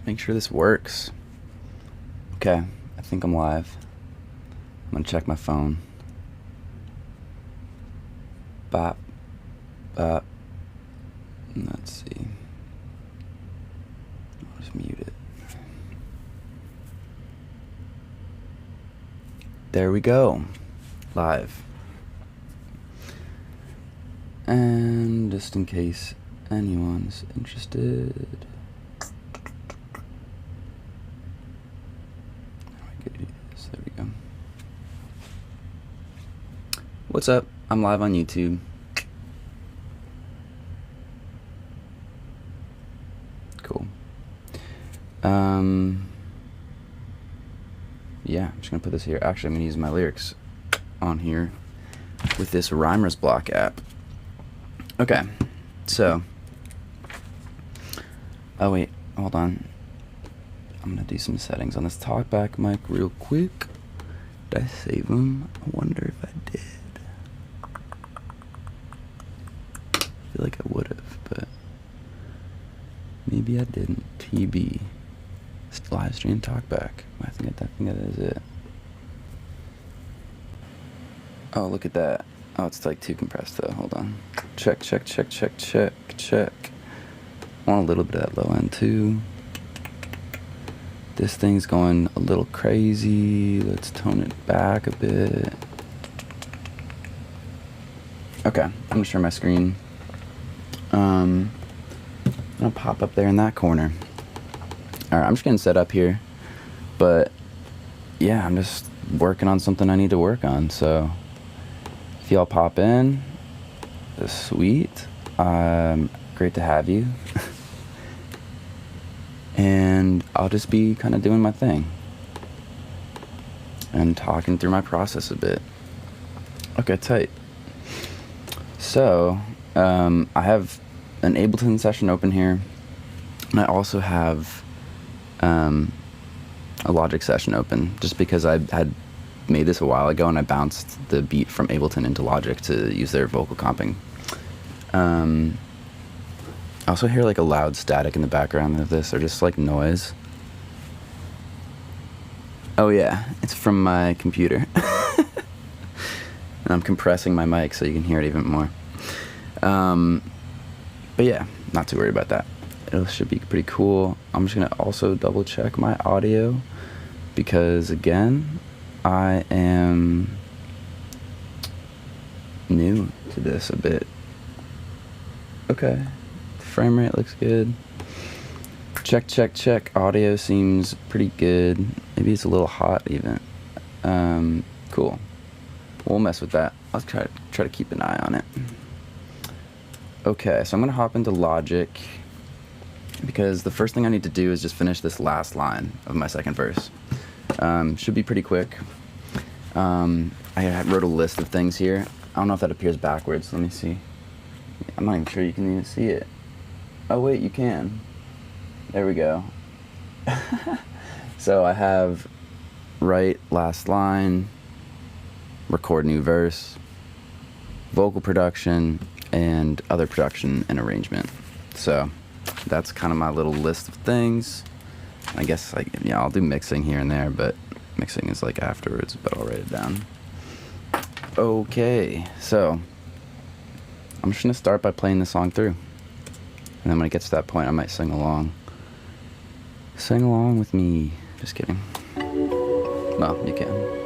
Make sure this works. Okay, I think I'm live. I'm gonna check my phone. Bop, bop. Let's see. I'll just mute it. There we go. Live. And just in case anyone's interested. There we go. What's up? I'm live on YouTube. Cool. Yeah, I'm just gonna put this here. Actually, I'm gonna use my lyrics on here with this Rhymer's Block app. Okay, so. Oh wait, hold on. I'm gonna do some settings on this talkback mic real quick. Did I save them? I wonder if I did. I feel like I would have, but maybe I didn't. TB. Live stream talkback. I think that is it. Oh, look at that. Oh, it's like too compressed though. Hold on. Check. I want a little bit of that low end too. This thing's going a little crazy. Let's tone it back a bit. Okay, I'm gonna share my screen. I'll pop up there in that corner. Alright, I'm just getting set up here. But yeah, I'm just working on something I need to work on. So if y'all pop in, sweet. Great to have you. And I'll just be kind of doing my thing and talking through my process a bit. Okay, tight. So, I have an Ableton session open here, and I also have a Logic session open, just because I had made this a while ago and I bounced the beat from Ableton into Logic to use their vocal comping. I also hear like a loud static in the background of this, or just like noise. Oh yeah, it's from my computer. And I'm compressing my mic so you can hear it even more. But yeah, not too worried about that. It should be pretty cool. I'm just gonna also double check my audio because again, I am new to this a bit. Okay. Frame rate looks good. Check. Audio seems pretty good. Maybe it's a little hot even. Cool. We'll mess with that. I'll try to keep an eye on it. Okay, so I'm gonna hop into Logic because the first thing I need to do is just finish this last line of my second verse. Should be pretty quick. I wrote a list of things here. I don't know if that appears backwards. Let me see. I'm not even sure you can even see it. Oh wait, you can. There we go. So I have write last line, record new verse, vocal production, and other production and arrangement. So that's kind of my little list of things. I guess I'll do mixing here and there, but mixing is like afterwards, but I'll write it down. Okay, so I'm just gonna start by playing the song through. And then when it gets to that point, I might sing along. Sing along with me. Just kidding. Well, you can.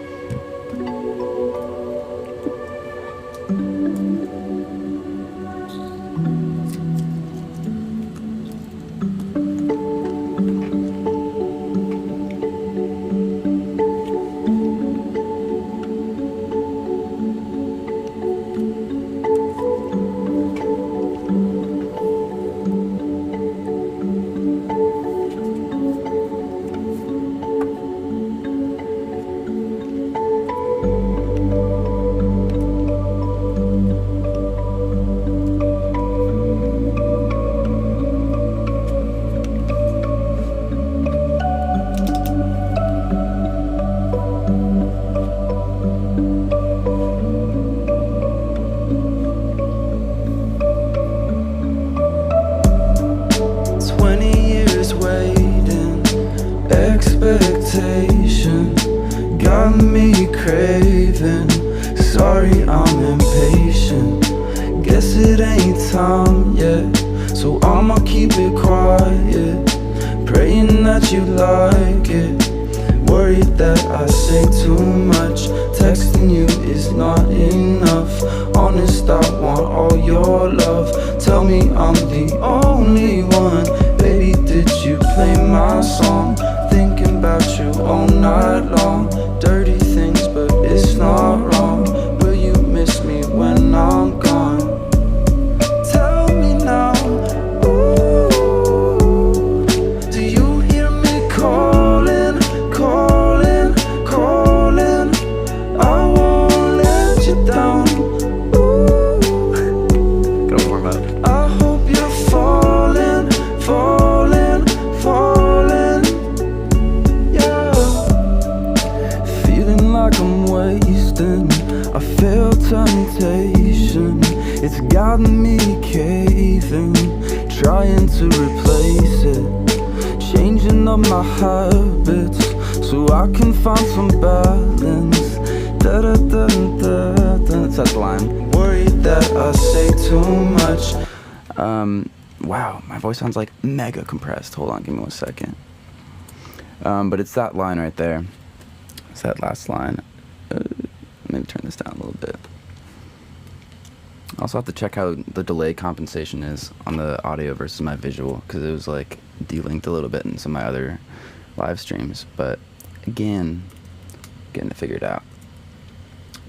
temptation got me craving. Sorry, I'm impatient. Guess it ain't time yet, so I'ma keep it quiet. Praying that you like it. Worried that I say too much. Texting you is not enough. Honest, I want all your love. Tell me I'm the only one. Baby, did you play my song? Thinking about you all night long. Dirty things, but it's not wrong. Will you miss me when I'm gone? Tell me now. Ooh, do you hear me calling, calling, calling? I won't let you down. Ooh, gotta warm up. I hope you're falling, falling, falling. Yeah, feeling like I'm wasting. I feel temptation. It's got me caving, trying to replace it, changing up my habits so I can find some balance. Da da da da da. That's that line. Worried that I say too much. Wow, my voice sounds like mega compressed. Hold on, give me 1 second. But it's that line right there. It's that last line. Maybe turn this down a little bit. I also have to check how the delay compensation is on the audio versus my visual, because it was like delinked a little bit in some of my other live streams. But again, getting it figured out.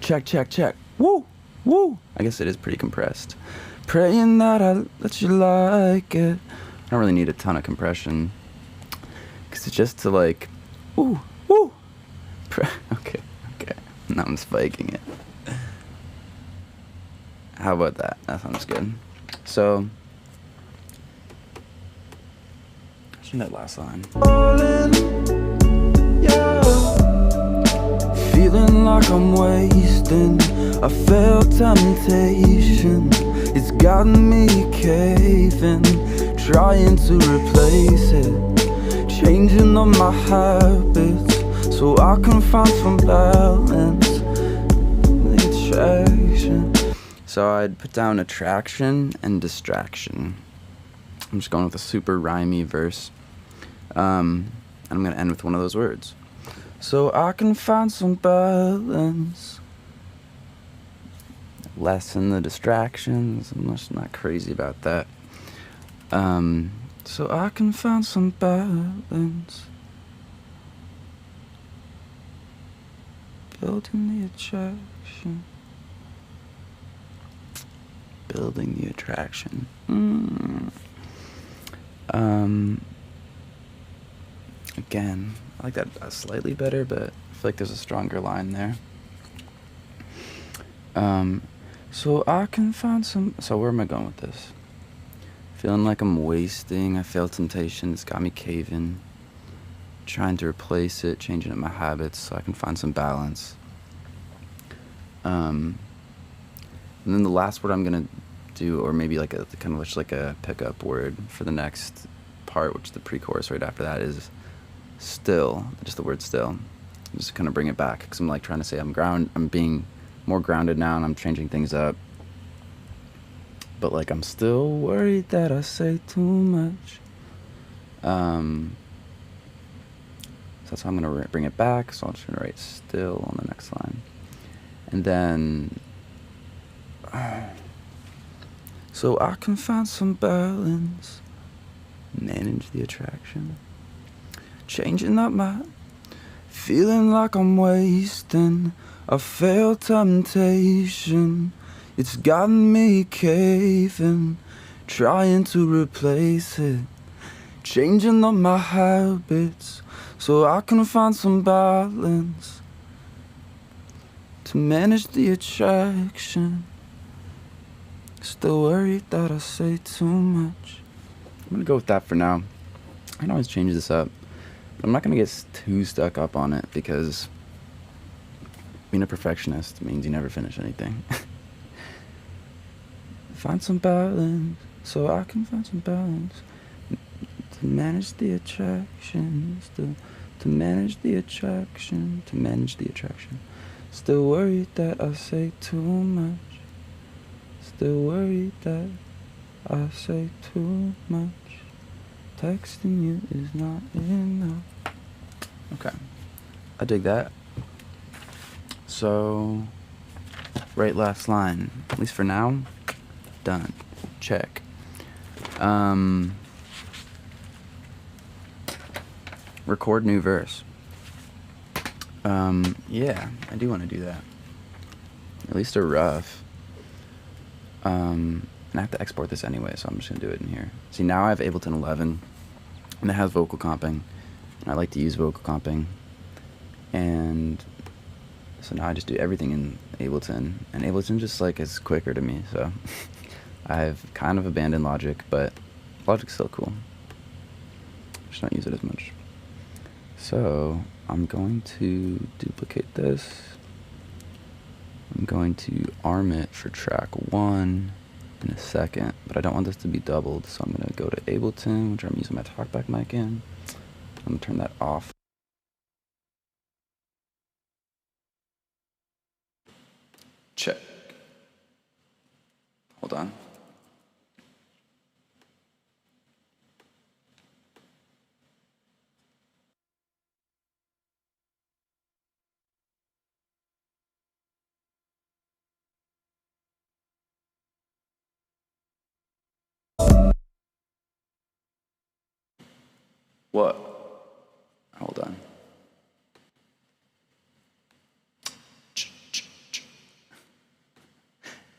Check, check, check. Woo, woo. I guess it is pretty compressed. Praying that I let you like it. I don't really need a ton of compression, because it's just to like, woo, woo. Okay, okay. Now I'm spiking it. How about that? That sounds good. So, actually that last line. Falling, yeah. Feeling like I'm wasting. I felt temptation. It's gotten me caving, trying to replace it, changing up my habits so I can find some balance. The attraction. So I'd put down attraction and distraction. I'm just going with a super rhymey verse. And I'm going to end with one of those words. So I can find some balance. Lessen the distractions. I'm just not crazy about that. So I can find some balance. Building the attraction. Building the attraction. Again, I like that slightly better, but I feel like there's a stronger line there. So I can find some. So where am I going with this? Feeling like I'm wasting. I feel temptation. It's got me caving. Trying to replace it, changing up my habits so I can find some balance. And then the last word I'm gonna do, or maybe like a kind of just like a pickup word for the next part, which is the pre-chorus right after that, is still. Just the word still. Just kind of bring it back, because I'm like trying to say I'm being more grounded now, and I'm changing things up. But like I'm still worried that I say too much. So that's how I'm gonna bring it back. So I'm just gonna write still on the next line, and then. So I can find some balance, manage the attraction, changing up my, feeling like I'm wasting. I feel temptation, it's gotten me caving, trying to replace it, changing up my habits so I can find some balance, to manage the attraction. Still worried that I say too much. I'm gonna go with that for now. I can always change this up, but I'm not gonna get too stuck up on it, because being a perfectionist means you never finish anything. Find some balance, so I can find some balance, to manage the attractions, to to manage the attraction, to manage the attraction. Still worried that I say too much. Still worried that I say too much. Texting you is not enough. Okay, I dig that. So, right last line, at least for now, done. Check. Record new verse. Yeah, I do want to do that. At least a rough. And I have to export this anyway, so I'm just going to do it in here. See, now I have Ableton 11, and it has vocal comping, and I like to use vocal comping. And so now I just do everything in Ableton, and Ableton just, like, is quicker to me, so I've kind of abandoned Logic, but Logic's still cool. Just not use it as much. So I'm going to duplicate this. I'm going to arm it for track 1 in a second, but I don't want this to be doubled, so I'm going to go to Ableton, which I'm using my talkback mic in. I'm going to turn that off. Check. Hold on. What? Hold on.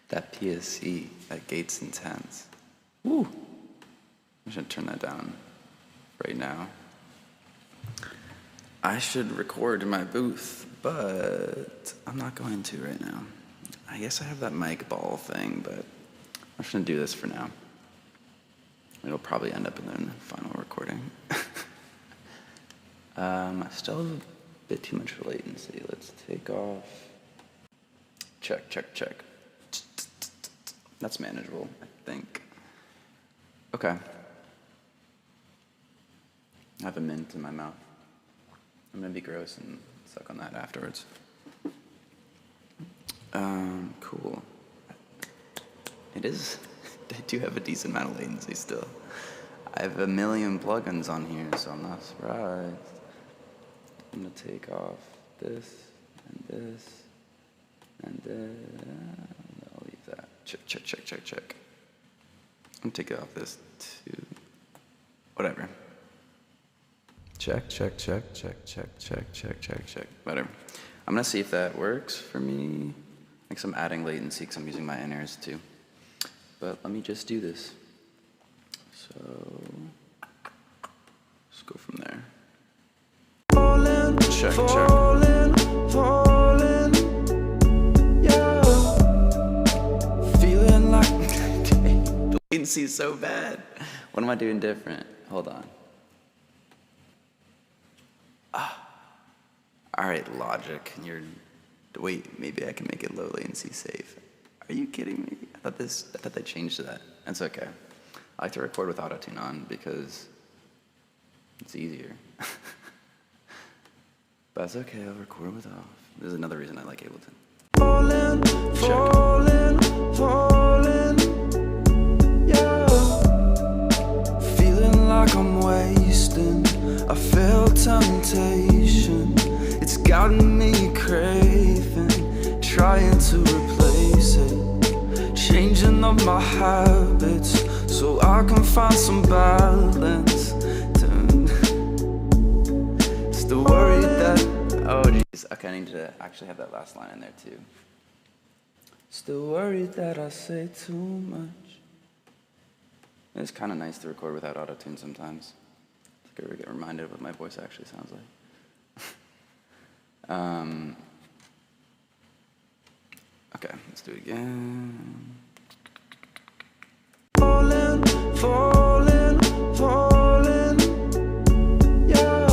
That PSC, that gate's intense. Woo! I should turn that down right now. I should record in my booth, but I'm not going to right now. I guess I have that mic ball thing, but I'm just gonna do this for now. It'll probably end up in the final recording. I still have a bit too much latency. Let's take off. Check, check, check. That's manageable, I think. Okay. I have a mint in my mouth. I'm gonna be gross and suck on that afterwards. Cool. It is, I do have a decent amount of latency still. I have a million plugins on here, so I'm not surprised. I'm gonna take off this, and this, and this. I'll leave that. Check, check, check, check, check. I'm gonna take off this too. Whatever. Check, check, check, check, check, check, check, check, check. Whatever. I'm gonna see if that works for me. I think I'm adding latency because I'm using my in-ears too. But let me just do this. So let's go from there. Check, check. Fallin, yeah. Feeling like the latency is so bad. What am I doing different? Hold on. Alright, Logic, wait, maybe I can make it low latency safe. Are you kidding me? I thought they changed that. That's okay. I like to record with auto-tune on because it's easier. But that's okay, I'll record with off. There's another reason I like Ableton. Fallin, fallin, fallin, yeah. Feeling like I'm wasting. I feel temptation. It's gotten me craving, trying to replace it, changing up my habits so I can find some balance. Still worried that, oh jeez, okay, I need to actually have that last line in there too. Still worried that I say too much. It's kind of nice to record without auto-tune sometimes. I get reminded of what my voice actually sounds like. Okay, let's do it again. Fallin, fallin, fallin, yeah.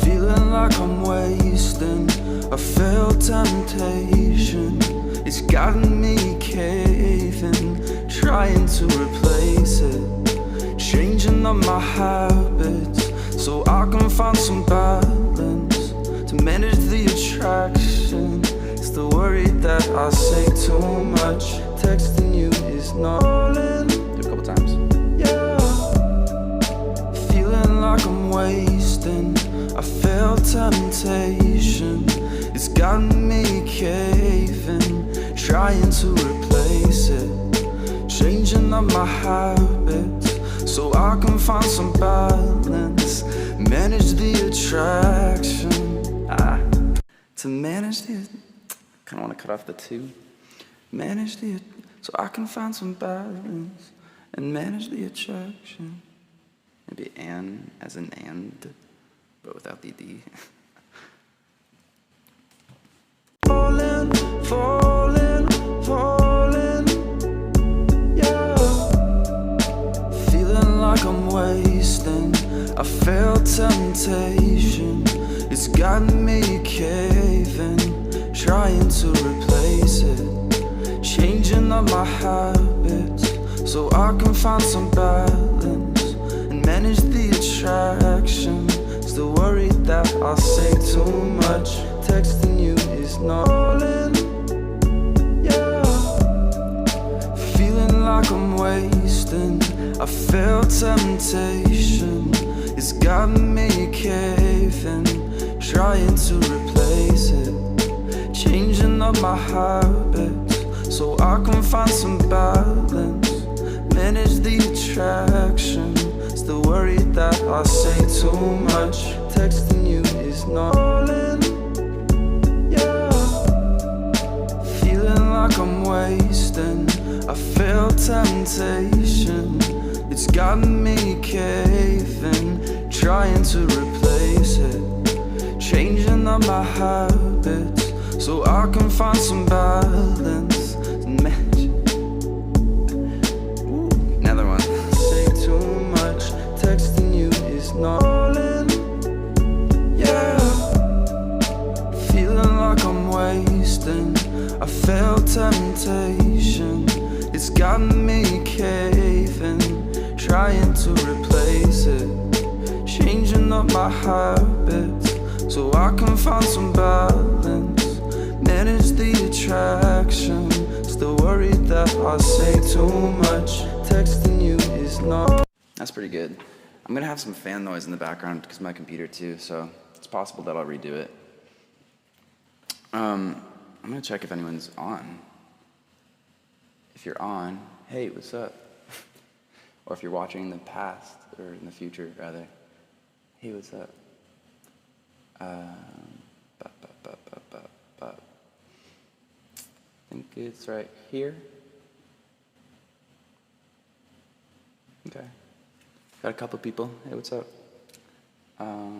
Feeling like I'm wasting. I feel temptation. It's gotten me caving, trying to replace it, changing up my habits so I can find find some balance to manage the attraction. Still worried that I say too much. Texting you is not falling. Do it a couple times. Yeah, feeling like I'm wasting. I feel temptation. It's got me caving, trying to replace it. Changing up my habits so I can find some balance. Manage the attraction. To manage the, Kind of want to cut off the two. manage the, so I can find some balance and manage the attraction. Maybe and as an and, but without the D. Falling, falling, falling, yeah. Feeling like I'm wasting. I feel temptation. It's got me caving, trying to replace it. Changing up my habits so I can find some balance and manage the attraction. Still worried that I'll say too much. Texting you is not falling. Yeah, feeling like I'm wasting. I feel temptation. It's got me caving, trying to replace it. Changing up my habits so I can find some balance. Manage the attraction. Still worried that I say too much. Texting you is not falling. Yeah, feeling like I'm wasting. I feel temptation. It's got me caving, trying to replace it. Changing up my habits so I can find some balance. Another one. Say too much. Texting you is not falling. Yeah, feeling like I'm wasting. I feel temptation. It's got me caving, trying to replace it. Changing up my habits so I can find some balance. Manage the attraction. Still worried that I say too much. Texting you is not. That's pretty good. I'm gonna have some fan noise in the background because of my computer too, so it's possible that I'll redo it. I'm gonna check if anyone's on. If you're on, hey, what's up? Or if you're watching in the past, or in the future, rather, hey, what's up? I think it's right here. Okay. Got a couple people. Hey, what's up? How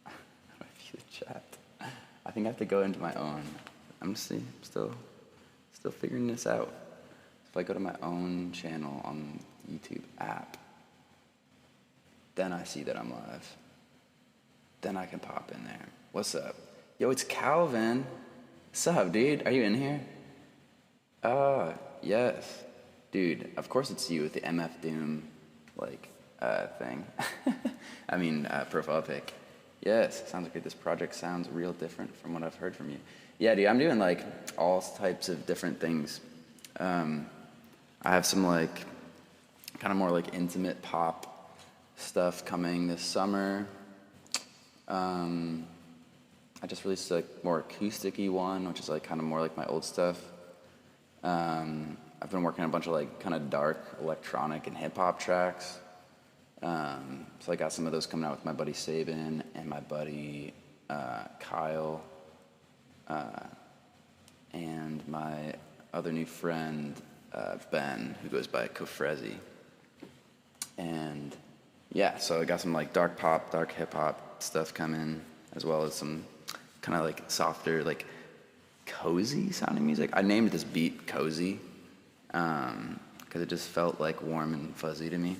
do I view the chat? I think I have to go into my own. I'm still figuring this out. If I go to my own channel on the YouTube app, then I see that I'm live. Then I can pop in there. What's up? Yo, it's Calvin. What's up, dude? Are you in here? Yes. Dude, of course it's you with the MF Doom, thing. I mean, profile pic. Yes, sounds like this project sounds real different from what I've heard from you. Yeah, dude, I'm doing, all types of different things. I have some, kind of more, intimate pop stuff coming this summer. I just released a more acoustic-y one, which is kind of more like my old stuff. I've been working on a bunch of kind of dark electronic and hip-hop tracks. So I got some of those coming out with my buddy Sabin and my buddy Kyle and my other new friend Ben, who goes by Kofrezi. And yeah, so I got some dark pop, dark hip-hop stuff coming, as well as some kind of softer, cozy sounding music. I named this beat Cozy because it just felt warm and fuzzy to me.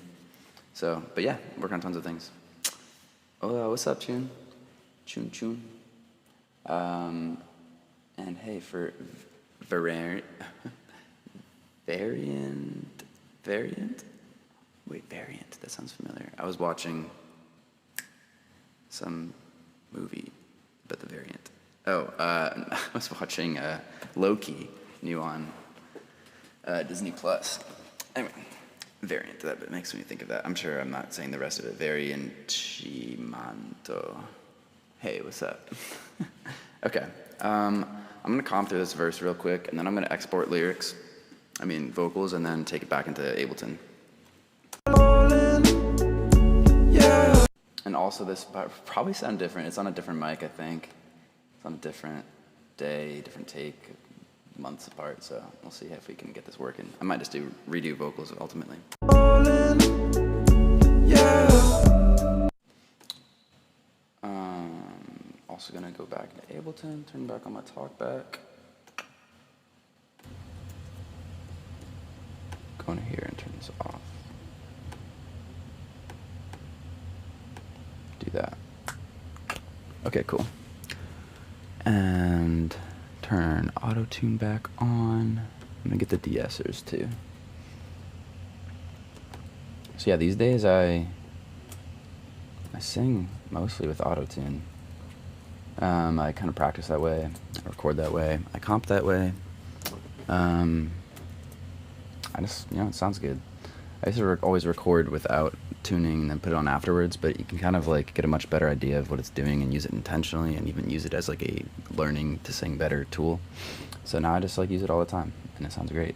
So, but yeah, working on tons of things. Oh, what's up, Chun? Chun. And hey, for variant? Wait, variant, that sounds familiar. I was watching some movie, but the variant. Oh, I was watching Loki, new on Disney Plus. Anyway, variant, that makes me think of that. I'm sure I'm not saying the rest of it. Variantimanto. Hey, what's up? Okay, I'm gonna comp through this verse real quick, and then I'm gonna export vocals, and then take it back into Ableton. And also this part probably sound different. It's on a different mic, I think. It's on a different day, different take, months apart, so we'll see if we can get this working. I might just redo vocals ultimately. Also gonna go back to Ableton, turn back on my talkback. Go into here and turn this off. Do that. Okay, cool. And turn auto-tune back on. I'm gonna get the de-essers too. So yeah, these days I sing mostly with auto-tune. I kind of practice that way, I record that way, I comp that way. I just, it sounds good. I used to always record without tuning and then put it on afterwards, but you can kind of like get a much better idea of what it's doing and use it intentionally, and even use it as like a learning to sing better tool. So now I just like use it all the time, and it sounds great.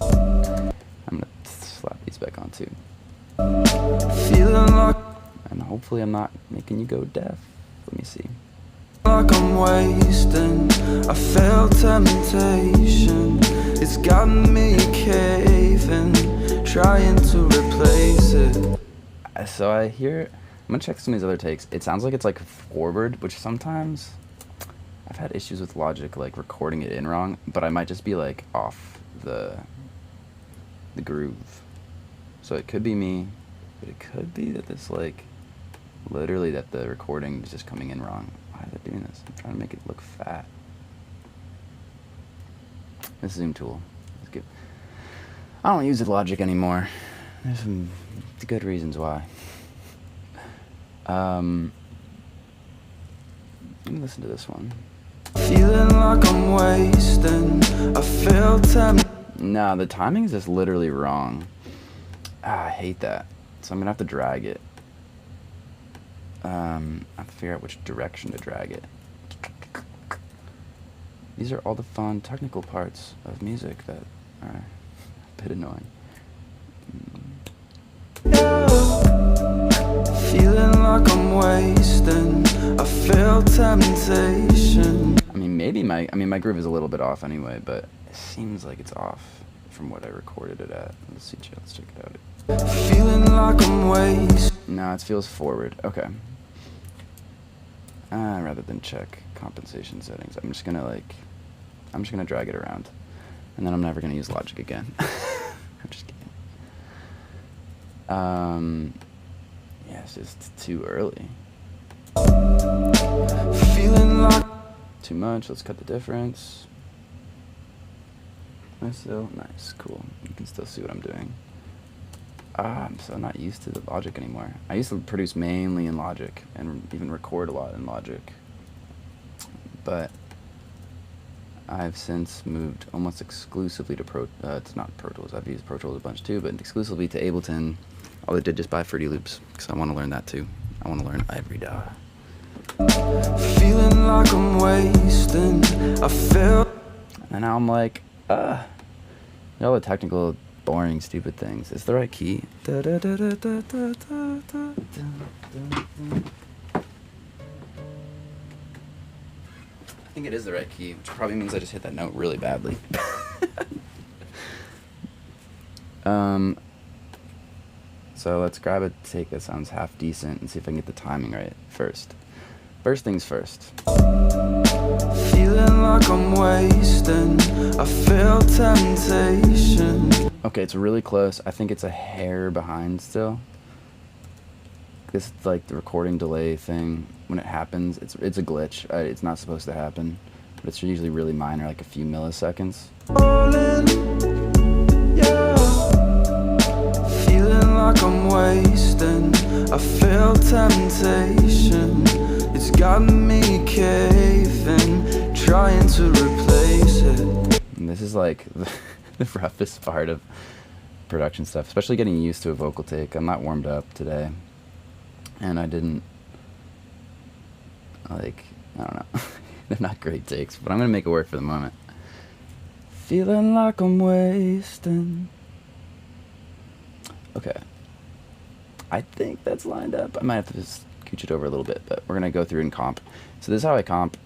I'm gonna slap these back on too. And hopefully I'm not making you go deaf. Let me see. Like I'm wasting, I felt temptation. It's got me caving, trying to replace it. So I hear, I'm gonna check some of these other takes. It sounds like it's like forward, which sometimes I've had issues with Logic, like recording it in wrong, but I might just be like off the groove. So it could be me, but it could be that this like, literally that the recording is just coming in wrong. Why are they doing this? I'm trying to make it look fat. This zoom tool is good. I don't use the Logic anymore. There's some good reasons why. Let me listen to this one. Feeling like I'm wasting, I feel No, the timing is just literally wrong. I hate that. So I'm gonna have to drag it. I have to figure out which direction to drag it. These are all the fun technical parts of music that are a bit annoying. Feeling like I'm wasting, I feel temptation. I mean, maybe my groove is a little bit off anyway, but it seems like it's off from what I recorded it at. Let's check it out. Feeling like I'm wasting. No, it feels forward. Okay. Rather than check compensation settings, I'm just gonna drag it around, and then I'm never gonna use Logic again. I'm just kidding. Yeah, it's just too early. Feeling like Too much. Let's cut the difference. That's still nice, cool. You can still see what I'm doing. I'm so not used to the Logic anymore. I used to produce mainly in Logic and even record a lot in Logic, but I've since moved almost exclusively to it's not Pro Tools. I've used Pro Tools a bunch too, but exclusively to Ableton. All I did just buy Fruity Loops because I want to learn that too. I want to learn every day. feeling like I'm wasting, I feel. And now I'm like, all the technical, boring, stupid things. It's the right key. I think it is the right key, which probably means I just hit that note really badly. So let's grab a take that sounds half decent and see if I can get the timing right first. First things first. Feeling like I'm wasting, I feel temptation. Okay, it's really close. I think it's a hair behind still. This is like the recording delay thing. When it happens, it's a glitch. It's not supposed to happen, but it's usually really minor, like a few milliseconds. Yeah. Feeling like I'm wasting, I felt temptation. It's got me caving, trying to replace it. And this is like the roughest part of production stuff, especially getting used to a vocal take. I'm not warmed up today, and I didn't, like, I don't know. They're not great takes, but I'm gonna make it work for the moment. Feeling like I'm wasting. Okay. I think that's lined up. I might have to just cooch it over a little bit, but we're gonna go through and comp. So this is how I comp.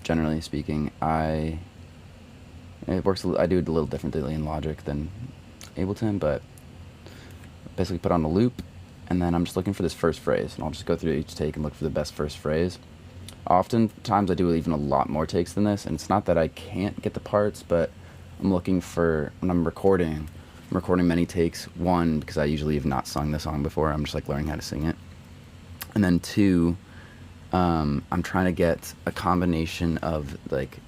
Generally speaking, I do it a little differently in Logic than Ableton, but basically put on a loop, and then I'm just looking for this first phrase, and I'll just go through each take and look for the best first phrase. Oftentimes I do even a lot more takes than this, and it's not that I can't get the parts, but I'm looking for, when I'm recording many takes. One, because I usually have not sung the song before, I'm just like learning how to sing it. And then two, I'm trying to get a combination of like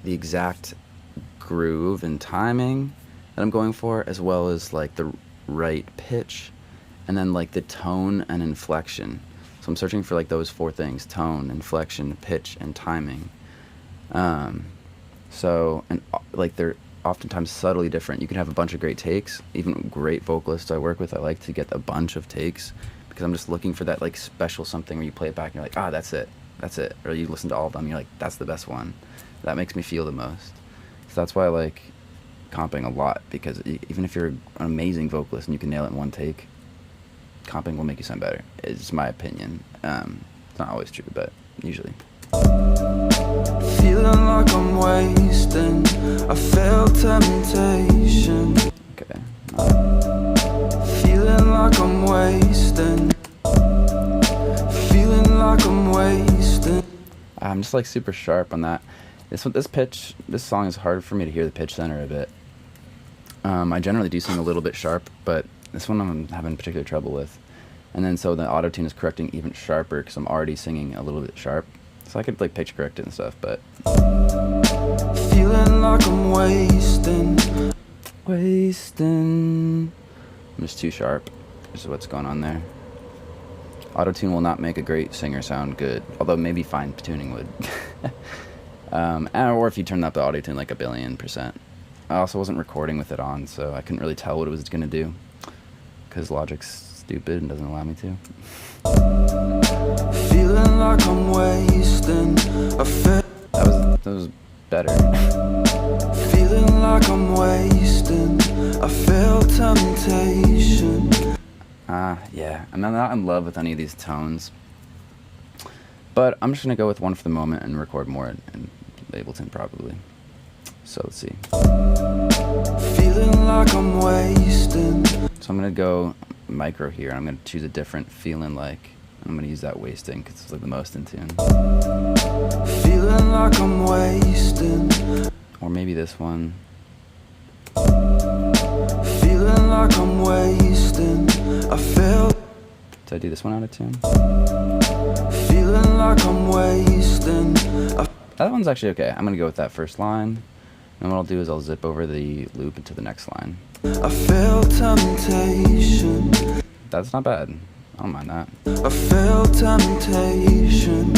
the exact groove and timing that I'm going for, as well as like the right pitch, and then like the tone and inflection. So I'm searching for like those four things: tone, inflection, pitch, and timing. So, and like they're oftentimes subtly different. You can have a bunch of great takes. Even great vocalists I work with, I like to get a bunch of takes, because I'm just looking for that like special something where you play it back and you're like, ah, that's it. Or you listen to all of them, you're like, that's the best one. That makes me feel the most. So that's why I like comping a lot, because even if you're an amazing vocalist and you can nail it in one take, comping will make you sound better. It's my opinion. It's not always true, but usually. Feeling like I'm wasting. I felt temptation. Okay. Feeling like I'm wasting. Feeling like I'm wasting. I'm just like super sharp on that. This song is hard for me to hear the pitch center a bit. I generally do sing a little bit sharp, but this one I'm having particular trouble with. And then so the auto-tune is correcting even sharper, because I'm already singing a little bit sharp. So I could like pitch correct it and stuff, but feeling like I'm wasting. I'm just too sharp. This is what's going on there. Auto-tune will not make a great singer sound good, although maybe fine-tuning would. Or if you turn up the auto-tune like 1,000,000,000%. I also wasn't recording with it on, so I couldn't really tell what it was going to do, because Logic's stupid and doesn't allow me to. Feeling like I'm wasting. That was better. Feeling like I'm wasting. I felt temptation. Yeah, I'm not in love with any of these tones, but I'm just gonna go with one for the moment and record more in Ableton probably. So let's see. Feeling like I'm wasting. So I'm gonna go micro here. I'm gonna choose a different feeling like. I'm gonna use that wasting because it's like the most in tune. Feeling like I'm wasting. Or maybe this one. Feeling like I'm wasting. I felt. Did I do this one out of tune? Feeling like I'm wasting. That one's actually okay. I'm gonna go with that first line. And what I'll do is I'll zip over the loop into the next line. I felt temptation. That's not bad. I don't mind that. I felt temptation.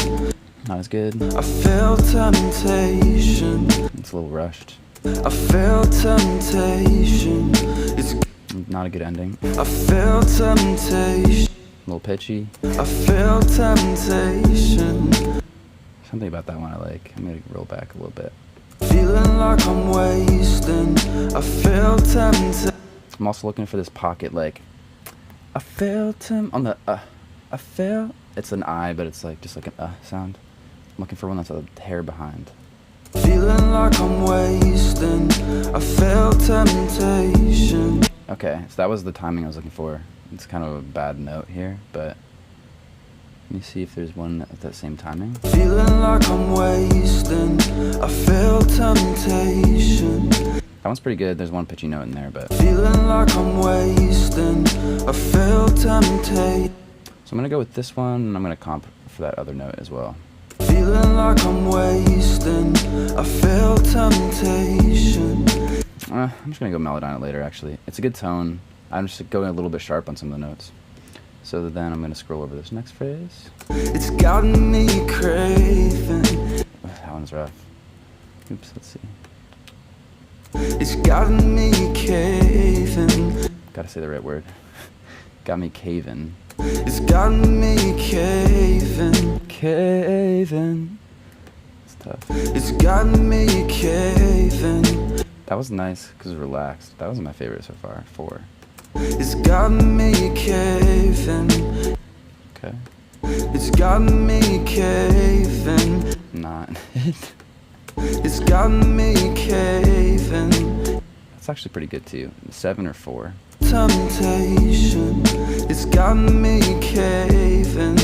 Not as good. I felt temptation. It's a little rushed. I felt temptation. It's Not a good ending. I felt temptation. A little pitchy. I felt temptation. Something about that one I like. I'm gonna roll back a little bit. Feeling like I'm wasting. I felt temptation. I'm also looking for this pocket, like I felt him on the I felt. It's an I, but it's like just like an sound. I'm looking for one that's a hair behind. Feeling like I'm wasting. I felt temptation. Okay, so that was the timing I was looking for. It's kind of a bad note here, but let me see if there's one at that same timing. Feeling like I'm wasting. I felt temptation. That one's pretty good. There's one pitchy note in there, but Feeling like I'm wasting. I felt temptation. so I'm gonna go with this one, and I'm gonna comp for that other note as well. Feeling like I'm wasting. I felt temptation. I'm just gonna go Melodyne it later. Actually, it's a good tone. I'm just going a little bit sharp on some of the notes. So then I'm gonna scroll over this next phrase. It's got me craving. That one's rough. Oops, let's see. It's got me caving. Gotta say the right word. Got me caving. It's got me caving. Caving. It's tough. It's got me caving. That was nice because relaxed. That was my favorite so far. 4. It's got me caving. Okay. It's got me caving. Not. It's got me caving. That's actually pretty good too. 7 or 4. Temptation. It's got me caving.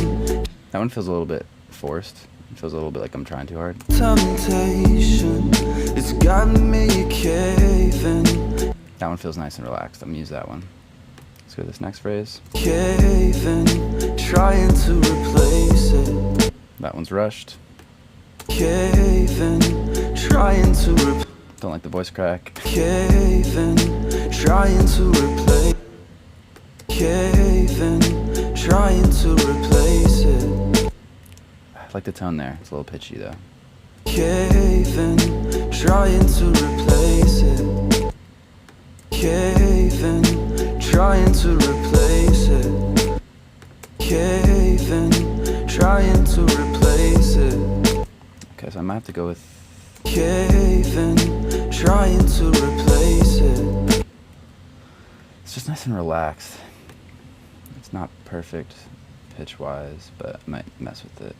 That one feels a little bit forced. It feels a little bit like I'm trying too hard. Temptation. It's got me caving. That one feels nice and relaxed. I'm gonna use that one. Let's go to this next phrase. Caving. Trying to replace it. That one's rushed. Caving. Trying to replace. Don't like the voice crack. Caving. Trying to replace. Caving. Trying to replace it. I like the tone there. It's a little pitchy though. Caving. Trying to replace it. Caving. Trying to replace it. Caving. Trying to replace it. Okay, so I might have to go with. Caving. Trying to replace it. It's just nice and relaxed. It's not perfect pitch-wise, but I might mess with it.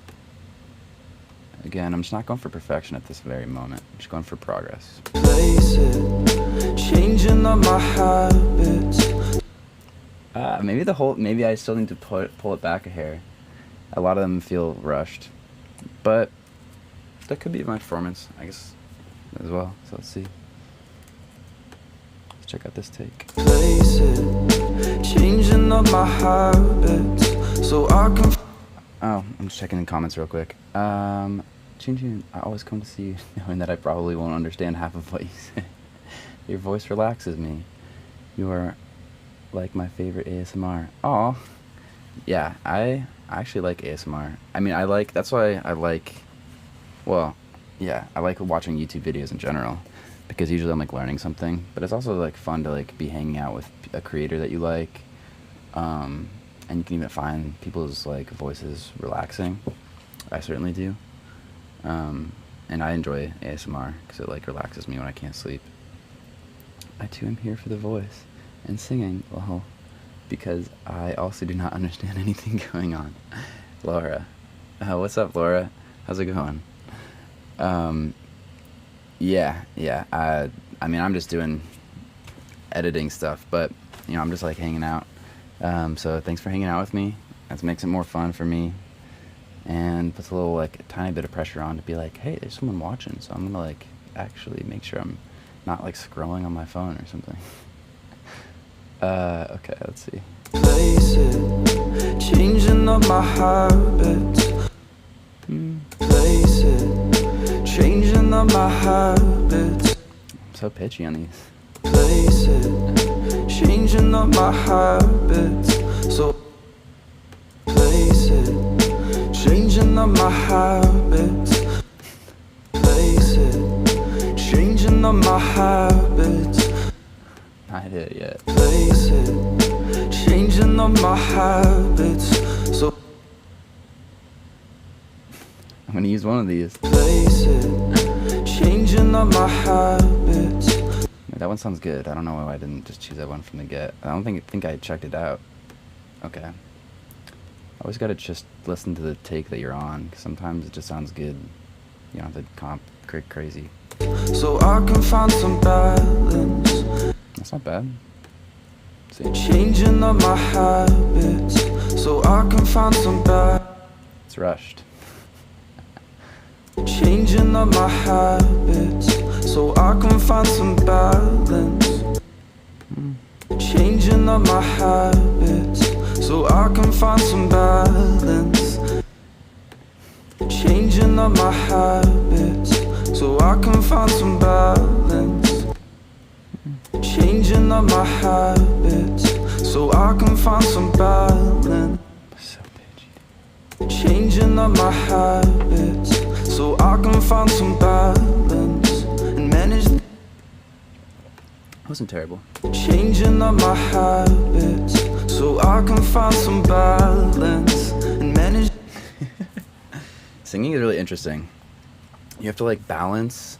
Again, I'm just not going for perfection at this very moment. I'm just going for progress. Place it. Changing up my habits. Maybe I still need to pull it back a hair. A lot of them feel rushed, but that could be my performance, I guess, as well. So let's see. Let's check out this take. Place it. Changing up my habits so I can. Oh, I'm just checking in comments real quick. Changing. I always come to see you knowing that I probably won't understand half of what you say. Your voice relaxes me. You are like my favorite ASMR. Aw. Yeah, I actually like ASMR. I mean, that's why I like, well, yeah, I like watching YouTube videos in general, because usually I'm like learning something, but it's also like fun to like be hanging out with a creator that you like, and you can even find people's like voices relaxing. I certainly do. And I enjoy ASMR because it like relaxes me when I can't sleep. I too am here for the voice and singing, well, because I also do not understand anything going on. Laura. What's up, Laura? How's it going? Yeah. I mean, I'm just doing editing stuff, but, you know, I'm just like hanging out. So thanks for hanging out with me. That makes it more fun for me. And puts a little, like, a tiny bit of pressure on to be like, hey, there's someone watching, so I'm gonna, like, actually make sure I'm not, like, scrolling on my phone or something. Okay, let's see. Place it. Changing up my habits. Place it. Changing up my habits. I'm so pitchy on these. Place it. Changing up my habits. So place it. Changing up my habits. Place it. Changing up my habits. Not hit it yet. Place it. Changing up my habits. So I'm gonna use one of these. place it. Changing up my habits. That one sounds good. I don't know why I didn't just choose that one from the get. I don't think I checked it out. Okay. Always gotta just listen to the take that you're on, 'cause sometimes it just sounds good. You don't have to comp crazy. So I can find some balance. That's not bad. See? Changing up my habits. So I can find some balance. It's rushed. Changing up my habits. So I can find some balance. Changing up my habits. So I can find some balance. Changing up my habits. So I can find some balance. Changing up my habits. So I can find some balance. Changing up my habits so I can find some balance and manage. Wasn't terrible. Changing up my habits so I can find some balance and manage. Singing is really interesting. You have to like balance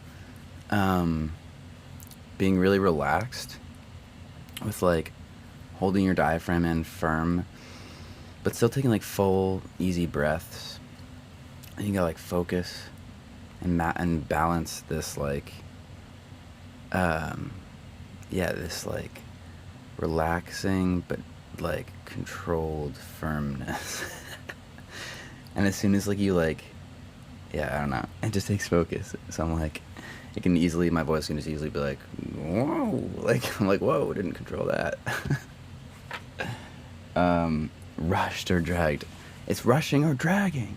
being really relaxed with like holding your diaphragm in firm, but still taking like full, easy breaths. And you gotta like focus and balance this like, this like relaxing but like controlled firmness. And as soon as like you like, I don't know, it just takes focus. So I'm like, my voice can just easily be like, whoa, like I'm like, whoa, didn't control that. Rushed or dragged. It's rushing or dragging.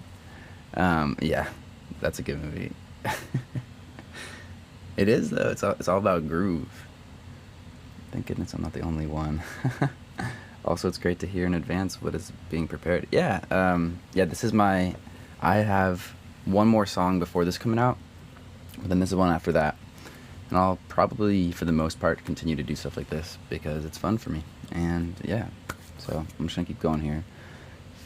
That's a good movie. It is though. It's all about groove. Thank goodness I'm not the only one. Also, it's great to hear in advance what is being prepared. This is I have one more song before this coming out, but then this is one after that. And I'll probably, for the most part, continue to do stuff like this because it's fun for me. And so I'm just gonna keep going here,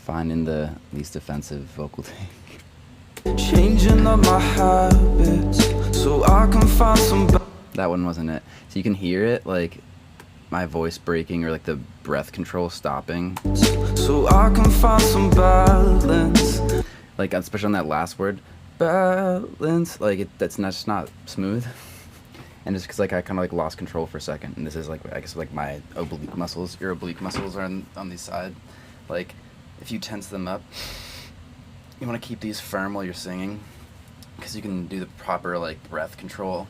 finding the least offensive vocal take. Changing up my habits so I can find some. That one wasn't it. So you can hear it, like my voice breaking or like the breath control stopping. So I can find some balance. Like especially on that last word, balance. Like that's just not smooth. And just because like I kind of like lost control for a second. And this is like, I guess like my oblique muscles, your oblique muscles are on the side. Like if you tense them up, you want to keep these firm while you're singing, because you can do the proper like breath control.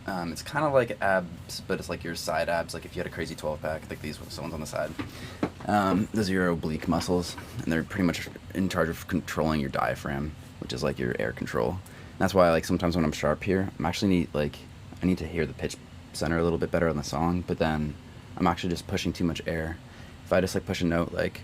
It's kind of like abs, but it's like your side abs. Like if you had a crazy 12-pack, like these ones on the side. Those are your oblique muscles, and they're pretty much in charge of controlling your diaphragm, which is like your air control. And that's why like sometimes when I'm sharp here, I need to hear the pitch center a little bit better on the song, but then I'm actually just pushing too much air. If I just like push a note like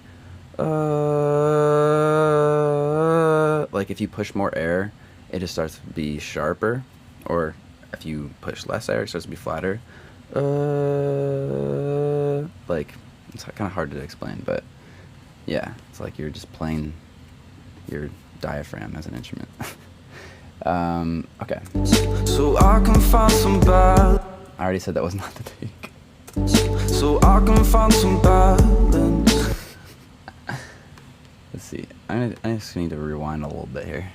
if you push more air, it just starts to be sharper, or if you push less air, it starts to be flatter. Like it's kind of hard to explain, but it's like you're just playing your diaphragm as an instrument. Okay. So I can find some balance. I already said that was not the take. So I can find some balance. Let's see. I just need to rewind a little bit here.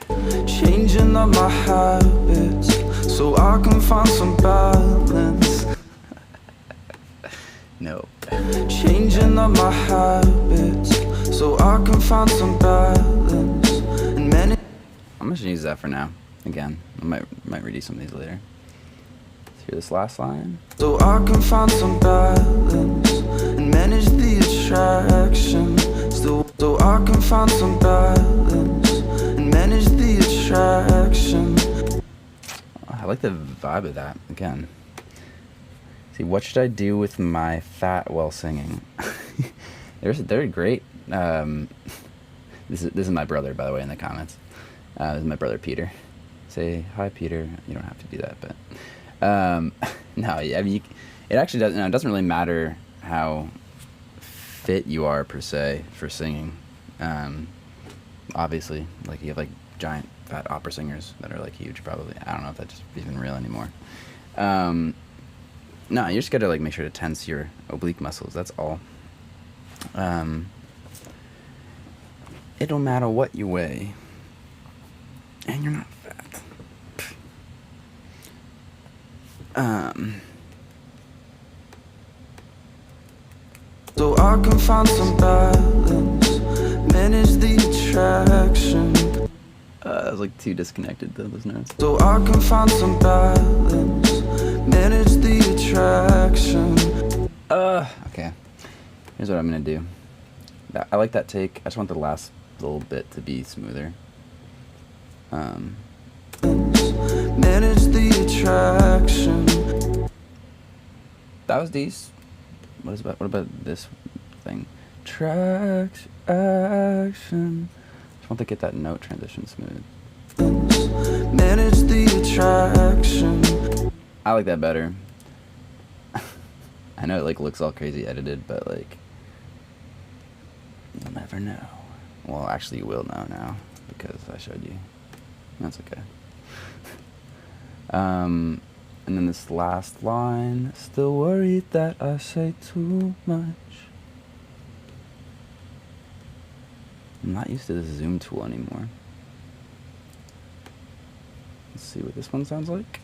Changing up my habits so I can find some balance. No. Changing up my habits so I can find some balance. And many. I'm just gonna use that for now. Again, I might redo some of these later. Let's hear this last line. So I can find some balance and manage the attraction. So I can find some balance and manage the attraction. I like the vibe of that. Again. See, what should I do with my fat while singing? They're great. This is my brother, by the way, in the comments. This is my brother Peter. Say hi, Peter. You don't have to do that, but no, I mean, it actually doesn't. No, it doesn't really matter how fit you are per se for singing. Obviously, like you have like giant fat opera singers that are like huge. Probably, I don't know if that's even real anymore. No, you just gotta like make sure to tense your oblique muscles. That's all. It don't matter what you weigh, and you're not fat. So I can find some balance, manage the attraction. That was like too disconnected though, those notes. So I can find some balance, manage the attraction. Okay. Here's what I'm gonna do. I like that take. I just want the last little bit to be smoother. Manage the attraction. That was these. What about this thing? Traction. Just want to get that note transition smooth. Manage the attraction. I like that better. I know it like looks all crazy edited, but like you'll never know. Well, actually you will know now because I showed you. That's okay. And then this last line, still worried that I say too much. I'm not used to this zoom tool anymore. Let's see what this one sounds like.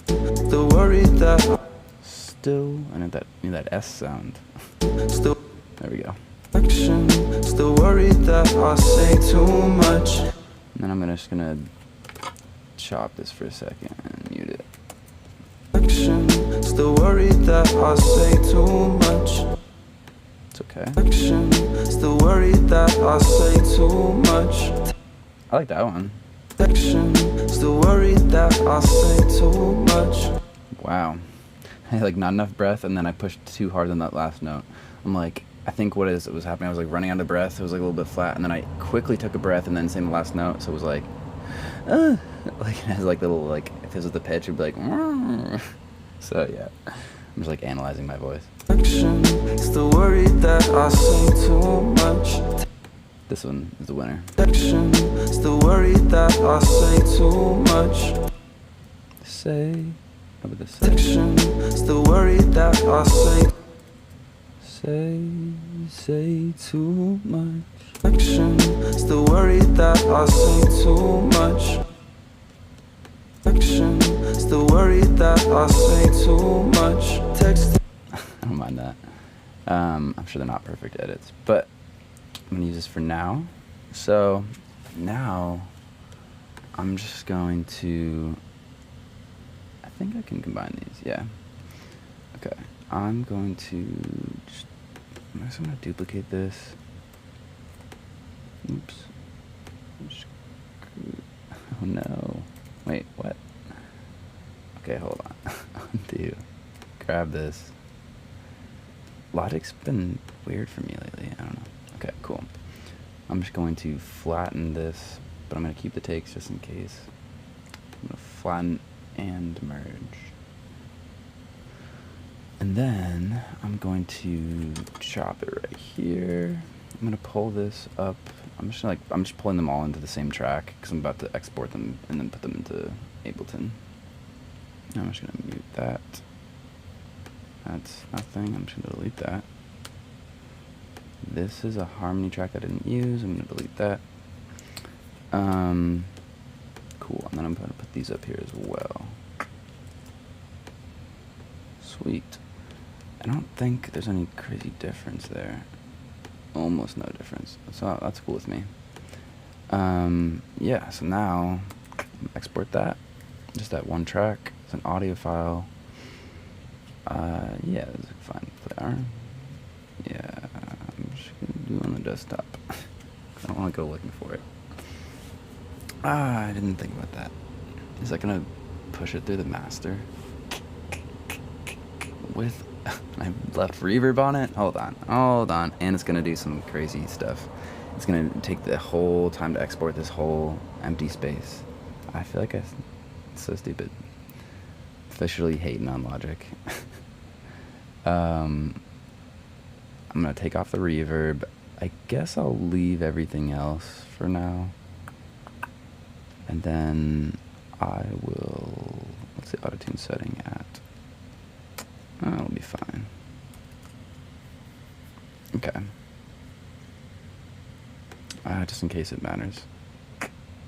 Still worried that. Still, I need that S sound. Still. There we go. Still worried that I say too much. And then I'm just gonna chop this for a second and mute it. Still worried that I say too much. It's okay. Still worried that I say too much. I like that one. Still worried that I say too much. Wow. I had like not enough breath, and then I pushed too hard on that last note. I'm like, I think what was happening, I was like running out of breath. It was like a little bit flat, and then I quickly took a breath and then sang the last note. So it was like it has like little, like if this was the pitch, it'd be like so yeah, I'm just like analyzing my voice. Still worried that I say too much. This one is the winner. Still worried that I say too much. Say, how about this? Say, still worried that I say too much. Still worried that I say too much. Still worried that I say too much. Text. I don't mind that. I'm sure they're not perfect edits, but I'm gonna use this for now. So now I'm just going to, I think I can combine these, yeah. Okay, I'm going to I'm just gonna duplicate this. Oops. Oh no. Wait, what? Okay, hold on. Undo. Grab this. Logic's been weird for me lately. I don't know. Okay, cool. I'm just going to flatten this, but I'm going to keep the takes just in case. I'm going to flatten and merge. And then I'm going to chop it right here. I'm going to pull this up. I'm just pulling them all into the same track because I'm about to export them and then put them into Ableton. I'm just going to mute that. That's nothing. I'm just going to delete that. This is a harmony track I didn't use. I'm going to delete that. Cool. And then I'm going to put these up here as well. Sweet. I don't think there's any crazy difference there. Almost no difference. So that's cool with me. Yeah, so now export that. Just that one track. It's an audio file. Yeah, this is fine. Play Yeah, I'm just gonna do it on the desktop. I don't want to go looking for it. I didn't think about that. Is that gonna push it through the master? With I left reverb on it? Hold on. And it's gonna do some crazy stuff. It's gonna take the whole time to export this whole empty space. I feel like it's so stupid. Officially hating on Logic. I'm gonna take off the reverb. I guess I'll leave everything else for now. And then I will, what's the autotune setting at? That'll be fine. Okay. Just in case it matters.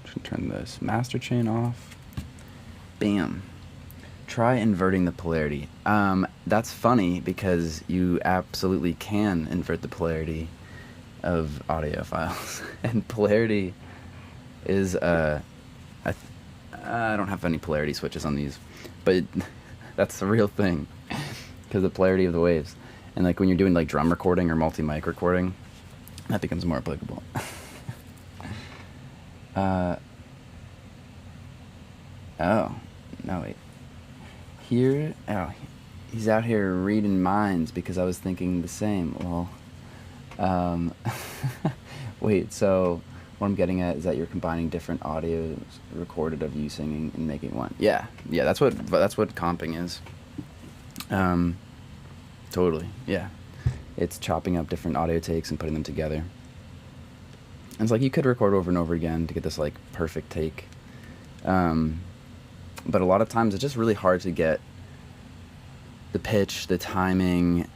Just turn this master chain off. Bam. Try inverting the polarity. That's funny because you absolutely can invert the polarity of audio files. And polarity is, I don't have any polarity switches on these, but that's the real thing. Because the polarity of the waves. And like when you're doing like drum recording or multi-mic recording, that becomes more applicable. Oh, no wait. Here, oh, he's out here reading minds because I was thinking the same. Well, Wait, so what I'm getting at is that you're combining different audios recorded of you singing and making one. Yeah, that's what comping is. Totally, yeah. It's chopping up different audio takes and putting them together. And it's like you could record over and over again to get this like perfect take. But a lot of times it's just really hard to get the pitch, the timing,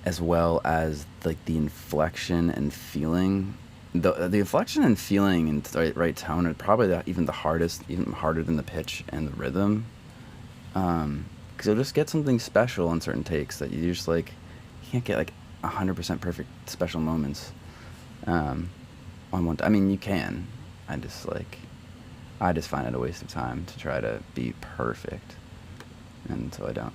as well as like the inflection and feeling. The inflection and feeling and the right tone are probably even the hardest, even harder than the pitch and the rhythm. Because you'll just get something special in certain takes that you just like, you can't get like 100% perfect special moments on one. I mean, you can. I just find it a waste of time to try to be perfect, and so I don't.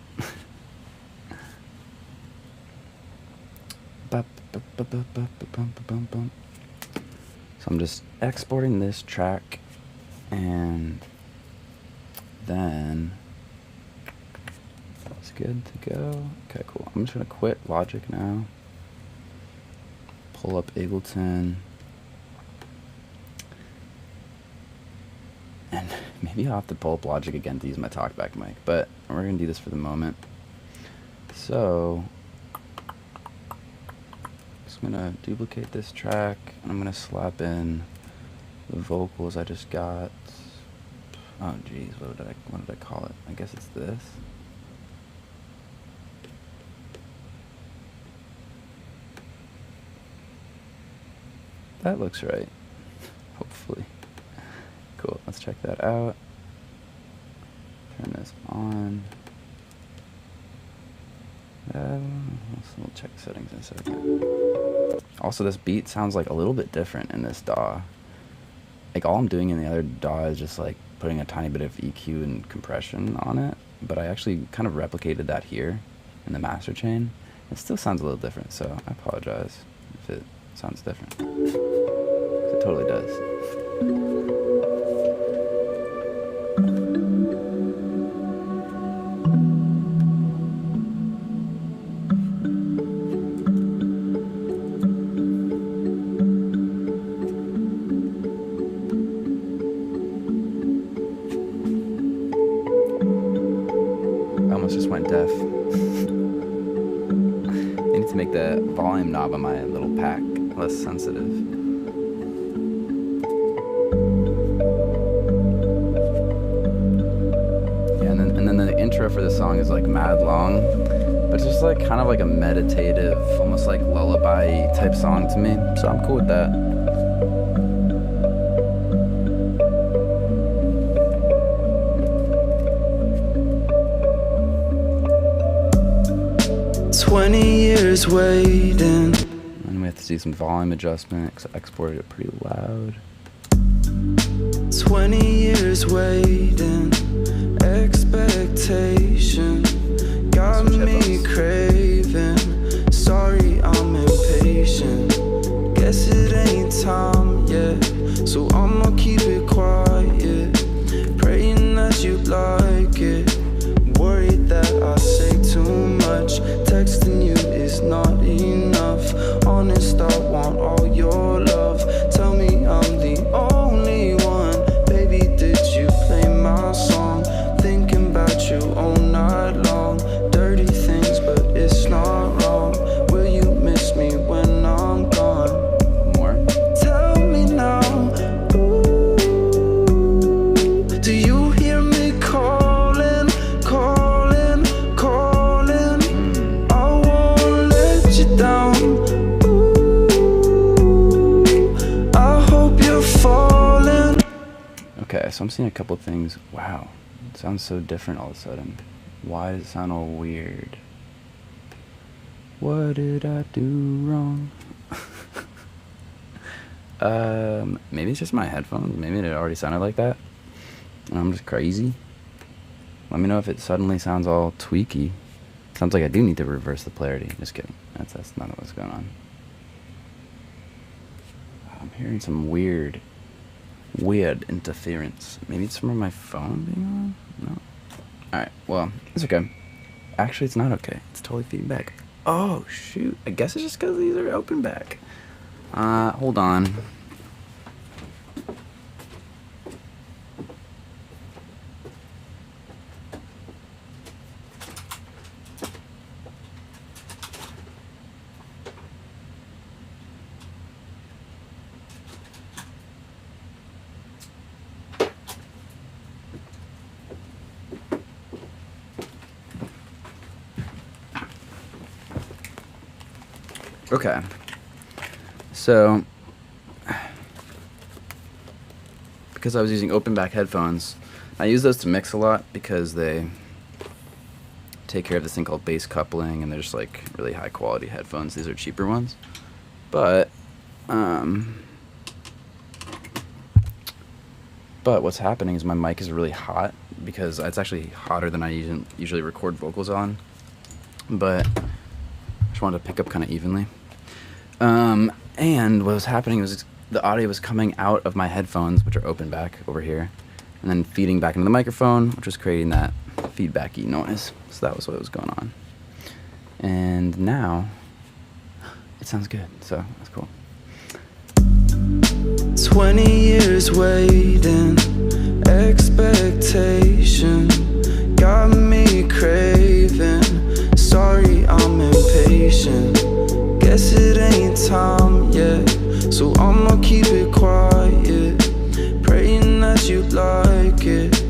So I'm just exporting this track, and then it's good to go. Okay, cool. I'm just gonna quit Logic now. Pull up Ableton. And maybe I'll have to pull up Logic again to use my talkback mic, but we're gonna do this for the moment. So just gonna duplicate this track, and I'm gonna slap in the vocals I just got. Oh geez, what did I call it? I guess it's this. That looks right, hopefully. Cool, let's check that out. Turn this on. We'll check the settings in a second. Also, this beat sounds like a little bit different in this DAW. Like all I'm doing in the other DAW is just like putting a tiny bit of EQ and compression on it, but I actually kind of replicated that here in the master chain. It still sounds a little different, so I apologize if it sounds different. 'Cause it totally does. I almost just went deaf. I need to make the volume knob on my little pack less sensitive. Yeah, and then the intro for the song is like mad long, but it's just like kind of like a meditative, almost like lullaby type song to me, so I'm cool with that. 20 years waiting. And we have to see some volume adjustment because I exported it pretty loud. 20 years waiting. Expectation got me craving. Sorry, I'm impatient. Guess it ain't time yet, so I'ma keep it quiet. Praying that you like it. Worried that I say too much. Texting you is not enough. Honest, I want all your love. Tell me I'm the only one. Baby, did you play my song? Thinking about you all night long. Dirty things, but it's not wrong. Will you miss me when I'm gone? More? Tell me now. Ooh, do you hear me calling, calling, calling? I won't let you down. Ooh, I hope you're falling. Okay, so I'm seeing a couple things. Wow, it sounds so different all of a sudden. Why does it sound all weird? What did I do wrong? Maybe it's just my headphones. Maybe it already sounded like that, and I'm just crazy. Let me know if it suddenly sounds all tweaky. Sounds like I do need to reverse the polarity. Just kidding. That's not what's going on. I'm hearing some weird interference. Maybe it's from my phone being on? No. Alright, well, it's okay. Actually, it's not okay. It's totally feedback. Oh, shoot. I guess it's just because these are open back. Hold on. Okay. So, because I was using open back headphones, I use those to mix a lot because they take care of this thing called bass coupling, and they're just like really high quality headphones. These are cheaper ones. But what's happening is my mic is really hot because it's actually hotter than I usually record vocals on. But I just wanted to pick up kind of evenly. And what was happening was the audio was coming out of my headphones, which are open back over here, and then feeding back into the microphone, which was creating that feedbacky noise. So that was what was going on. And now it sounds good, so that's cool. 20 years waiting, expectation got me craving. Sorry, I'm impatient. Guess it ain't time yet, so I'ma keep it quiet. Praying that you like it.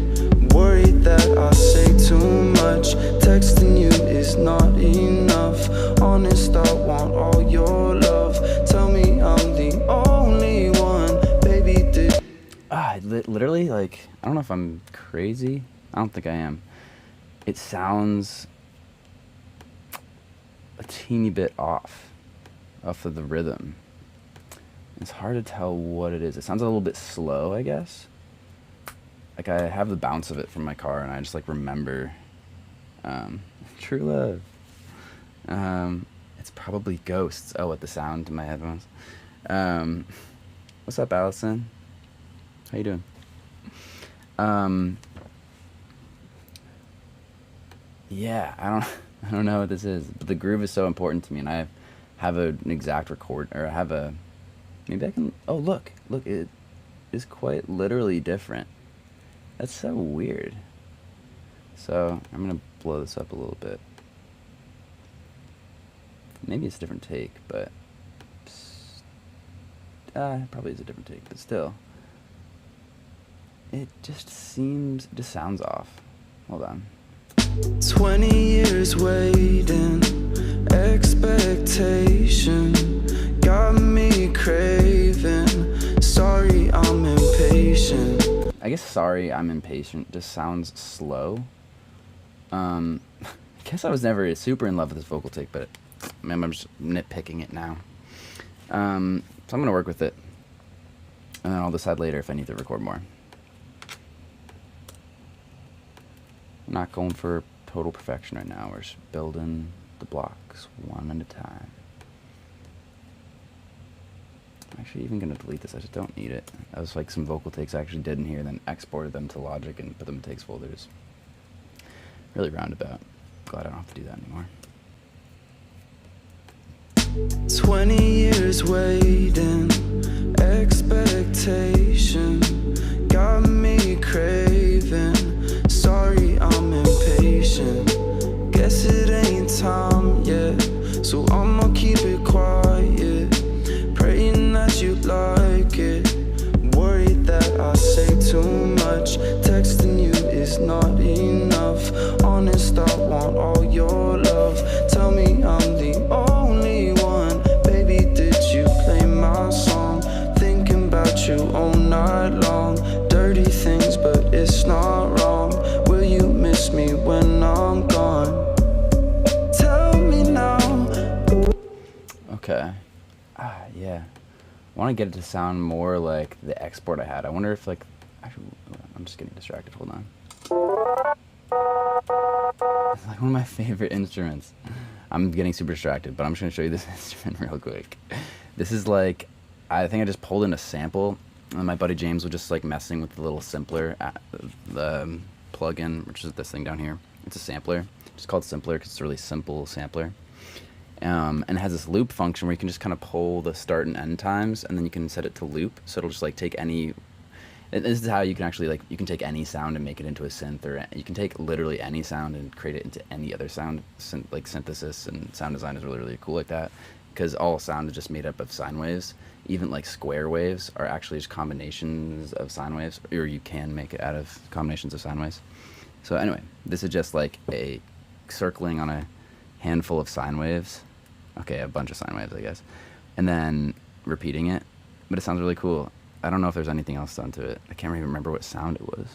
Worried that I say too much. Texting you is not enough. Honest, I want all your love. Tell me I'm the only one. Baby, did Literally, like, I don't know if I'm crazy. I don't think I am. It sounds a teeny bit off of the rhythm. It's hard to tell what it is. It sounds a little bit slow, I guess. Like, I have the bounce of it from my car, and I just like remember True Love. It's probably Ghosts. Oh, what the sound in my headphones. What's up, Allison? How you doing? Yeah, I don't know what this is, but the groove is so important to me, and I have an exact record, or I have a, maybe I can, oh, look, it is quite literally different. That's so weird. So I'm gonna blow this up a little bit. Maybe it's a different take, but probably is a different take, but still, it just sounds off. Hold on. 20 years waiting, expectation got me craving. Sorry, I'm impatient. I guess sorry, I'm impatient just sounds slow. I guess I was never super in love with this vocal take, but I'm just nitpicking it now. So I'm gonna work with it, and then I'll decide later if I need to record more. I'm not going for total perfection right now. We're just building the blocks one at a time. I'm actually even gonna delete this. I just don't need it. That was like some vocal takes I actually did in here, and then exported them to Logic and put them in takes folders. Really roundabout. Glad I don't have to do that anymore. 20 years waiting, expectation got me craving. Sorry, I'm impatient. Guess it ain't time yet, so I'ma keep it quiet. Praying that you like it. Worried that I say too much. Texting you is not enough. Honest, I want all your love. Tell me I'm the only one. Baby, did you play my song? Thinking about you all night long. Dirty things, but it's not wrong. Will you miss me when I'm gone? Tell me now. Okay. Yeah. I want to get it to sound more like the export I had. I wonder if, like, actually, I'm just getting distracted. Hold on. It's like one of my favorite instruments. I'm getting super distracted, but I'm just going to show you this instrument real quick. This is like, I think I just pulled in a sample, and my buddy James was just like messing with the little simpler, the plug-in, which is this thing down here. It's a sampler. It's called Simpler because it's a really simple sampler. And it has this loop function where you can just kind of pull the start and end times, and then you can set it to loop, so it'll just like take any. This is how you can actually like, you can take any sound and make it into a synth, or you can take literally any sound and create it into any other sound. Like synthesis and sound design is really, really cool like that, because all sound is just made up of sine waves. Even like square waves are actually just combinations of sine waves, or you can make it out of combinations of sine waves. So anyway, this is just like a circling on a handful of sine waves. Okay, a bunch of sine waves, I guess. And then repeating it. But it sounds really cool. I don't know if there's anything else done to it. I can't even remember what sound it was.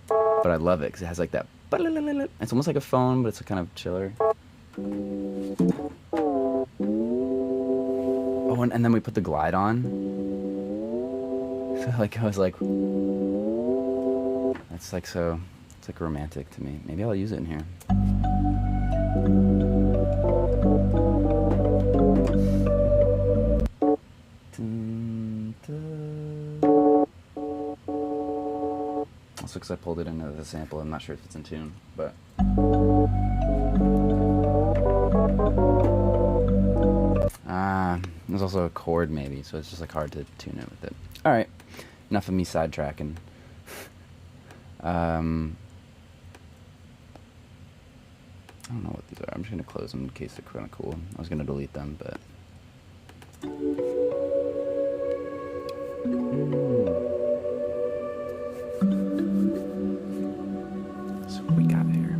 But I love it because it has like that. It's almost like a phone, but it's a kind of chiller. Oh, and then we put the glide on. So like I was like, that's like so, it's like romantic to me. Maybe I'll use it in here. Also because I pulled it into the sample, I'm not sure if it's in tune, but there's also a chord maybe, so it's just like hard to tune it with it. All right, enough of me sidetracking. I don't know what these are. I'm just gonna close them in case they're kind of cool. I was gonna delete them, but so what we got here?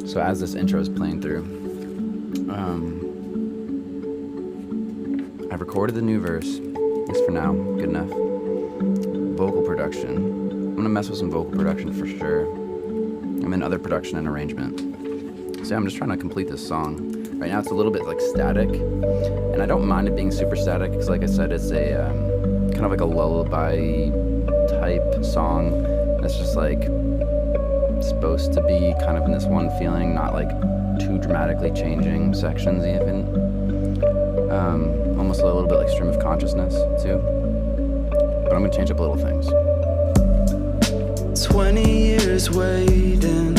So as this intro is playing through, I've recorded the new verse. At least for now, good enough. Vocal production. I'm gonna mess with some vocal production for sure. And then other production and arrangement. So yeah, I'm just trying to complete this song. Right now it's a little bit like static, and I don't mind it being super static because, like I said, it's a kind of like a lullaby type song that's just like supposed to be kind of in this one feeling, not like too dramatically changing sections even. Almost a little bit like stream of consciousness too. But I'm gonna change up little things. 20 years waiting,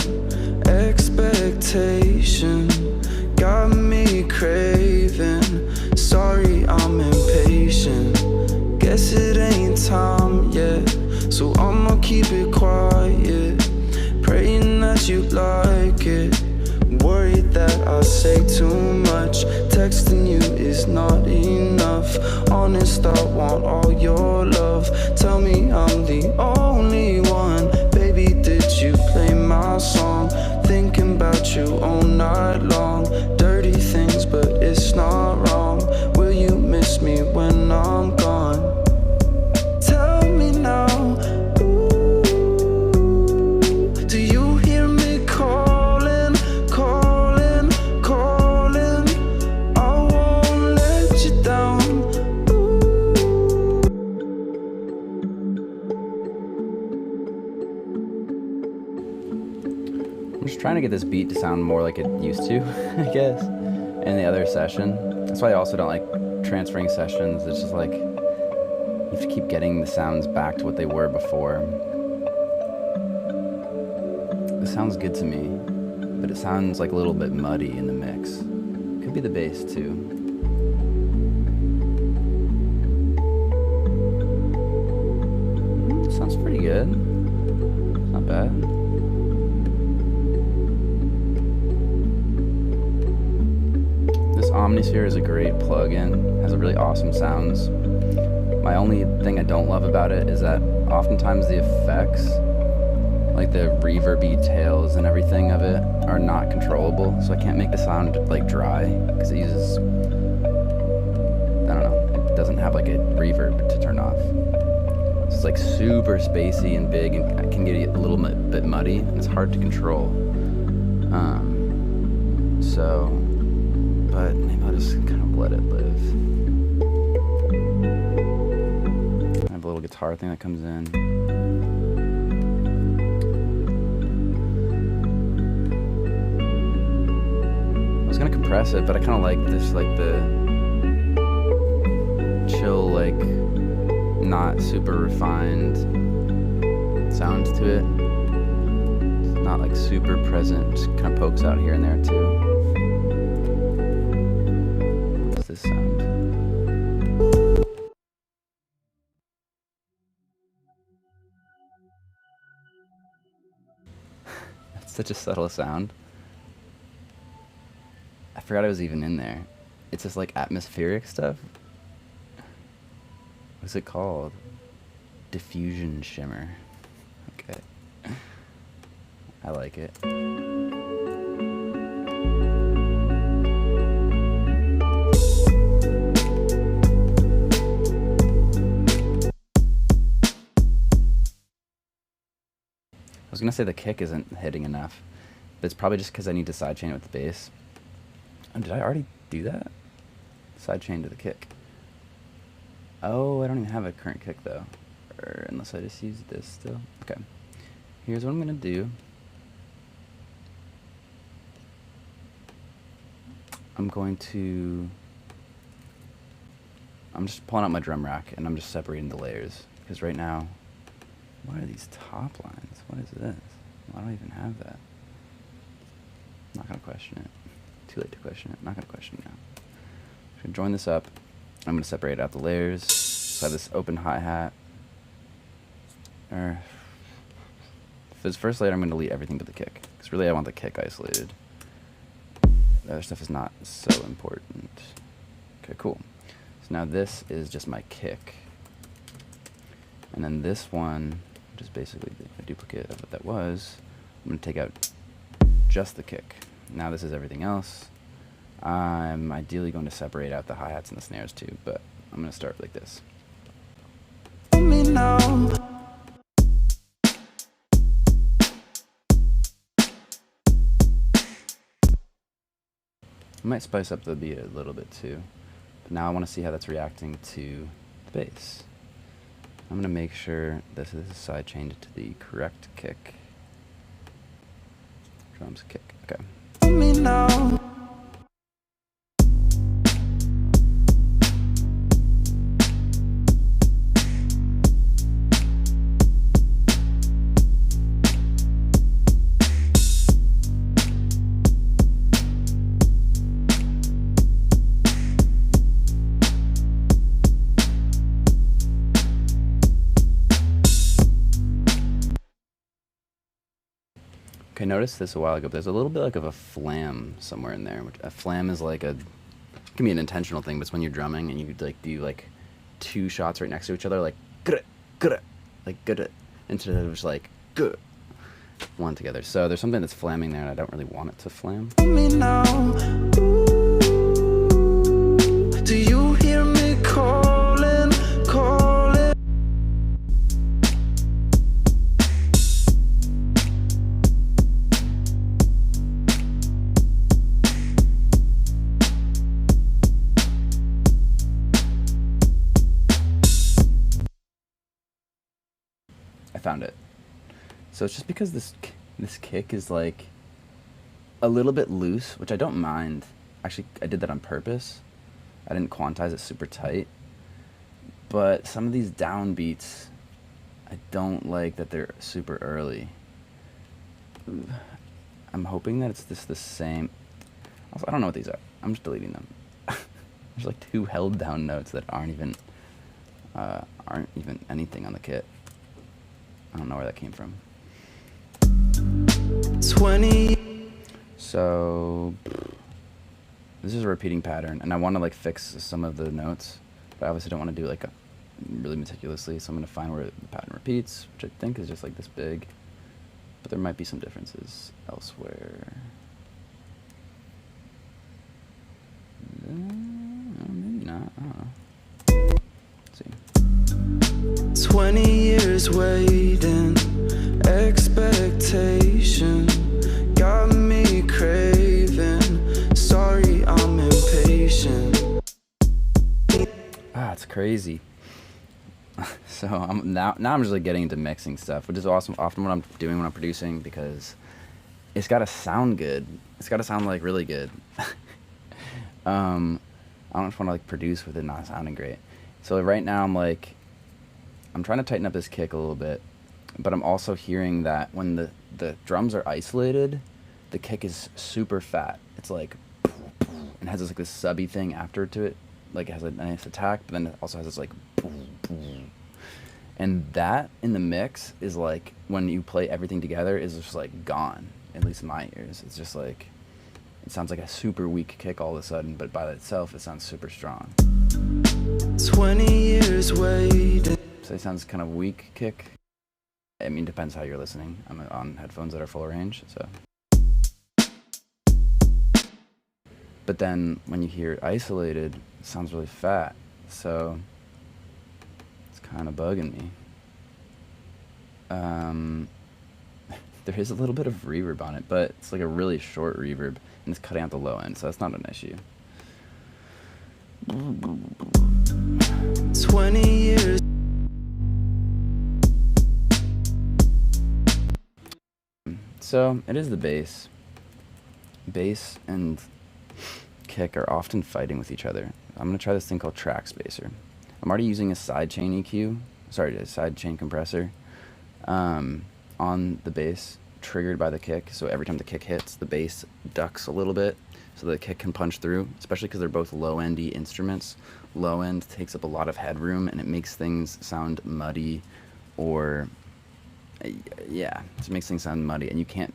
expectation got me craving. Sorry, I'm impatient. Guess it ain't time yet, so I'ma keep it quiet. Praying that you like it. Worried that I say too much. Texting you is not enough. Honest, I want all your love. Tell me I'm the only one. Baby, did you play my song? Thinking about you all night long. Dirty things, but it's not wrong. Will you miss me when I'm gone? Tell me now. Trying to get this beat to sound more like it used to, I guess, in the other session. That's why I also don't like transferring sessions. It's just like you have to keep getting the sounds back to what they were before. This sounds good to me, but it sounds like a little bit muddy in the mix. Could be the bass too. Sounds pretty good. Not bad. Omnisphere is a great plugin, has a really awesome sounds. My only thing I don't love about it is that oftentimes the effects, like the reverby tails and everything of it, are not controllable, so I can't make the sound like dry because it uses, I don't know, it doesn't have like a reverb to turn off. So it's like super spacey and big, and it can get a little bit muddy, and it's hard to control. But maybe I'll just kind of let it live. I have a little guitar thing that comes in. I was gonna compress it, but I kind of like this, like the chill, like not super refined sound to it. super present, just kind of pokes out here and there too. What's this sound? That's such a subtle sound. I forgot it was even in there. It's just like atmospheric stuff. What's it called? Diffusion shimmer. Okay. I like it. I was gonna say the kick isn't hitting enough, but it's probably just because I need to sidechain it with the bass. Oh, did I already do that? Sidechain to the kick. Oh, I don't even have a current kick though. Or unless I just use this still. Okay. Here's what I'm gonna do. I'm just pulling out my drum rack and I'm just separating the layers. Because right now, what are these top lines? What is this? Why do I even have that? I'm not gonna question it. Too late to question it. Not gonna question it now. I'm gonna join this up. I'm gonna separate out the layers. So I have this open hi-hat. For this first layer, I'm gonna delete everything but the kick. Because really I want the kick isolated. The other stuff is not so important. Okay, cool. So now this is just my kick. And then this one, which is basically a duplicate of what that was, I'm gonna take out just the kick. Now this is everything else. I'm ideally going to separate out the hi-hats and the snares too, but I'm gonna start like this. Me now. I might spice up the beat a little bit too, but now I want to see how that's reacting to the bass. I'm going to make sure this is sidechained to the correct kick. Drums kick, okay. Me now. Okay, noticed this a while ago, but there's a little bit like of a flam somewhere in there. Which a flam is like it can be an intentional thing, but it's when you're drumming and you like do like two shots right next to each other, like good, like good, instead of just like good, one together. So there's something that's flamming there, and I don't really want it to flam. Me now. Do you hear me calling, calling? I found it. So it's just because this kick is like a little bit loose, which I don't mind. Actually, I did that on purpose. I didn't quantize it super tight. But some of these downbeats, I don't like that they're super early. I'm hoping that it's just the same. Also, I don't know what these are. I'm just deleting them. There's like two held down notes that aren't even anything on the kit. I don't know where that came from. 20. So this is a repeating pattern, and I want to like fix some of the notes, but I obviously don't want to do like a really meticulously. So I'm gonna find where the pattern repeats, which I think is just like this big, but there might be some differences elsewhere. Maybe not. I don't know. Let's see. 20 years waiting, expectation got me craving. Sorry, I'm impatient. Ah, it's crazy. So I'm now I'm just like getting into mixing stuff, which is awesome. Often what I'm doing when I'm producing, because it's got to sound good. It's got to sound like really good. I don't just want to like produce with it not sounding great. So right now I'm trying to tighten up this kick a little bit, but I'm also hearing that when the drums are isolated, the kick is super fat. It's like, and has this like this subby thing after to it, like it has a nice attack, but then it also has this like, and that in the mix is like when you play everything together is just like gone. At least in my ears, it's just like it sounds like a super weak kick all of a sudden, but by itself it sounds super strong. 20 years waiting. So it sounds kind of weak kick. I mean, depends how you're listening. I'm on headphones that are full range, so. But then when you hear it isolated, it sounds really fat. So it's kind of bugging me. There is a little bit of reverb on it, but it's like a really short reverb, and it's cutting out the low end, so that's not an issue. 20 years. So it is the bass. Bass and kick are often fighting with each other. I'm gonna try this thing called track spacer. I'm already using a sidechain EQ, sorry, a sidechain compressor on the bass, triggered by the kick. So every time the kick hits, the bass ducks a little bit so the kick can punch through, especially because they're both low-endy instruments. Low end takes up a lot of headroom and it makes things sound muddy, or yeah, it makes things sound muddy, and you can't,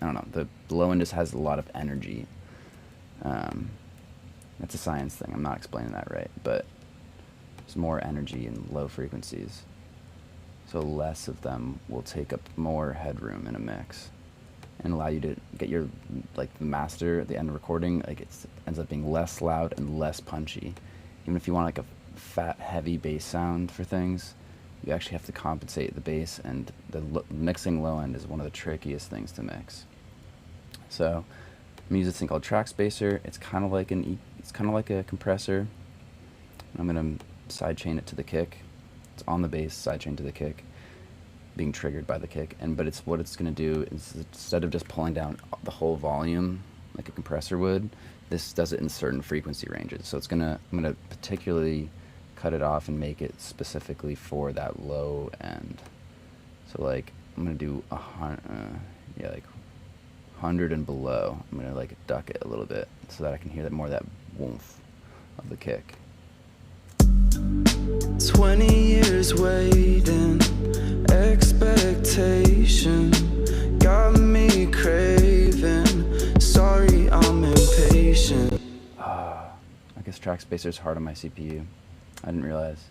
I don't know, the low end just has a lot of energy. That's a science thing, I'm not explaining that right, but there's more energy in low frequencies, so less of them will take up more headroom in a mix and allow you to get your, like, the master at the end of recording, like it ends up being less loud and less punchy. Even if you want like a fat, heavy bass sound for things, you actually have to compensate the bass, and the mixing low end is one of the trickiest things to mix. So I'm using this thing called track spacer. It's kind of like a compressor. I'm gonna sidechain it to the kick. It's on the bass, sidechain to the kick, being triggered by the kick. But it's what it's gonna do is, instead of just pulling down the whole volume like a compressor would, this does it in certain frequency ranges. So I'm gonna particularly cut it off and make it specifically for that low end. So like I'm gonna do like 100 and below. I'm gonna like duck it a little bit so that I can hear that more of that woof of the kick. 20 years waiting, expectation got me craving. Sorry, I'm impatient. I guess track spacer is hard on my CPU. I didn't realize.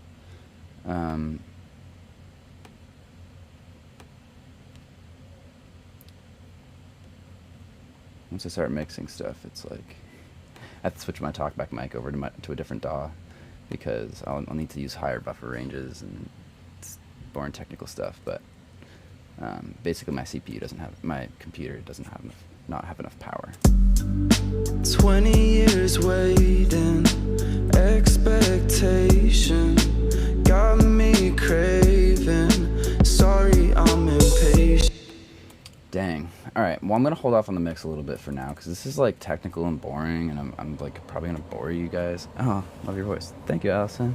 Once I start mixing stuff, it's like I have to switch my talkback mic over to a different DAW, because I'll need to use higher buffer ranges, and it's boring technical stuff. But basically, my computer doesn't not have enough power. 20 years waiting, expectation got me craving. Sorry, I'm impatient. Dang. All right. Well, I'm gonna hold off on the mix a little bit for now, because this is like technical and boring, and I'm like probably gonna bore you guys. Oh, love your voice. Thank you, Allison.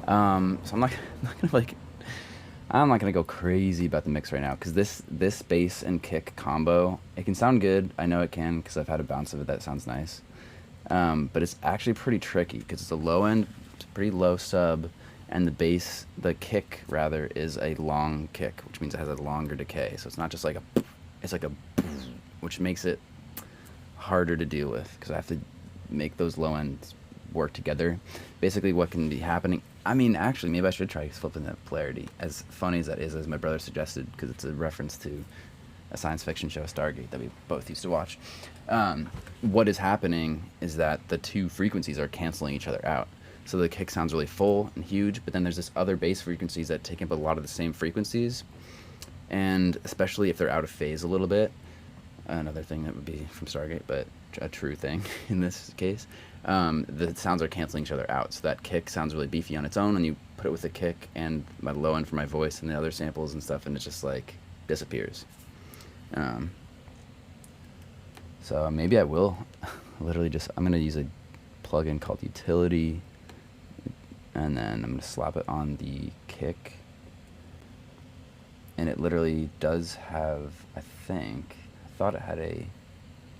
So I'm not gonna go crazy about the mix right now, because this bass and kick combo, it can sound good. I know it can, because I've had a bounce of it that sounds nice. But it's actually pretty tricky, because it's a low end, it's a pretty low sub, and the kick rather, is a long kick, which means it has a longer decay. So it's not just like it's like a, which makes it harder to deal with, because I have to make those low ends work together. Basically, what can be happening, I mean, actually, maybe I should try flipping that polarity, as funny as that is, as my brother suggested, because it's a reference to a science fiction show, Stargate, that we both used to watch. What is happening is that the two frequencies are canceling each other out. So the kick sounds really full and huge, but then there's this other bass frequencies that take up a lot of the same frequencies, and especially if they're out of phase a little bit, another thing that would be from Stargate, but a true thing in this case, the sounds are canceling each other out. So that kick sounds really beefy on its own, and you put it with the kick and my low end for my voice and the other samples and stuff, and it just like disappears. So maybe I will literally I'm going to use a plugin called Utility, and then I'm going to slap it on the kick, and it literally does have, I thought it had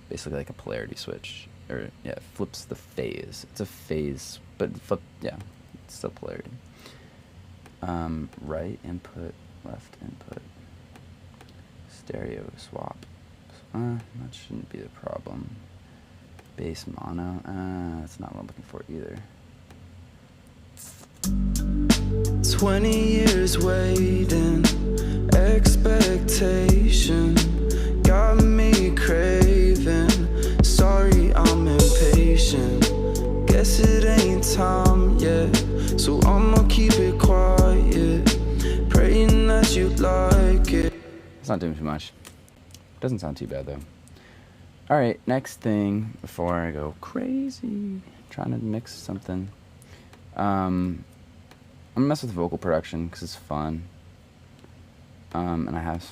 basically like a polarity switch, or yeah, it flips the phase. It's a phase, but yeah, it's still polarity. Right input, left input, stereo swap. That shouldn't be the problem. Bass mono, that's not what I'm looking for either. 20 years waiting, expectation got me craving. Sorry, I'm impatient. Guess it ain't time yet, so I'ma keep it quiet, praying that you like it. It's not doing too much. Doesn't sound too bad though. Alright, next thing before I go crazy trying to mix something. I'm gonna mess with vocal production because it's fun. And I have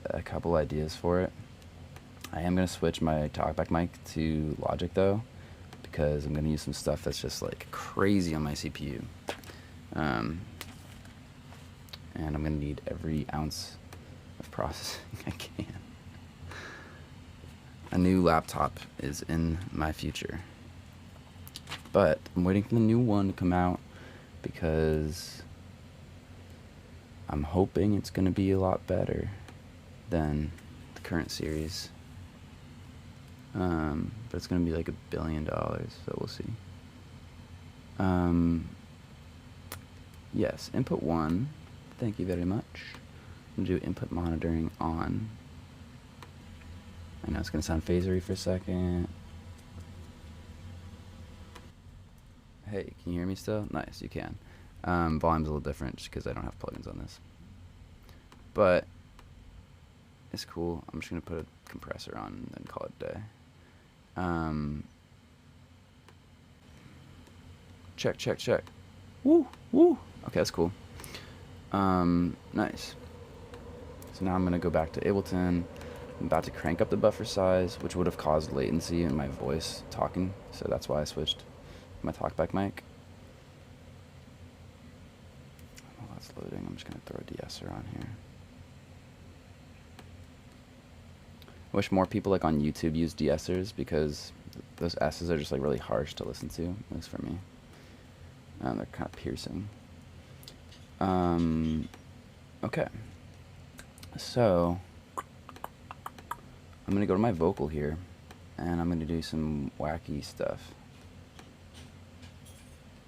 a couple ideas for it. I am gonna switch my talkback mic to Logic though, because I'm gonna use some stuff that's just like crazy on my CPU. And I'm gonna need every ounce of processing I can. A new laptop is in my future, but I'm waiting for the new one to come out because I'm hoping it's going to be a lot better than the current series. But it's going to be like $1 billion, so we'll see. Yes, input 1, thank you very much. I'm going to do input monitoring on. I know it's going to sound phasery for a second. Hey, can you hear me still? Nice, you can. Volume's a little different just because I don't have plugins on this. But it's cool. I'm just going to put a compressor on and then call it a day. Check, check, check. Woo, woo. Okay, that's cool. Nice. So now I'm going to go back to Ableton. I'm about to crank up the buffer size, which would have caused latency in my voice talking, so that's why I switched my talkback mic. While that's loading, I'm just going to throw a de-esser on here. I wish more people like on YouTube use de-essers because those S's are just like really harsh to listen to, at least for me. They're kind of piercing. Okay. So I'm gonna go to my vocal here, and I'm gonna do some wacky stuff.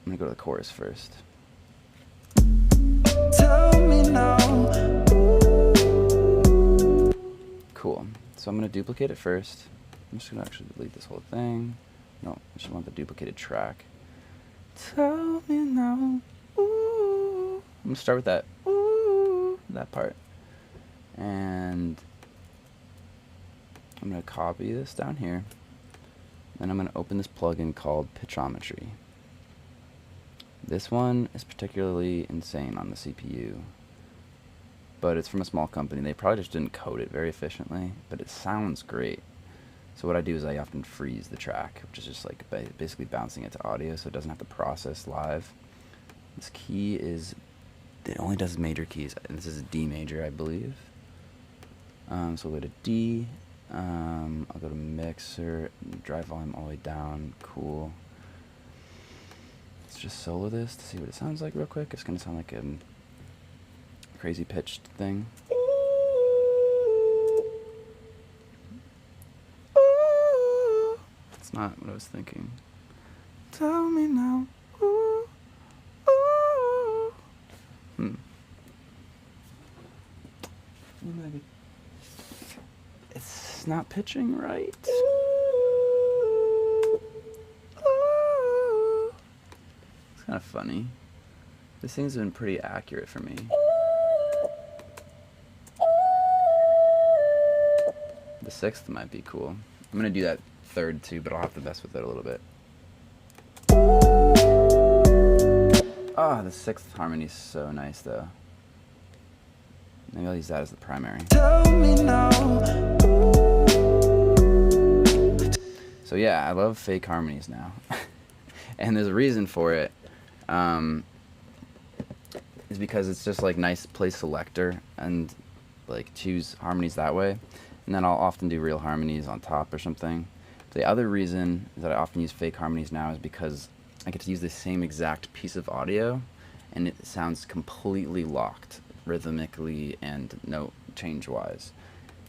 I'm gonna go to the chorus first. Tell me now. Cool. So I'm gonna duplicate it first. I'm just gonna actually delete this whole thing. No, I just want the duplicated track. Tell me now. Ooh. I'm gonna start with that. Ooh, that part. And I'm going to copy this down here, and I'm going to open this plugin called Pitchometry. This one is particularly insane on the CPU, but it's from a small company. They probably just didn't code it very efficiently, but it sounds great. So what I do is I often freeze the track, which is just like basically bouncing it to audio so it doesn't have to process live. This key is, it only does major keys, and this is a D major, I believe. So we'll go to D. I'll go to mixer, drive volume all the way down. Cool. Let's just solo this to see what it sounds like real quick. It's gonna sound like a crazy pitched thing. That's not what I was thinking. Tell me now. Ooh, ooh. It's not pitching right. It's kind of funny. This thing's been pretty accurate for me. The sixth might be cool. I'm gonna do that third too, but I'll have to mess with it a little bit. Ah, the sixth harmony is so nice though. Maybe I'll use that as the primary. Tell me now. So yeah, I love fake harmonies now. And there's a reason for it. Is because it's just like nice play selector, and like choose harmonies that way, and then I'll often do real harmonies on top or something. The other reason that I often use fake harmonies now is because I get to use the same exact piece of audio, and it sounds completely locked rhythmically and note change wise,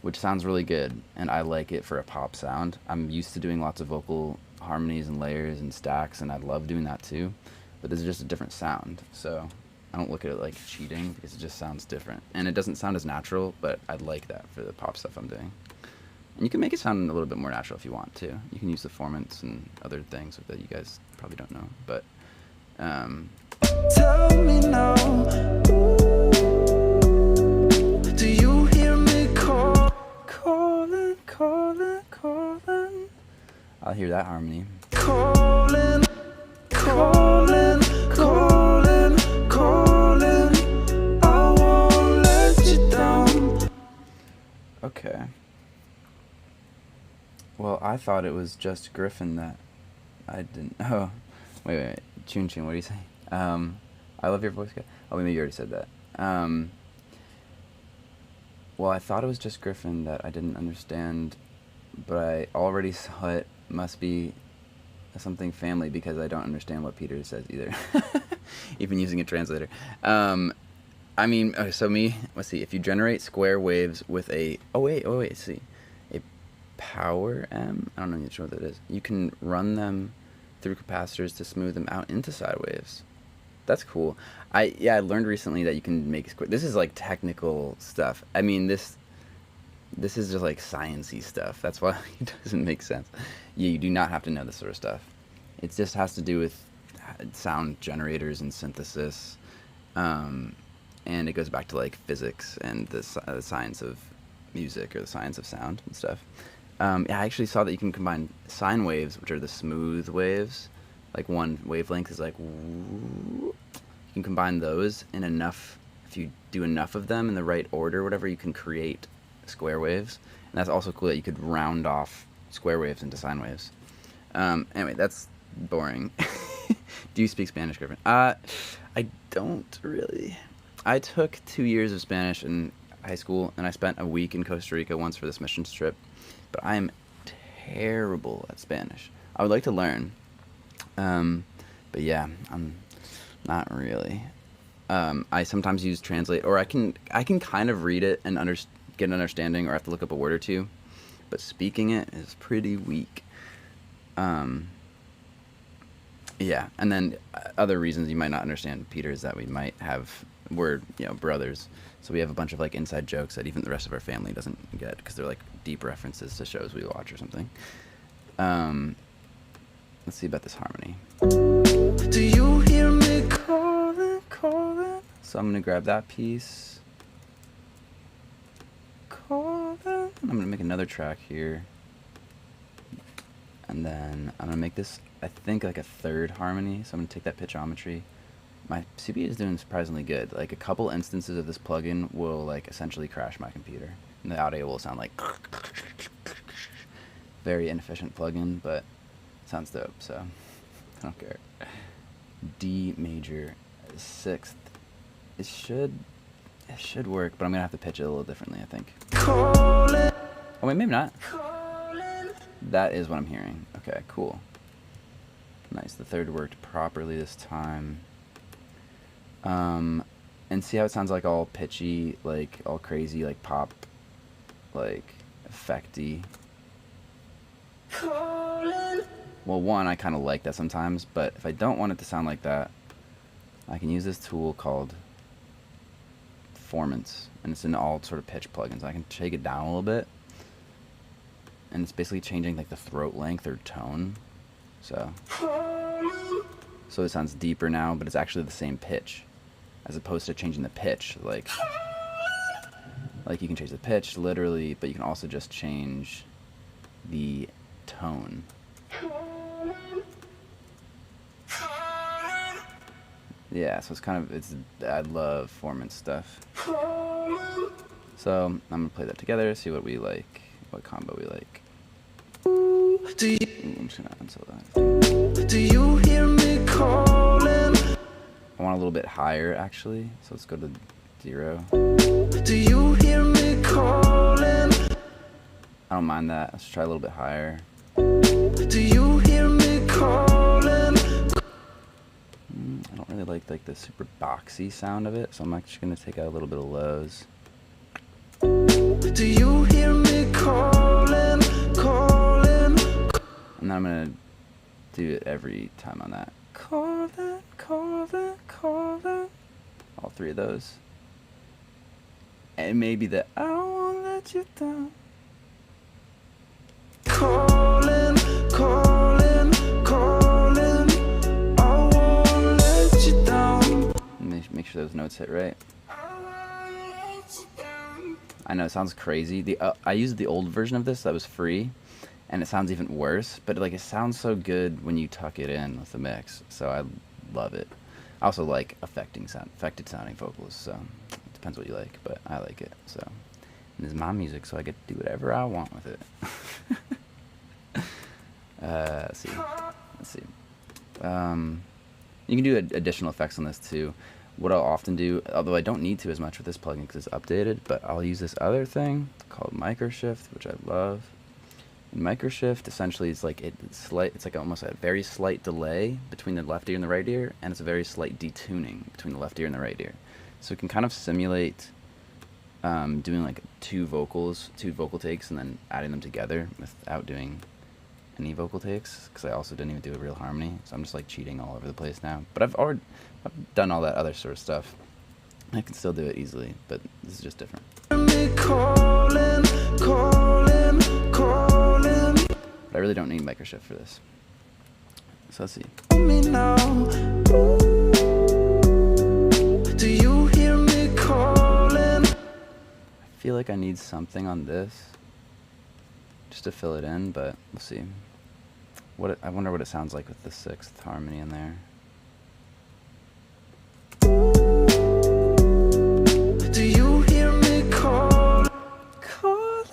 which sounds really good, and I like it for a pop sound. I'm used to doing lots of vocal harmonies and layers and stacks, and I love doing that too, but this is just a different sound, so I don't look at it like cheating because it just sounds different, and it doesn't sound as natural, but I like that for the pop stuff I'm doing. And you can make it sound a little bit more natural if you want to. You can use the formants and other things that you guys probably don't know, but Tell me now, do you hear me calling, calling, calling? I'll hear that harmony. Calling, calling, calling, calling. I won't let you down. Okay. Well, I thought it was just Griffin that I didn't. Oh, wait. Chun Chun, what do you say? I love your voice, guy. Oh, maybe you already said that. Well, I thought it was just Griffin that I didn't understand, but I already saw it must be something family because I don't understand what Peter says either. Even using a translator. I mean, okay, so let's see. If you generate square waves with a, let's see. A power M, I don't know what that is. You can run them through capacitors to smooth them out into side waves. That's cool. I learned recently that you can make square. This is like technical stuff. I mean, this is just like sciencey stuff. That's why it doesn't make sense. Yeah, you do not have to know this sort of stuff. It just has to do with sound generators and synthesis, and it goes back to like physics and the science of music or the science of sound and stuff. I actually saw that you can combine sine waves, which are the smooth waves. Like one wavelength is like, you can combine those in enough, if you do enough of them in the right order, whatever, you can create square waves. And that's also cool that you could round off square waves into sine waves. Anyway, that's boring. Do you speak Spanish, Griffin? I don't really. I took 2 years of Spanish in high school, and I spent a week in Costa Rica once for this missions trip. But I am terrible at Spanish. I would like to learn. But yeah, I'm not really. I sometimes use Translate, or I can kind of read it and get an understanding, or I have to look up a word or two. But speaking it is pretty weak. Yeah, and then other reasons you might not understand Peter is that we're brothers, so we have a bunch of like inside jokes that even the rest of our family doesn't get because they're like deep references to shows we watch or something. Let's see about this harmony. Do you hear me calling, calling? So I'm gonna grab that piece. Calling. I'm gonna make another track here. And then I'm gonna make this, I think, like a third harmony. So I'm gonna take that pitchometry. My CPU is doing surprisingly good. Like a couple instances of this plugin will like essentially crash my computer. And the audio will sound like very inefficient plugin, but it sounds dope, so I don't care. D major 6th. It should work, but I'm gonna have to pitch it a little differently, I think. Oh wait, maybe not. That is what I'm hearing. Okay, cool. Nice, the third worked properly this time. And see how it sounds like all pitchy, like all crazy, like pop, like effecty. Well, one, I kind of like that sometimes, but if I don't want it to sound like that, I can use this tool called Formants, and it's in all sort of pitch plugins. I can take it down a little bit, and it's basically changing like the throat length or tone. So it sounds deeper now, but it's actually the same pitch, as opposed to changing the pitch. Like you can change the pitch literally, but you can also just change the tone. Yeah, so I love Foreman stuff. So I'm gonna play that together, see what we like, what combo we like. I'm just gonna unsell that. Do you hear me calling? I want a little bit higher actually, so let's go to 0. Do you hear me calling? I don't mind that. Let's try a little bit higher. Do you hear me calling? I don't really like the super boxy sound of it, so I'm actually gonna take out a little bit of lows. Do you hear me calling, calling? And then I'm gonna do it every time on that. Calling, calling, calling. All 3 of those. And maybe the I don't wanna let you down. Calling, calling, calling. I won't let you down. Make sure those notes hit right. I know it sounds crazy. I used the old version of this that was free, and it sounds even worse. But like it sounds so good when you tuck it in with the mix, so I love it. I also like affected sounding vocals, so it depends what you like, but I like it. So and it's my music, so I get to do whatever I want with it. Let's see. You can do additional effects on this too. What I'll often do, although I don't need to as much with this plugin because it's updated, but I'll use this other thing called microshift, which I love. And microshift essentially is like it's like almost a very slight delay between the left ear and the right ear, and it's a very slight detuning between the left ear and the right ear. So it can kind of simulate doing like two vocal takes and then adding them together without doing any vocal takes, because I also didn't even do a real harmony, so I'm just like cheating all over the place now. But I've done all that other sort of stuff. I can still do it easily, but this is just different. Calling, calling, calling. But I really don't need microshift for this. So let's see. Me now. Do you hear me calling? I feel like I need something on this just to fill it in, but we'll see. I wonder what it sounds like with the 6th harmony in there. Do you hear me calling? Calling.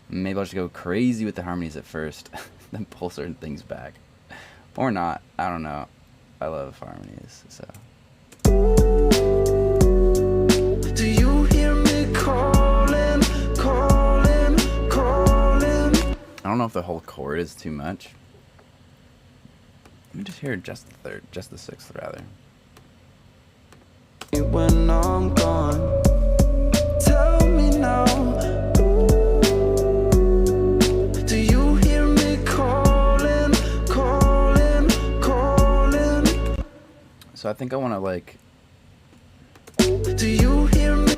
Maybe I'll just go crazy with the harmonies at first, then pull certain things back. Or not. I don't know. I love harmonies, so. Do you hear me calling, calling, calling? I don't know if the whole chord is too much. Let me just hear just the 6th rather. When I'm gone, tell me now. Do you hear me calling, calling, calling? So I think I want to like. Do you hear me?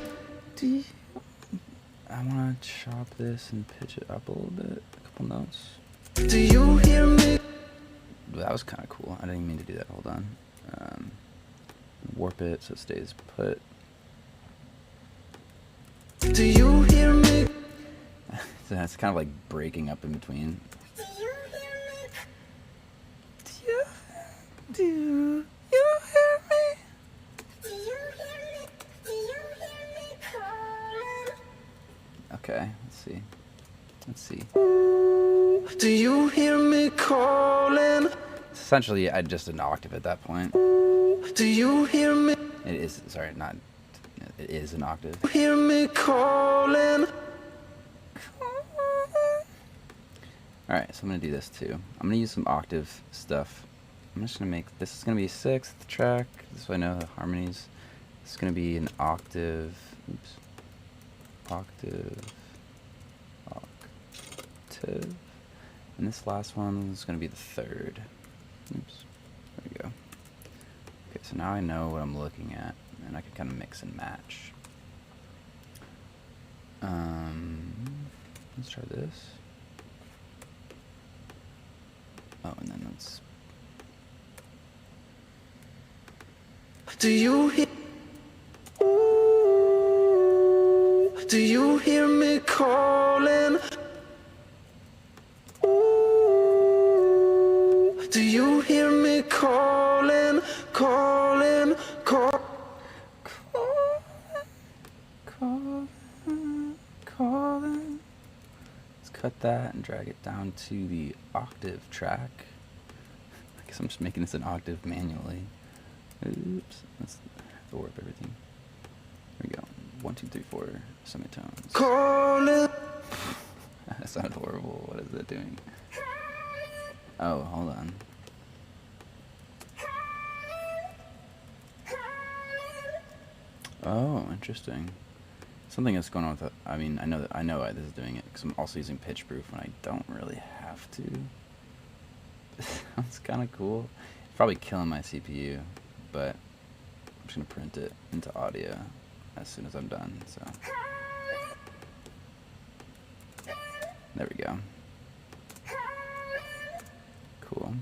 I want to chop this and pitch it up a little bit, a couple notes. Do you hear me? That was kind of cool. I didn't even mean to do that. Hold on. Warp it so it stays put. Do you hear me? So that's kind of like breaking up in between. Do you hear me? Do you hear me? Do you hear me? Do you hear me calling? Okay, let's see. Do you hear me calling? Essentially, I just an octave at that point. Do you hear me? It is, sorry, not, it is an octave. Hear me calling? Alright, so I'm going to do this too. I'm going to use some octave stuff. I'm just going to make, this is going to be a 6th track, this way I know the harmonies. It's going to be an octave, octave. And this last one is going to be the 3rd. Oops, there we go. Okay, so now I know what I'm looking at, and I can kind of mix and match. Let's try this. Oh, and then let's. Do you hear? Do you hear me calling? Do you hear me calling, calling, calling? Calling. Let's cut that and drag it down to the octave track. I guess I'm just making this an octave manually. Oops. Let's warp everything. Here we go. 1, 2, 3, 4 semitones. Calling. That sounded horrible. What is it doing? Oh, hold on. Oh, interesting. Something that's going on with it. I mean, I know why this is doing it, because I'm also using pitch proof when I don't really have to. Sounds kind of cool. It's probably killing my CPU, but I'm just gonna print it into audio as soon as I'm done. So there we go. Cool.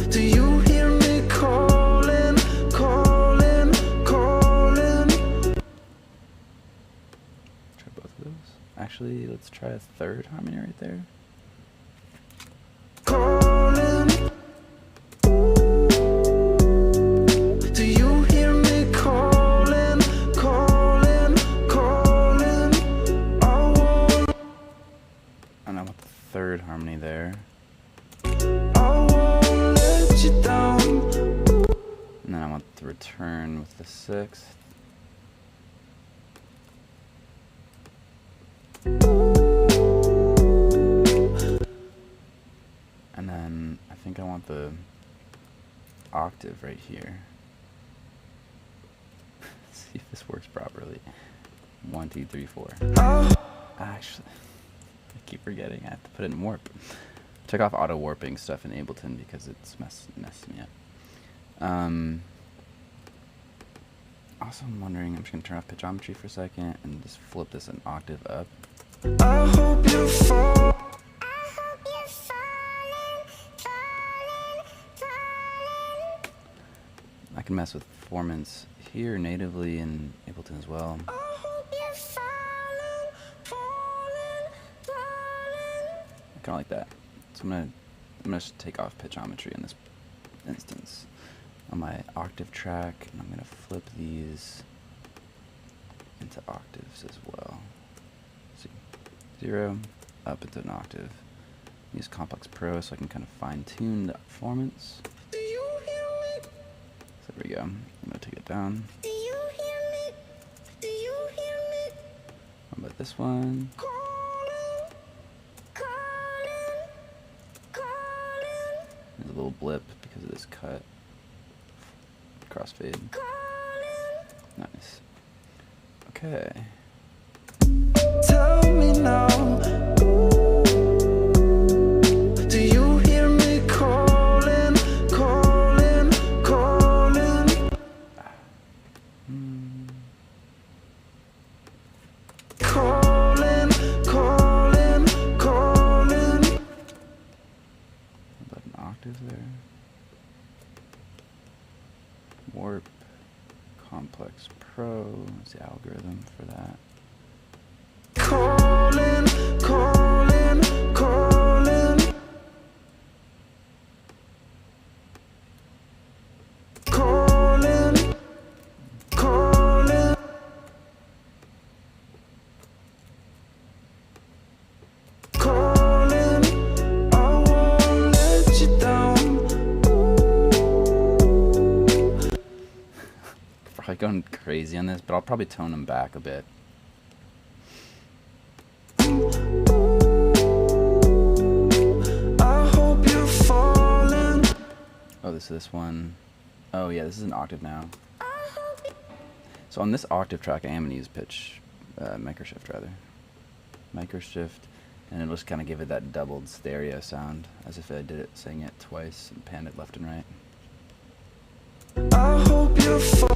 Do you hear me calling, calling, calling? Try both of those. Actually, let's try a third harmony right there. Calling. Do you hear me calling, calling, calling? I want. And I want the third harmony there. I won't let you down. And then I want the return with the sixth. And then I think I want the octave right here. See if this works properly. 1, 2, 3, 4. Actually, I keep forgetting I have to put it in warp. Took off auto warping stuff in Ableton because it's messed me up. Also, I'm wondering, I'm just gonna turn off pitchometry for a second and just flip this an octave up. I hope you fall. I can mess with performance here natively in Ableton as well. I hope you're falling, falling, falling. Kind of like that. So I'm gonna just take off pitchometry in this instance on my octave track, and I'm gonna flip these into octaves as well. See, 0 up into an octave. Use Complex Pro so I can kind of fine tune the performance. Do you hear me? So there we go. I'm gonna take it down. Do you hear me? Do you hear me? How about this one? Calling, calling, calling, There's a little blip because of this cut. Crossfade. calling. Nice. Okay. Tell me now. Do you hear me calling, calling, calling? Calling, calling, calling. About an octave there. Warp. Complex Pro is the algorithm for that. Calling, calling, calling. Calling, calling. Calling, I won't let you down. Probably going crazy on this, but I'll probably tone them back a bit. I hope you're falling. Oh, this one. Oh yeah, this is an octave now. So on this octave track, I am gonna use pitch, microshift rather. Microshift, and it'll just kind of give it that doubled stereo sound, as if I did it, sang it twice and panned it left and right. I hope you're falling.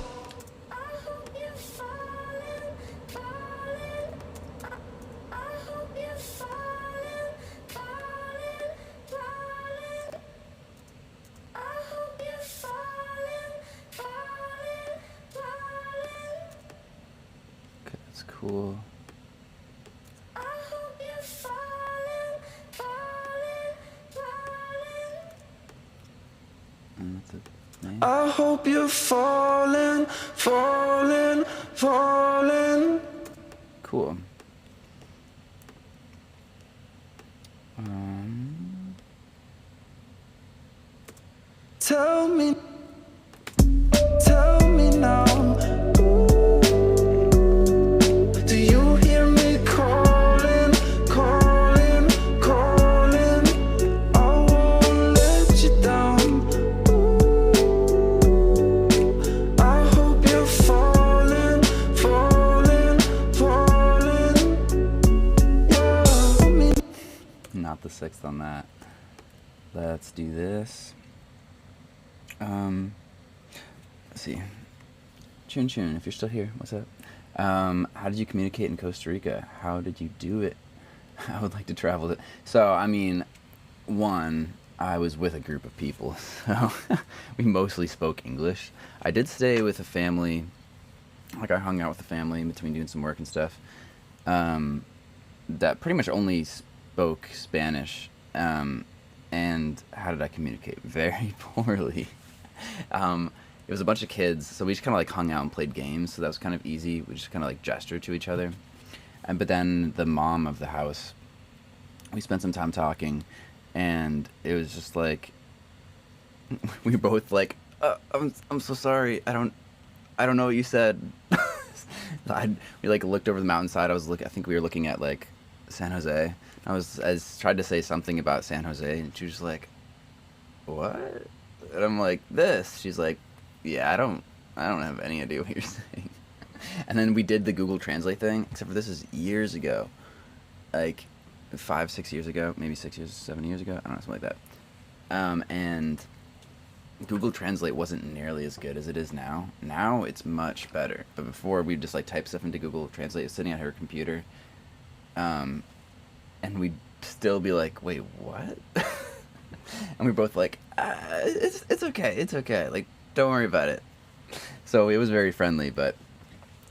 Okay, that's cool. And that's the name. I hope you're falling, falling, falling. Cool. 6th on that. Let's do this. Let's see. Chun Chun, if you're still here, what's up? How did you communicate in Costa Rica? How did you do it? I would like to travel to... So, I mean, one, I was with a group of people, so we mostly spoke English. I did stay with a family, like I hung out with a family in between doing some work and stuff, that pretty much only spoke Spanish. And how did I communicate? Very poorly. It was a bunch of kids, so we just kind of like hung out and played games, so that was kind of easy. We just kind of like gestured to each other. But then the mom of the house, we spent some time talking, and it was just like we were both like, I'm so sorry, I don't know what you said. We like looked over the mountainside. I think we were looking at like San Jose. I tried to say something about San Jose, and she was like, what? And I'm like, this. She's like, yeah, I don't have any idea what you're saying. And then we did the Google Translate thing, except for this is years ago, like 5, 6 years ago, maybe 6 years, 7 years ago, I don't know, something like that. And Google Translate wasn't nearly as good as it is now. Now it's much better. But before, we'd just like type stuff into Google Translate, sitting at her computer, and we'd still be like, wait, what? And we're both like, it's okay, like, don't worry about it. So it was very friendly, but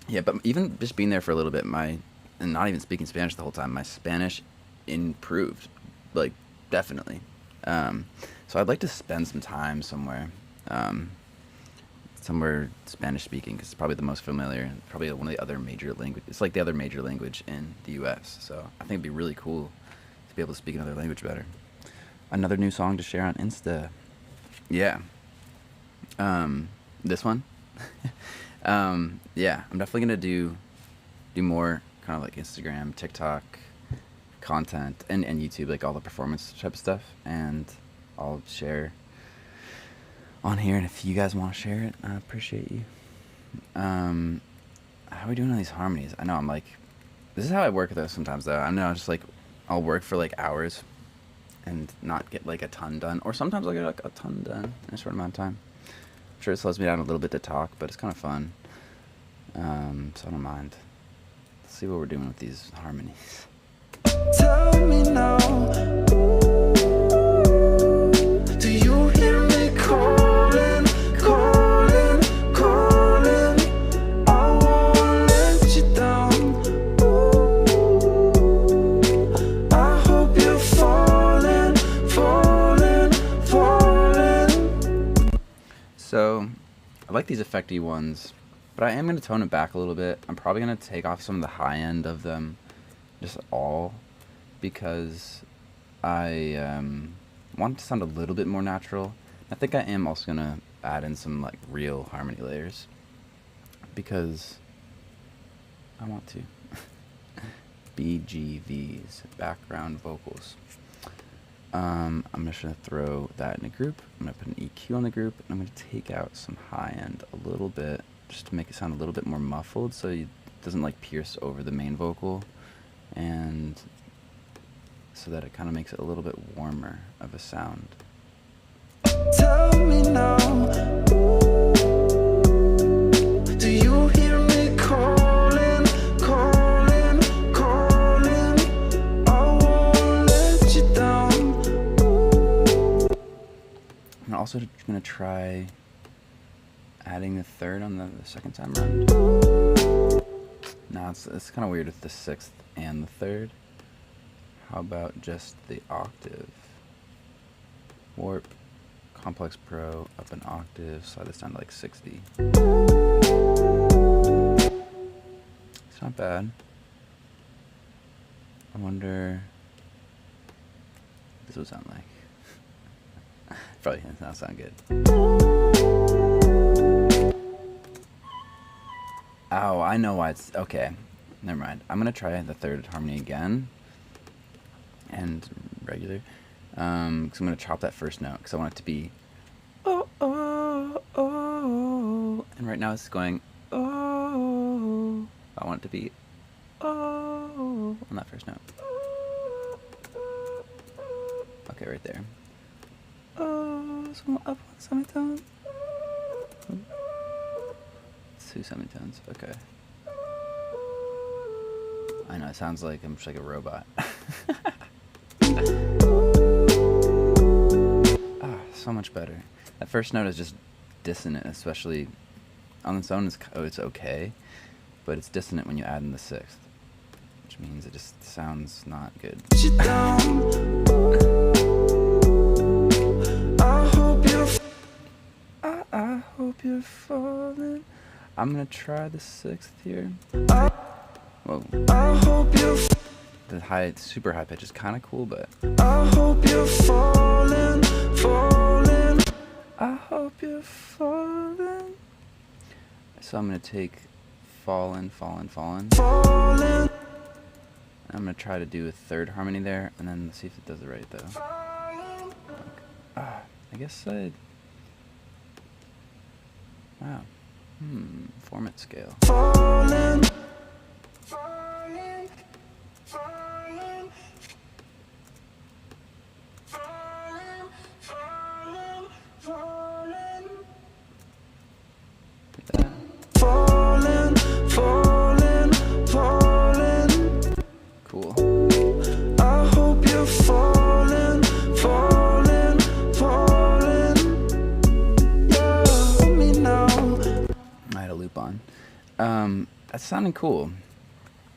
yeah, but even just being there for a little bit, and not even speaking Spanish the whole time, my Spanish improved, like, definitely. So I'd like to spend some time somewhere Spanish speaking, because it's probably the most familiar, probably one of the other major language. It's like the other major language in the U.S. So I think it'd be really cool to be able to speak another language better. Another new song to share on Insta. Yeah. This one. Yeah, I'm definitely gonna do more kind of like Instagram, TikTok content, and YouTube, like all the performance type of stuff, and I'll share on here. And if you guys want to share it, I appreciate you. How are we doing on these harmonies? I know I'm like, this is how I work though sometimes though. I know, just like I'll work for like hours and not get like a ton done, or sometimes I'll get like a ton done in a short amount of time. I'm sure it slows me down a little bit to talk, but it's kind of fun. So I don't mind. Let's see what we're doing with these harmonies. Tell me now, do you hear me calling, calling, calling? I won't let you down. I hope you're falling, falling, falling. So I like these effecty ones, but I am going to tone it back a little bit. I'm probably going to take off some of the high end of them, just all, because I want it to sound a little bit more natural. I think I am also going to add in some like real harmony layers, because I want to. BGVs, background vocals. I'm just going to throw that in a group. I'm going to put an EQ on the group, and I'm going to take out some high end a little bit, just to make it sound a little bit more muffled, so it doesn't like pierce over the main vocal, and so that it kind of makes it a little bit warmer of a sound. Tell me now, do you hear me calling, calling, calling? I won't let you down. I'm also going to try adding the third on the second time around. No, it's kind of weird with the 6th and the 3rd. How about just the octave? Warp, Complex Pro, up an octave, slide this down to like 60. It's not bad. I wonder what this would sound like. Probably does not sound good. Oh, I know why it's... Okay, never mind. I'm going to try the 3rd harmony again. And regular. Because I'm going to chop that first note, because I want it to be... Oh, oh, oh. And right now it's going... Oh. I want it to be... Oh. On that first note. Okay, right there. Oh, so up one semitone. 2 semitones. Okay. I know, it sounds like I'm just like a robot. So much better. That first note is just dissonant, especially on its own. It's okay, but it's dissonant when you add in the sixth, which means it just sounds not good. I hope you're falling. I'm gonna try the sixth here. Whoa. The super high pitch is kind of cool, but I hope you're falling, falling. I hope you're falling. So I'm gonna take fallen, fallen, fallen. Fallen. I'm gonna try to do a third harmony there, and then see if it does it right though. I guess wow. Format scale. Fallen. Fallen. Fallen. Fallen. Fallen. Fallen. Fallen. Fallen. Fallen. Cool. I hope you're falling, falling, falling. Yeah, hold me now. I had a loop on. That's sounding cool.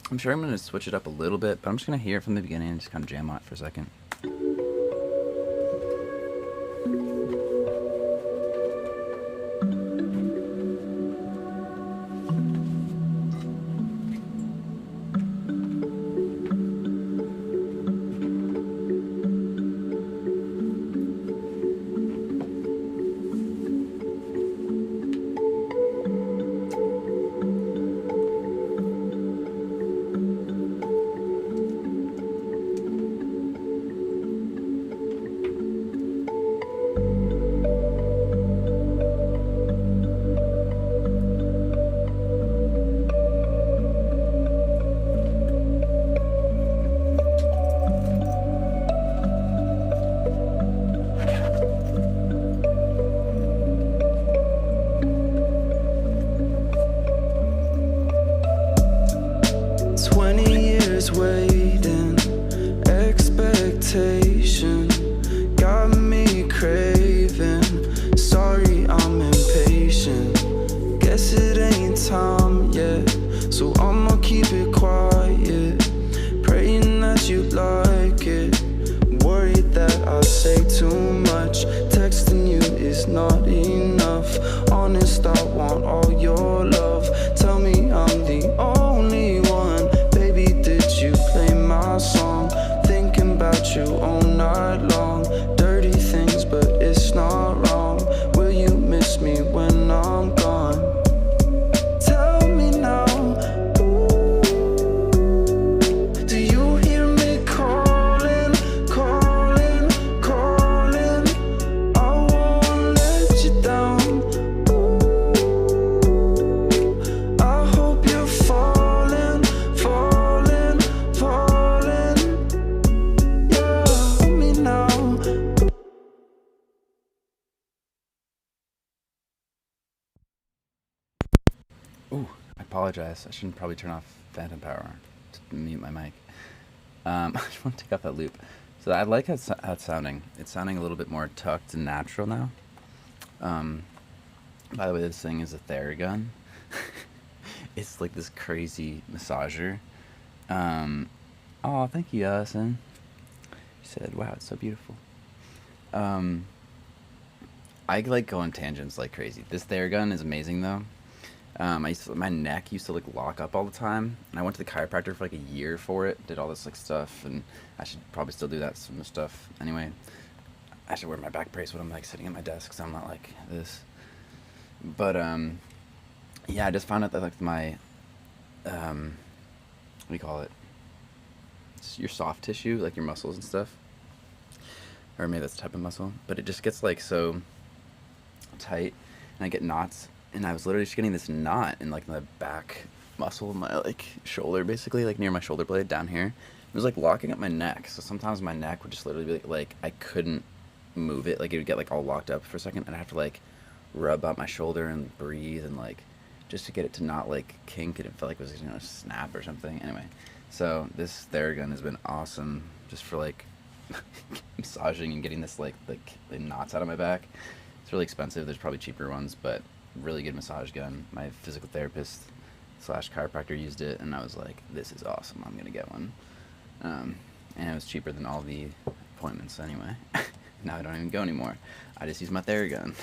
I'm sure I'm going to switch it up a little bit, but I'm just going to hear it from the beginning and just kind of jam on it for a second. Waiting, expectation got me craving. Sorry, I'm impatient. Guess it ain't time yet, so I'ma keep it quiet. Praying that you like it. Worried that I say too much. Texting you is not enough. Honest, I want all your love. Tell me I'm the only one. You play my song, thinking about you all night long. Dirty things, but it's not wrong. Will you miss me when I'm gone? Tell me now. Do you hear me calling, calling, calling? I won't let you down. I hope you're falling, falling. Ooh, I apologize. I shouldn't probably turn off phantom power to mute my mic. I just want to take off that loop. So I like how it's sounding. It's sounding a little bit more tucked and natural now. By the way, this thing is a Theragun. It's like this crazy massager. Oh, thank you, Allison. She said, wow, it's so beautiful. I like go on tangents like crazy. This Theragun is amazing though. My neck used to like lock up all the time, and I went to the chiropractor for like a year for it. Did all this like stuff, and I should probably still do that some stuff anyway. I should wear my back brace when I'm like sitting at my desk, so I'm not like this. But yeah, I just found out that like my what do you call it? It's your soft tissue, like your muscles and stuff, or maybe that's the type of muscle. But it just gets like so tight, and I get knots. And I was literally just getting this knot in like the back muscle of my like shoulder, basically like near my shoulder blade down here, was like locking up my neck. So sometimes my neck would just literally be like I couldn't move it. Like it would get like all locked up for a second, and I'd have to like rub out my shoulder and breathe and like just to get it to not like kink, and it felt like it was gonna snap or something. Anyway, so this Theragun has been awesome just for like massaging and getting this like the knots out of my back. It's really expensive. There's probably cheaper ones, but really good massage gun. My physical therapist / chiropractor used it, and I was like, this is awesome. I'm gonna get one. And it was cheaper than all the appointments anyway. Now I don't even go anymore. I just use my Theragun.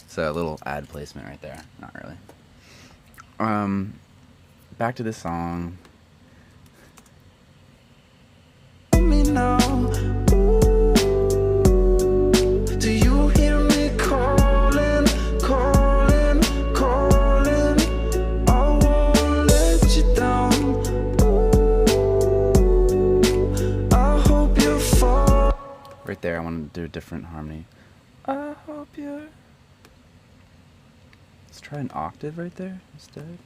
So a little ad placement right there. Not really. Back to this song. Me now. Do you hear me calling, calling, calling? I won't let you down. I hope you fall. Right there, I wanted to do a different harmony. I hope you're. Let's try an octave right there instead.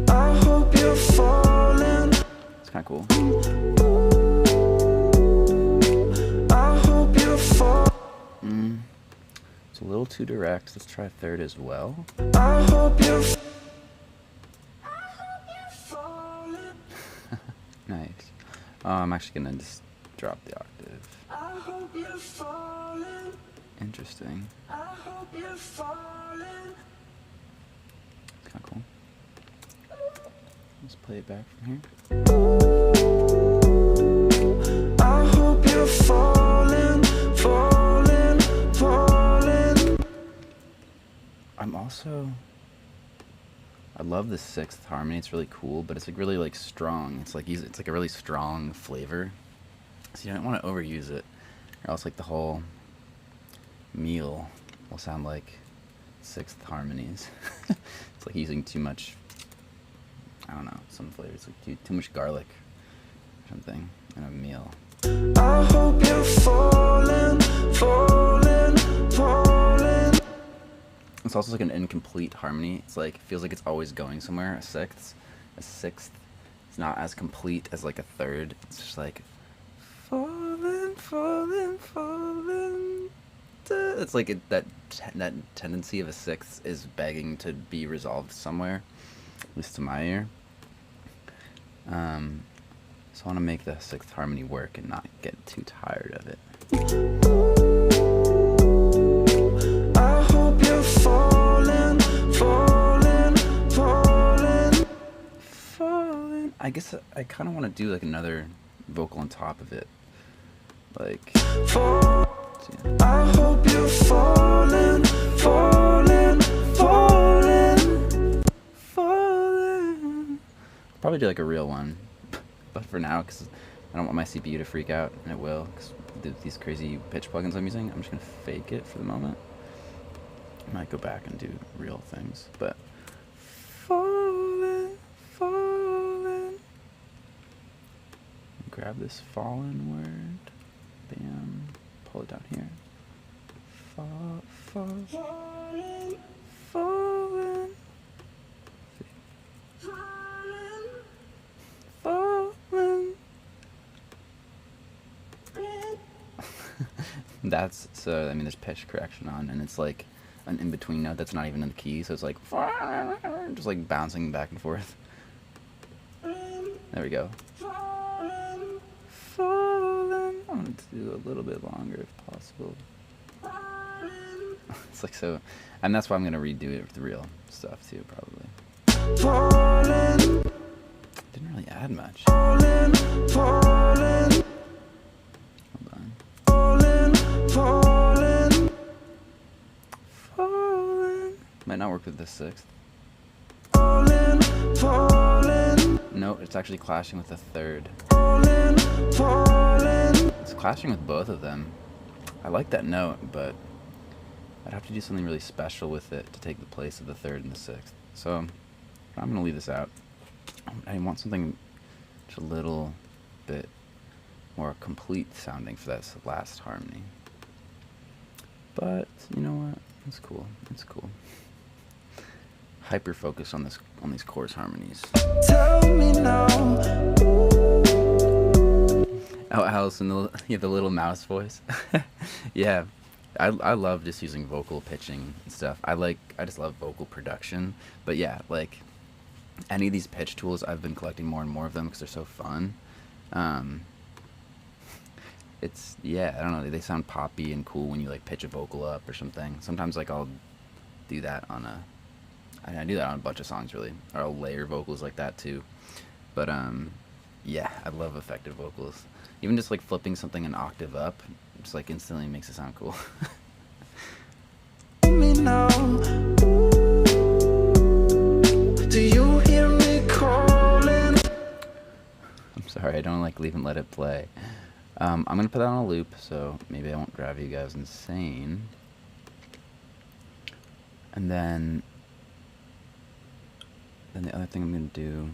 I hope you're falling. It's kind of cool. I hope you're falling. It's a little too direct. Let's try a third as well. I hope you're falling. Nice. I'm actually gonna just drop the octave. I hope you're falling. Interesting. I hope you're falling. It's kind of cool. Let's play it back from here. I hope you're falling, falling, falling. I love the sixth harmony. It's really cool, but it's like really like strong. It's like a really strong flavor. So you don't want to overuse it, or else like the whole meal will sound like sixth harmonies. It's like using too much. I don't know, some flavors like too much garlic or something in a meal. I hope you're falling, falling, falling. It's also like an incomplete harmony. It's like, it feels like it's always going somewhere. A sixth, it's not as complete as like a third. It's just like falling, falling, falling. It's like that tendency of a sixth is begging to be resolved somewhere, at least to my ear. So I want to make the sixth harmony work and not get too tired of it. I hope you're falling, falling, falling, falling. I guess I kind of want to do like another vocal on top of it, like. I hope you're falling, falling, falling, falling. I'll probably do like a real one, but for now, because I don't want my CPU to freak out, and it will, because these crazy pitch plugins I'm using, I'm just gonna fake it for the moment. I might go back and do real things, but falling, falling. Grab this fallen word, bam. Pull it down here. Fall, falling, falling, falling. That's so. I mean, there's pitch correction on, and it's like an in-between note that's not even in the key, so it's like just like bouncing back and forth. There we go. I'm going to do a little bit longer if possible. It's like so, and that's why I'm going to redo it with the real stuff too, probably. Didn't really add much. Hold on. Might not work with the sixth. No, it's actually clashing with the third. It's clashing with both of them. I like that note, but I'd have to do something really special with it to take the place of the third and the sixth. So I'm going to leave this out. I want something just a little bit more complete sounding for that last harmony. But you know what? It's cool. It's cool. Hyper focus on these chorus harmonies. Tell me now. Oh, Alice and the little mouse voice. Yeah, I love just using vocal pitching and stuff. I just love vocal production. But yeah, like any of these pitch tools, I've been collecting more and more of them because they're so fun. Um, it's yeah, I don't know. They sound poppy and cool when you like pitch a vocal up or something. Sometimes like I'll do that on I do that on a bunch of songs really, or I'll layer vocals like that too. But yeah, I love effective vocals. Even just like flipping something an octave up, just like instantly makes it sound cool. Me now. Do you hear me calling? I'm sorry, I don't like leave and let it play. I'm gonna put that on a loop, so maybe I won't drive you guys insane. And then the other thing I'm gonna do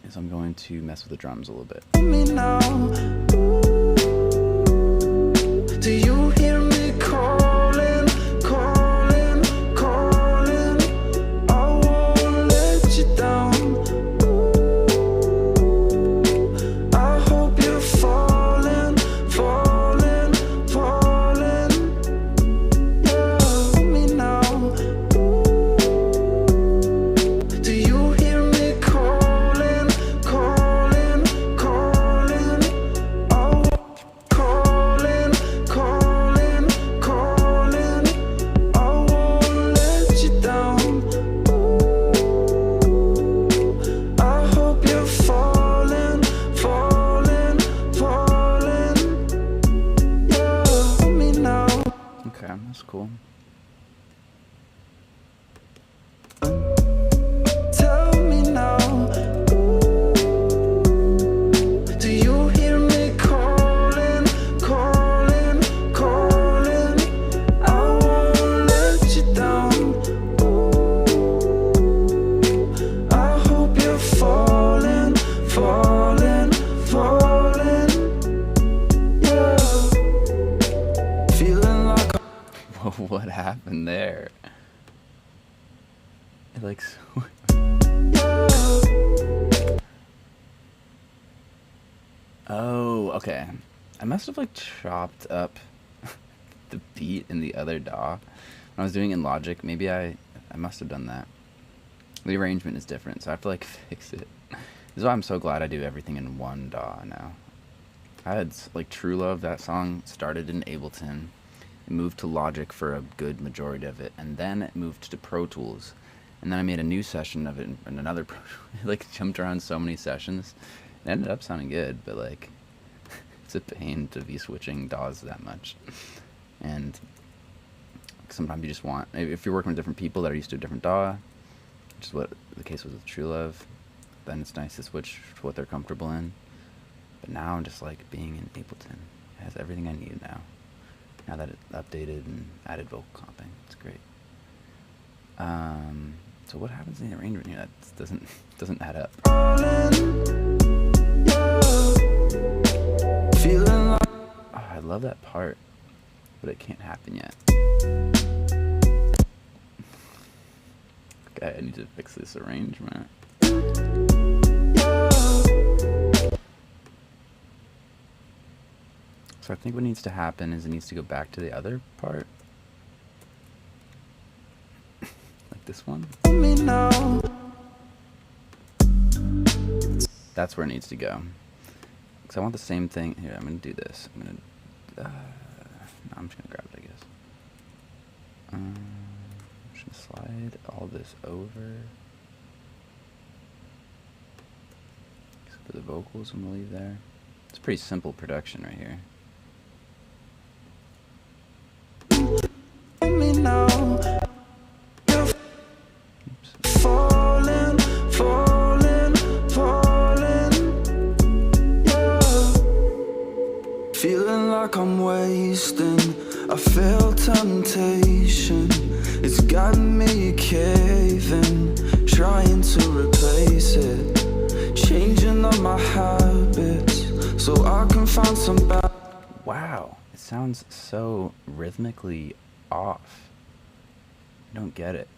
is I'm going to mess with the drums a little bit. Me now. Do you hear me calling, calling, calling? I won't let you down. I hope you're falling, falling, falling. Yeah, me now. Do you hear me calling, calling, calling? Oh, calling, calling, calling. I won't let you down. I hope you're falling, falling, falling. Yeah, me now. Okay, that's cool. Tell me now. Do you hear me calling, calling, calling? I won't let you down. I hope you're falling, falling, falling. Yeah. Feeling like Whoa, what happened there? It like so. Oh, okay. I must have like chopped up the beat in the other DAW when I was doing it in Logic. Maybe I must have done that. The arrangement is different, so I have to like fix it. This is why I'm so glad I do everything in one DAW now. I had like True Love, that song started in Ableton. It moved to Logic for a good majority of it, and then it moved to Pro Tools. And then I made a new session of it in another Pro Tools. It like jumped around so many sessions. It ended up sounding good, but like it's a pain to be switching DAWs that much. And sometimes you just want, if you're working with different people that are used to a different DAW, which is what the case was with True Love, then it's nice to switch to what they're comfortable in. But now I'm just like being in Ableton. It has everything I need now. Now that it's updated and added vocal comping, it's great. So what happens in the arrangement here? That doesn't add up. feeling like Oh, I love that part, but it can't happen yet. Okay, I need to fix this arrangement. So I think what needs to happen is it needs to go back to the other part. Like this one. me now. That's where it needs to go. Because I want the same thing. Here, I'm going to do this. No, I'm just going to grab it, I guess. I'm just going to slide all this over. Except for the vocals, I'm going to leave there. It's a pretty simple production right here. Me now. Oops. Falling, falling, falling. Yeah. Feeling like I'm wasting. I feel temptation. It's got me caving. Trying to replace it. Changing up my habits so I can find some balance. Wow, it sounds so rhythmically off. I don't get it.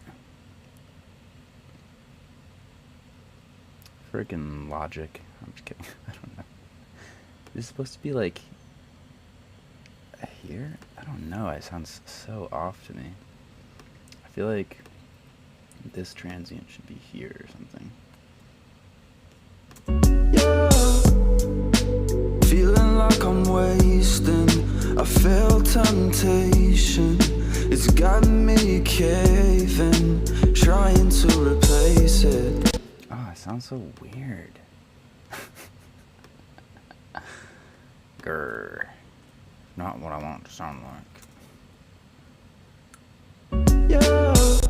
freaking Logic. I'm just kidding. I don't know. Is it supposed to be like here? I don't know. It sounds so off to me. I feel like this transient should be here or something. Yeah. Feeling like I'm wasting. I feel temptation. It's got me caving, trying to replace it. Oh, it sounds so weird. Grr. Not what I want it to sound like. Yeah. Let's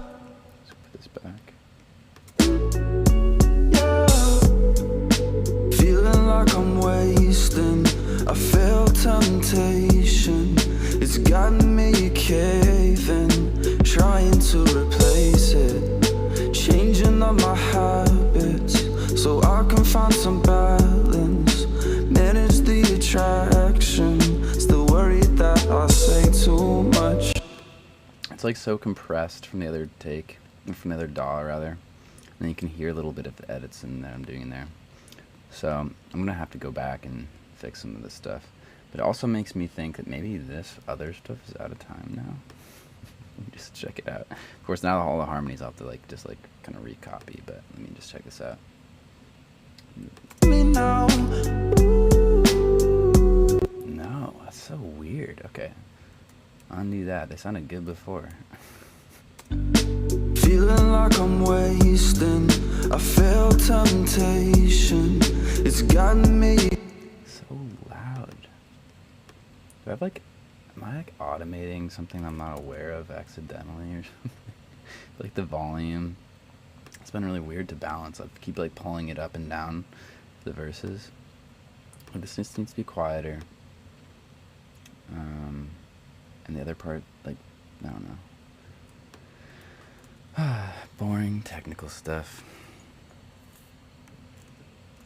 put this back. Yeah. Feeling like I'm wasting. I feel temptation. It's got me caving, trying to replace it. Changing up my habits so I can find some balance. Manage the attraction. Still worried that I say too much. It's like so compressed from the other take, from the other DAW rather. And then you can hear a little bit of the edits in that I'm doing in there. So I'm gonna have to go back and fix some of this stuff. But it also makes me think that maybe this other stuff is out of time now. Just check it out. Of course, now all the harmonies I'll have to like just like kind of recopy. But let me just check this out. Me now. No, that's so weird. Okay, undo that. They sounded good before. Feeling like I'm wasting. I feel temptation. It's got me. So loud. Do I have like, am I like automating something I'm not aware of accidentally or something? Like the volume. It's been really weird to balance. I keep like pulling it up and down the verses. This just needs to be quieter. And the other part, like, I don't know. Boring technical stuff.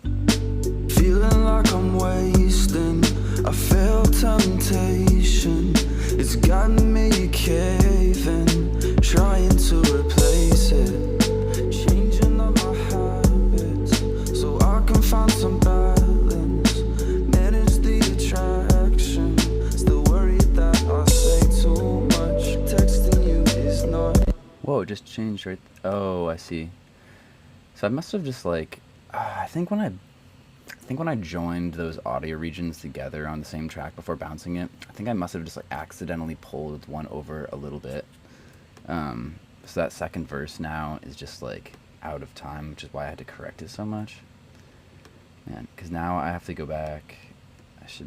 Feeling like I'm wasting. I feel temptation. It's got me caving, trying to replace it. Changing up my habits so I can find some balance. Manage the attraction. Still worried that I say too much. Texting you is not. Whoa, it just changed right. Oh, I see. So I must have just like, I think when I joined those audio regions together on the same track before bouncing it, I think I must have just like accidentally pulled one over a little bit. So that second verse now is just like out of time, which is why I had to correct it so much. Man, because now I have to go back. I'm just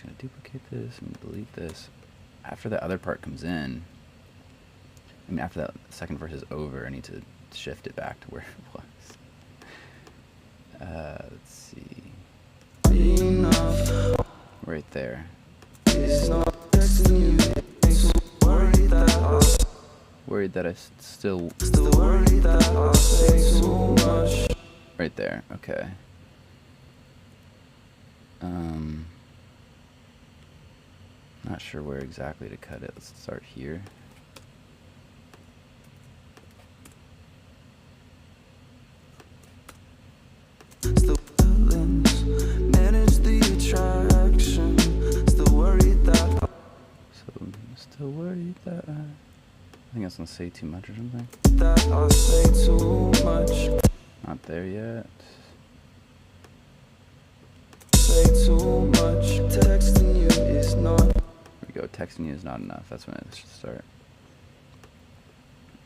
gonna duplicate this and delete this. After the other part comes in, I mean after that second verse is over, I need to shift it back to where it was. Let's see. Enough. Right there. It's not texting you. Worried that I still worried that I say too much. right there. Okay. Not sure where exactly to cut it. Let's start here. Still balance, manage the attraction. Still worried that Still worried that I think I was gonna say too much or something. I say too much. Not there yet. Say too much. Texting you is not. There we go. Texting you is not enough. That's when it should start.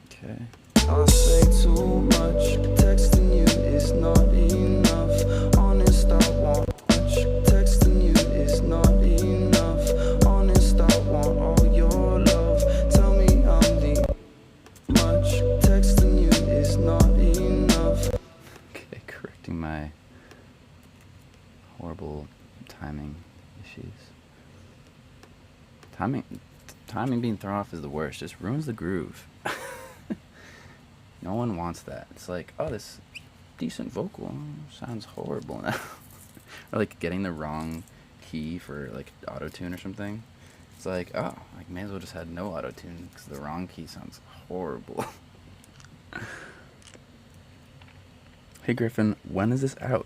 Okay. I say too much. Texting you is not enough. Honest, I want much. Texting you is not enough. Honest, I want all your love. Tell me I'm the much. Texting you is not enough. Okay, correcting my horrible timing issues. Timing being thrown off is the worst. Just ruins the groove. No one wants that. It's like, oh, this decent vocal sounds horrible now. Or like getting the wrong key for like auto-tune or something. It's like, oh, like may as well just had no auto-tune because the wrong key sounds horrible. Hey Griffin, when is this out?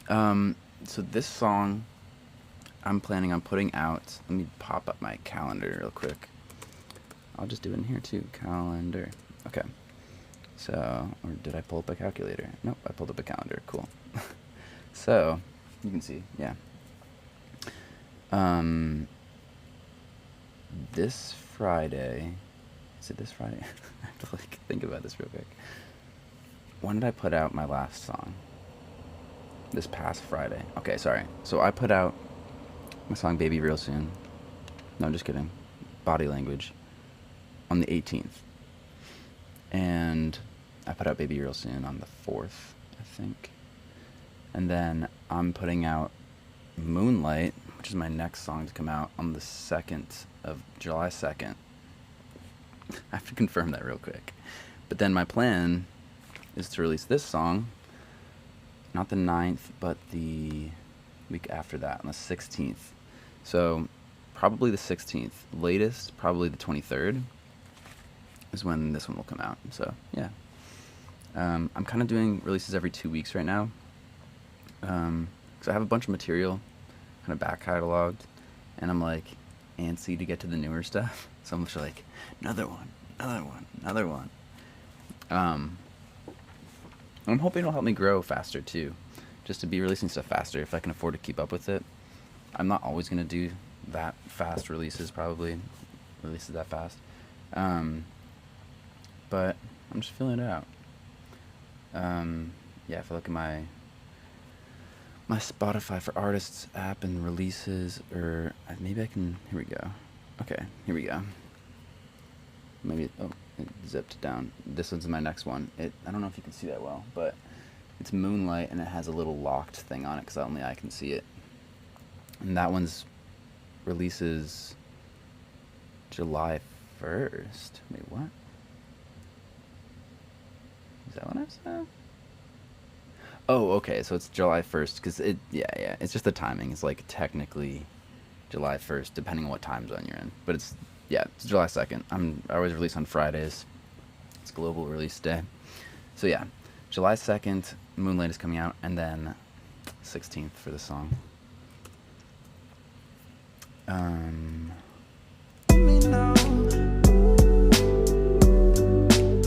So this song I'm planning on putting out. Let me pop up my calendar real quick. I'll just do it in here too. Calendar. Okay. So, or did I pull up a calculator? Nope, I pulled up a calendar. Cool. So, you can see, yeah. This Friday. Is it this Friday? I have to like think about this real quick. When did I put out my last song? This past Friday. Okay, sorry. So I put out my song Baby Real Soon. No, I'm just kidding. Body Language. On the 18th. And I put out Baby Real Soon on the 4th, I think. And then I'm putting out Moonlight, which is my next song to come out, on the 2nd of July 2nd. I have to confirm that real quick. But then my plan is to release this song, not the 9th, but the week after that, on the 16th. So probably the 16th. Latest, probably the 23rd is when this one will come out. So, yeah. I'm kind of doing releases every 2 weeks right now. Because I have a bunch of material kind of back cataloged, and I'm like antsy to get to the newer stuff. So I'm just like, another one. I'm hoping it'll help me grow faster too, just to be releasing stuff faster if I can afford to keep up with it. I'm not always going to do that fast releases that fast. But I'm just feeling it out. Yeah, if I look at my Spotify for Artists app and releases, or maybe I can, here we go. Okay, here we go. Maybe, oh, it zipped down. This one's my next one. I don't know if you can see that well, but it's Moonlight, and it has a little locked thing on it because only I can see it. And that one's releases July 1st. Wait, what? Is that what I said? Oh, okay, so it's July 1st, because it's just the timing. It's like technically July 1st, depending on what time zone you're in. But it's July 2nd. I always release on Fridays. It's global release day. So yeah, July 2nd, Moonlight is coming out, and then 16th for the song. Me now.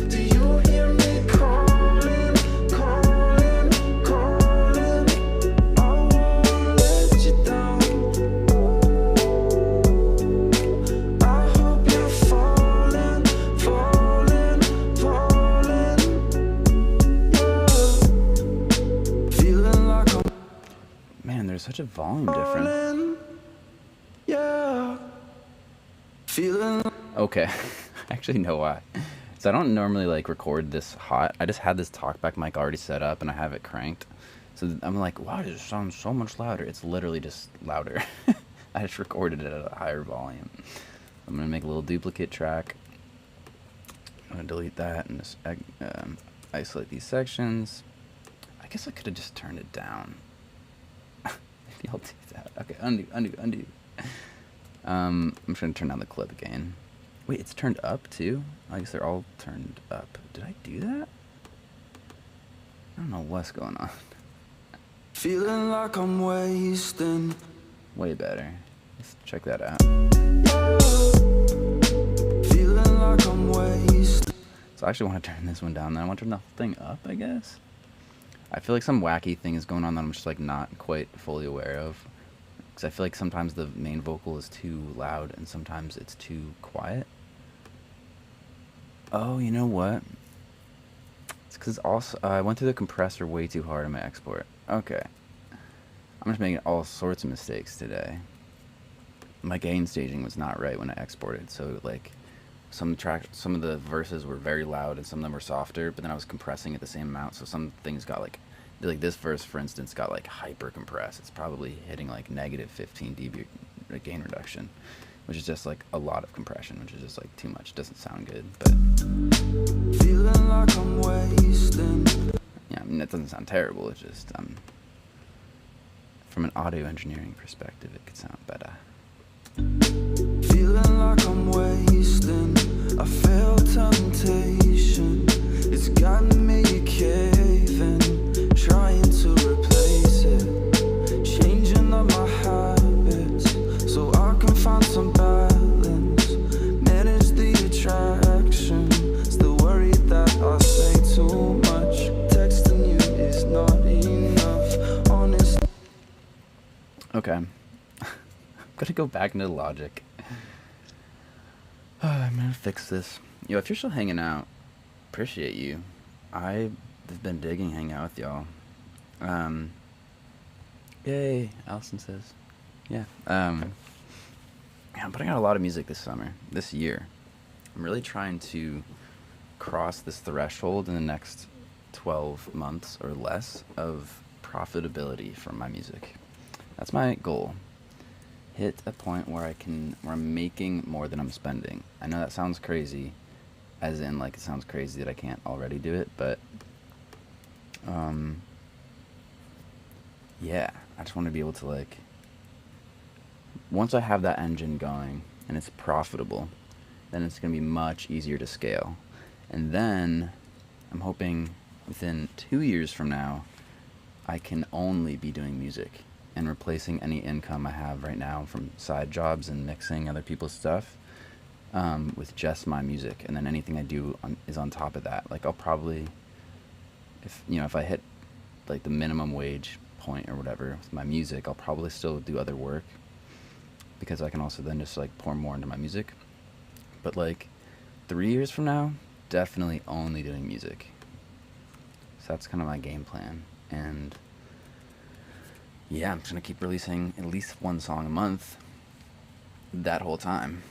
Do you hear me calling? I won't let you down. I hope you're falling. Yeah. Feeling like I'm Man, there's such a volume difference. falling. Yeah. Feeling. Okay, I actually know why. So I don't normally like record this hot. I just had this talkback mic already set up and I have it cranked. So I'm like, wow, it just sounds so much louder. It's literally just louder. I just recorded it at a higher volume. I'm gonna make a little duplicate track. I'm gonna delete that and just isolate these sections. I guess I could have just turned it down. Maybe I'll do that. Okay, undo. I'm just gonna turn down the clip again. Wait, it's turned up too? I guess they're all turned up. Did I do that? I don't know what's going on. Feeling like I'm wasting. Way better. Let's check that out. Feeling like I'm wasting. So I actually want to turn this one down. Then I want to turn the thing up, I guess. I feel like some wacky thing is going on that I'm just like not quite fully aware of. Because I feel like sometimes the main vocal is too loud and sometimes it's too quiet. Oh, you know what? It's because also I went through the compressor way too hard in my export. Okay. I'm just making all sorts of mistakes today. My gain staging was not right when I exported, so like some of the verses were very loud and some of them were softer, but then I was compressing at the same amount, so some things got like this verse, for instance, got like hyper compressed. It's probably hitting like negative 15 dB gain reduction, which is just like a lot of compression, which is just like too much. Doesn't sound good, but Feeling like I'm wasting. yeah, I mean, that doesn't sound terrible. It's just from an audio engineering perspective, it could sound better. Feeling like I'm wasting. I felt temptation. It's got me caving. Okay. I'm gonna go back into Logic. I'm gonna fix this. Yo, if you're still hanging out, appreciate you. I've been digging hanging out with y'all. Um, Yay, Allison says. Yeah. Yeah, I'm putting out a lot of music this year. I'm really trying to cross this threshold in the next 12 months or less of profitability from my music. That's my goal. Hit a point where I'm making more than I'm spending. I know that sounds crazy, as in like it sounds crazy that I can't already do it, but yeah, I just want to be able to like, once I have that engine going and it's profitable, then it's going to be much easier to scale. And then I'm hoping within 2 years from now, I can only be doing music and replacing any income I have right now from side jobs and mixing other people's stuff with just my music. And then anything I do is on top of that. Like I'll probably, if I hit like the minimum wage point or whatever with my music, I'll probably still do other work because I can also then just like pour more into my music. But like 3 years from now, definitely only doing music. So that's kind of my game plan. And yeah, I'm just gonna keep releasing at least one song a month that whole time.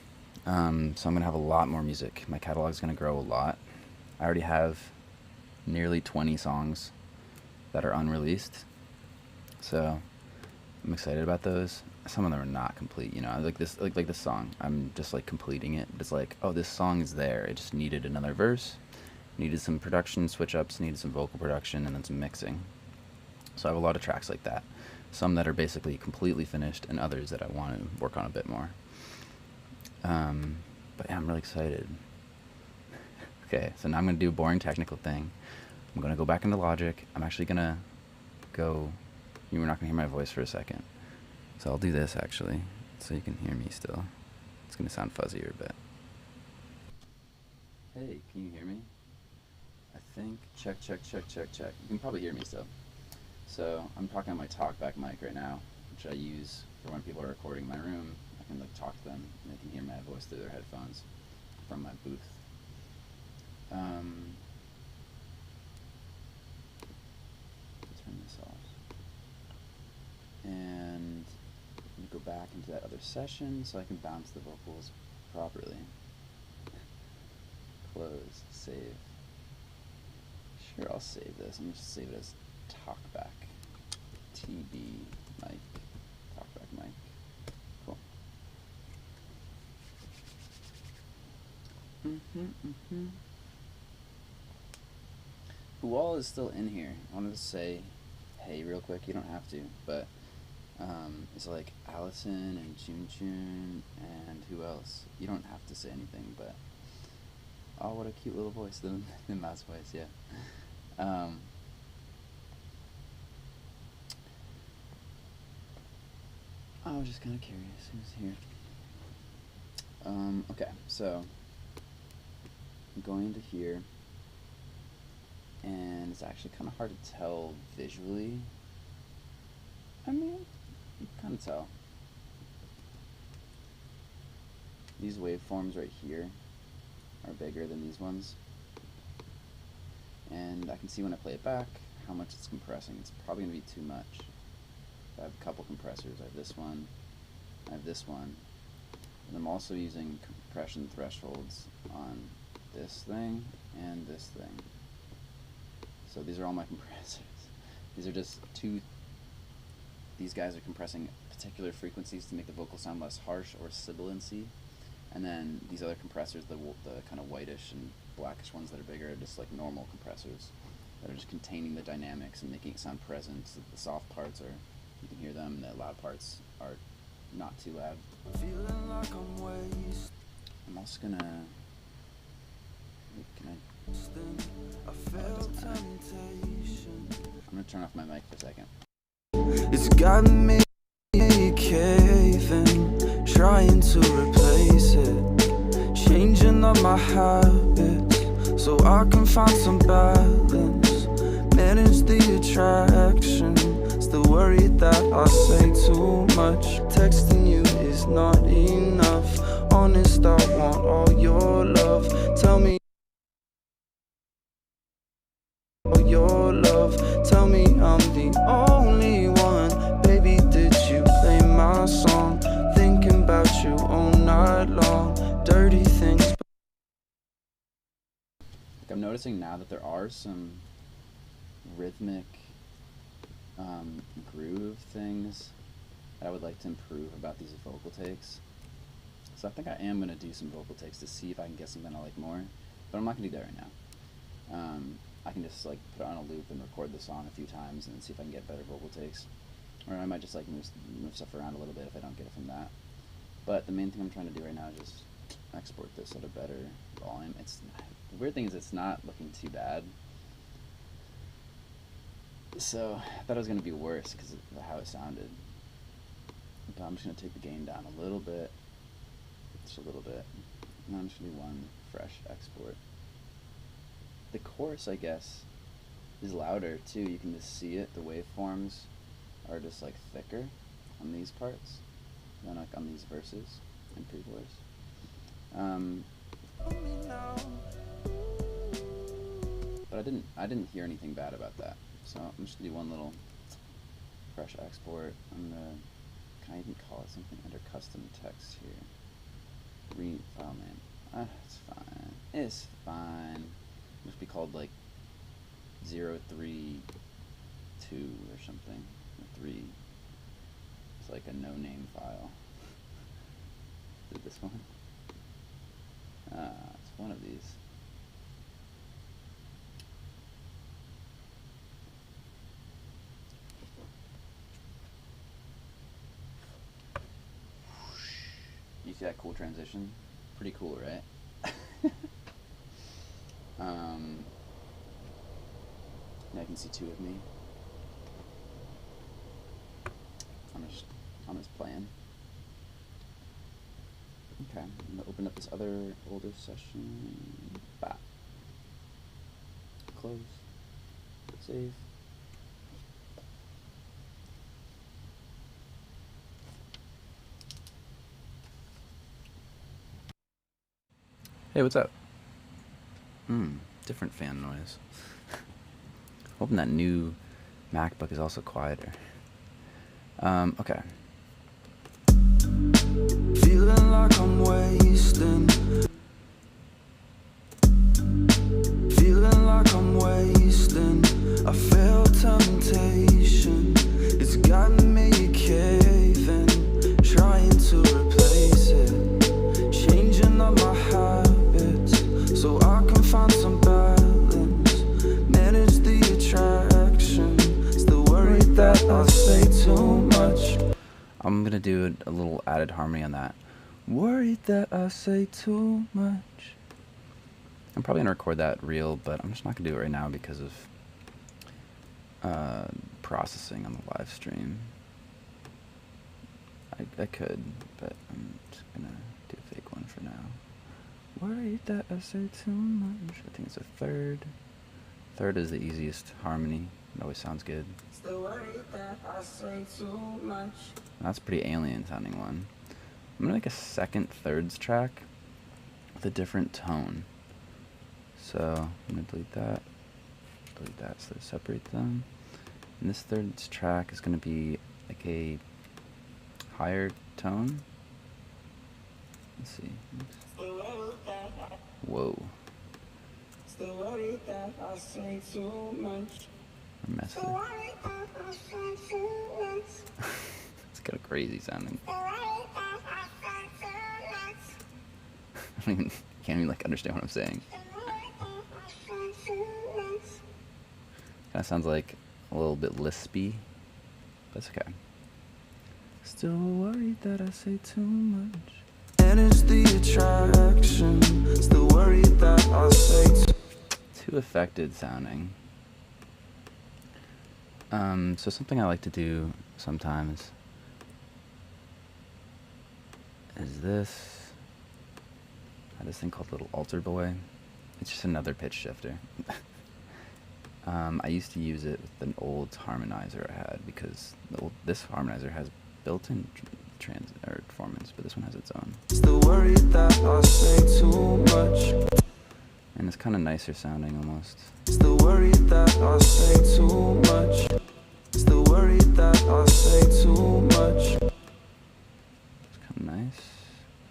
So I'm gonna have a lot more music. My catalog's gonna grow a lot. I already have nearly 20 songs that are unreleased. So I'm excited about those. Some of them are not complete, like this song. I'm just like completing it. It's like, oh, this song is there. It just needed another verse, needed some production switch ups, needed some vocal production, and then some mixing. So I have a lot of tracks like that. Some that are basically completely finished, and others that I want to work on a bit more. But yeah, I'm really excited. Okay, so now I'm gonna do a boring technical thing. I'm gonna go back into Logic. I'm actually gonna go. You're not gonna hear my voice for a second. So I'll do this actually, so you can hear me still. It's gonna sound fuzzier, but. Hey, can you hear me? I think, check. You can probably hear me still. So I'm talking on my talkback mic right now, which I use for when people are recording in my room. I can like talk to them and they can hear my voice through their headphones from my booth. Turn this off. And go back into that other session so I can bounce the vocals properly. Close, save. Sure, I'll save this. I'm just save it as talkback. TB mic. Talkback mic. Cool. Who all is still in here? I wanted to say hey real quick. You don't have to, but it's like Allison and Chun and who else? You don't have to say anything, but oh, what a cute little voice, the mouse voice, yeah. I was just kind of curious who's here. Okay, so I'm going into here, and it's actually kind of hard to tell visually. I mean, you can kind of tell. These waveforms right here are bigger than these ones. And I can see when I play it back how much it's compressing. It's probably going to be too much. I have a couple compressors. I have this one, I have this one. And I'm also using compression thresholds on this thing and this thing. So these are all my compressors. These are just two. These guys are compressing particular frequencies to make the vocal sound less harsh or sibilancy. And then these other compressors, the kind of whitish and blackish ones that are bigger, are just like normal compressors that are just containing the dynamics and making it sound present. So the soft parts are, you can hear them, and the loud parts are not too loud. Feeling like I'm wasting. I'm also gonna, can I? I felt temptation. I'm gonna turn off my mic for a second. It's got me caving, trying to replace it, changing up my habits so I can find some balance, manage the attraction, Still worried that I say too much. Texting you is not enough. Honest, I want all your love. Tell me all your love. Tell me I'm the only one. Baby, did you play my song? Thinking about you all night long. Dirty things. I'm noticing now that there are some rhythmic groove things that I would like to improve about these vocal takes. So I think I am going to do some vocal takes to see if I can get something I like more, but I'm not going to do that right now. I can just like put it on a loop and record the song a few times and see if I can get better vocal takes. Or I might just like move stuff around a little bit if I don't get it from that. But the main thing I'm trying to do right now is just export this at a better volume. The weird thing is it's not looking too bad. So I thought it was going to be worse because of how it sounded. But I'm just going to take the gain down a little bit. Just a little bit. And I'm just going to do one fresh export. The chorus, I guess, is louder too. You can just see it. The waveforms are just like thicker on these parts than like on these verses and pre-chorus. But I didn't hear anything bad about that. So I'm just gonna do one little fresh export. Can I even call it something under custom text here? Read file name. It's fine. It's fine. It must be called like 032 or something. Or 3. It's like a no-name file. Is it this one? It's one of these. You see that cool transition? Pretty cool, right? Now you can see two of me. I'm just playing. Okay, I'm gonna open up this other older session. Bop. Close. Save. Hey, what's up? Different fan noise. Hoping that new MacBook is also quieter. Okay. Feeling like I'm wasting. Feeling like I'm wasting. I felt temptation. It's gotten me caving. Trying to replace it. Changing up my habits so I can find some balance. Manage the attraction. Still worried that I say too much. I'm gonna do a little added harmony on that. Worried that I say too much. I'm probably gonna record that real, but I'm just not gonna do it right now because of processing on the live stream. I could, but I'm just gonna do a fake one for now. Worried that I say too much. I think it's a third. Third is the easiest harmony. It always sounds good. Still worried that I say too much. That's a pretty alien sounding one. I'm gonna make a second thirds track with a different tone. So I'm gonna delete that so to separate them. And this thirds track is gonna be like a higher tone. Let's see. Whoa. Still worried that I say too much. Mess with it. It's kind of crazy sounding. I can't even like understand what I'm saying. Kind of sounds like a little bit lispy, but it's okay. Still worried that I say too much. Manage the attraction. Still worried that I say too affected sounding. So something I like to do sometimes is this. I have this thing called Little Alter Boy. It's just another pitch shifter. I used to use it with an old harmonizer I had because this harmonizer has built-in performance, but this one has its own. Still worried that I say too much. And it's kind of nicer sounding almost. Still worried that I say too much. Still worried that I say too much. It's kind of nice.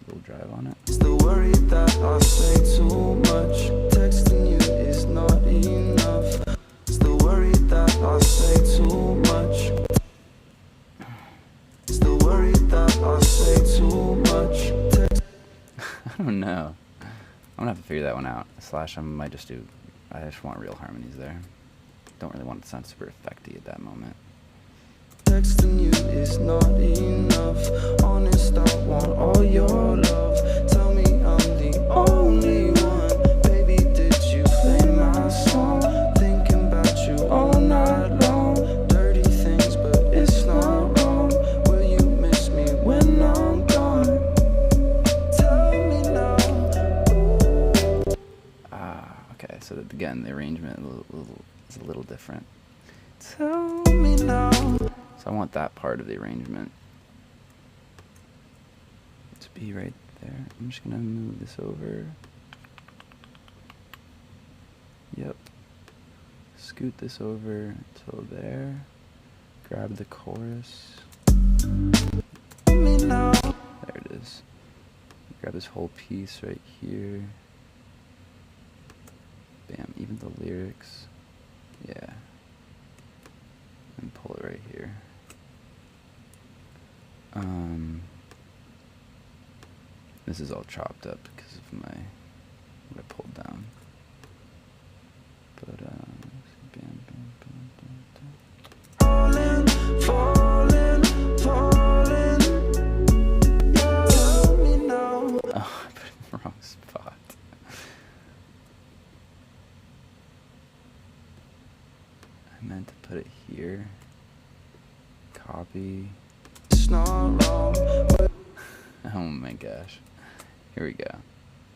A little drive on it. Still worried that I say too much. Texting you is not enough. Still worried that I say too much. Still worried that I say too much. I don't know. I'm gonna have to figure that one out. Slash, I might just do. I just want real harmonies there. Don't really want it to sound super effecty at that moment. Texting you is not enough. Honest, I want all your love. Tell me I'm the only one. Baby, did you play my song? Thinking about you all night long. Dirty things, but it's not wrong. Will you miss me when I'm gone? Tell me now. Okay, so that, again, the arrangement is a little different. Tell me now. So I want that part of the arrangement to be right there. I'm just gonna move this over. Yep. Scoot this over until there. Grab the chorus. There it is. Grab this whole piece right here. Bam, even the lyrics. Yeah. And pull it right here. This is all chopped up because of what I pulled down. But bam, bam, bam, bam, bam. Falling. Tell me now. Oh, I put it in the wrong spot. I meant to put it here. Copy. It's not wrong. Oh my gosh. Here we go.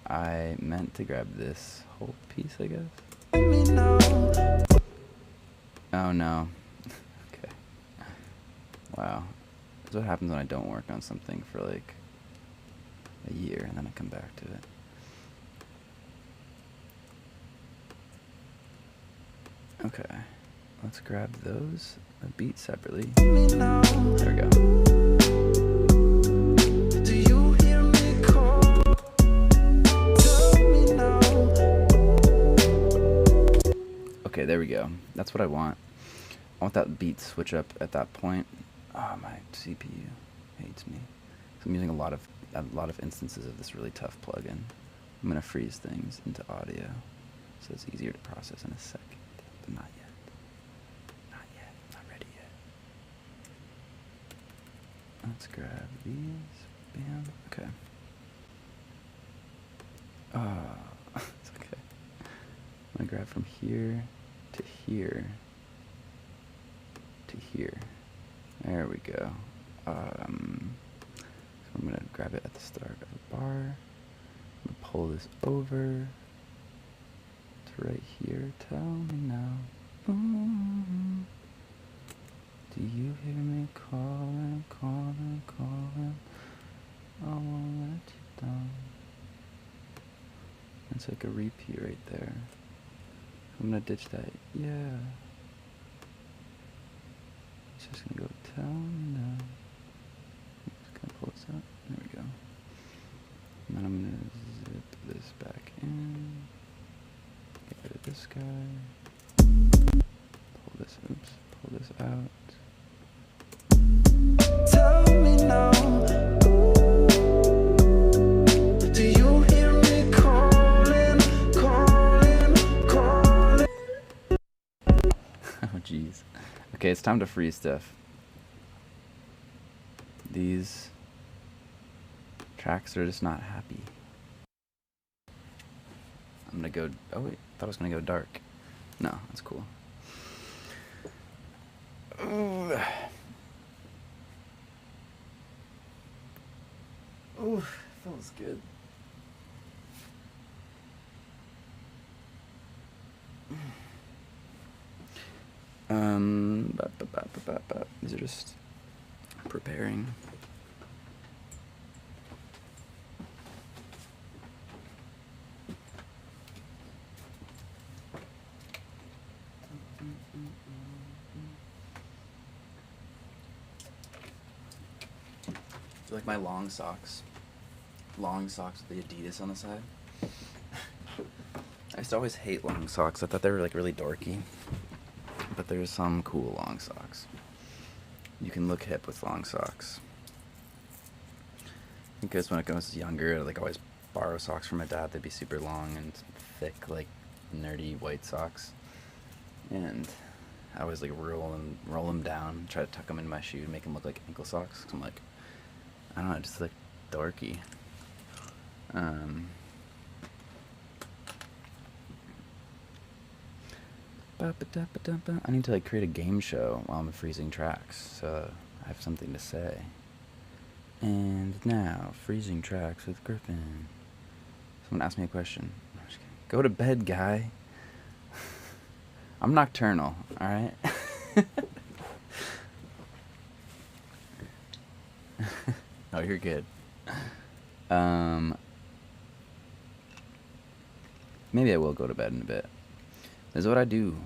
I meant to grab this whole piece, I guess. Oh no. Okay. Wow. That's what happens when I don't work on something for like a year and then I come back to it. Okay. Let's grab those beats separately. There we go. Okay, there we go. That's what I want. I want that beat switch up at that point. Oh, my CPU hates me. So I'm using a lot of instances of this really tough plugin. I'm gonna freeze things into audio so it's easier to process in a second, but not yet. Not yet. Not ready yet. Let's grab these. Bam. Okay. It's okay. I'm gonna grab from here to here to here. There we go. So I'm gonna grab it at the start of a bar. I'm gonna pull this over to right here. Tell me now. Ooh, do you hear me calling, calling, calling? I won't let you down. It's like a repeat right there. I'm gonna ditch that. Yeah. It's just gonna go down now. Just gonna pull this up. There we go. And then I'm gonna zip this back in. Get rid of this guy. Pull this. Oops. Pull this out. Tell me now. Do you hear me calling, calling, calling? Oh jeez. Okay, it's time to freeze stuff. These tracks are just not happy. I'm gonna go. Oh wait, I thought I was gonna go dark. No, that's cool. Ooh. Ooh, feels good. These are just preparing. Like my long socks with the Adidas on the side. I used to always hate long socks. I thought they were like really dorky, but there's some cool long socks. You can look hip with long socks. Because when I was younger, I'd like always borrow socks from my dad. They'd be super long and thick, like nerdy white socks, and I always like roll them down, try to tuck them into my shoe to make them look like ankle socks. Cause I'm like, I don't know, just like dorky. I need to like create a game show while I'm freezing tracks, so I have something to say. And now, freezing tracks with Griffin. Someone asked me a question. Go to bed, guy. I'm nocturnal, alright? Oh, you're good. Maybe I will go to bed in a bit. This is what I do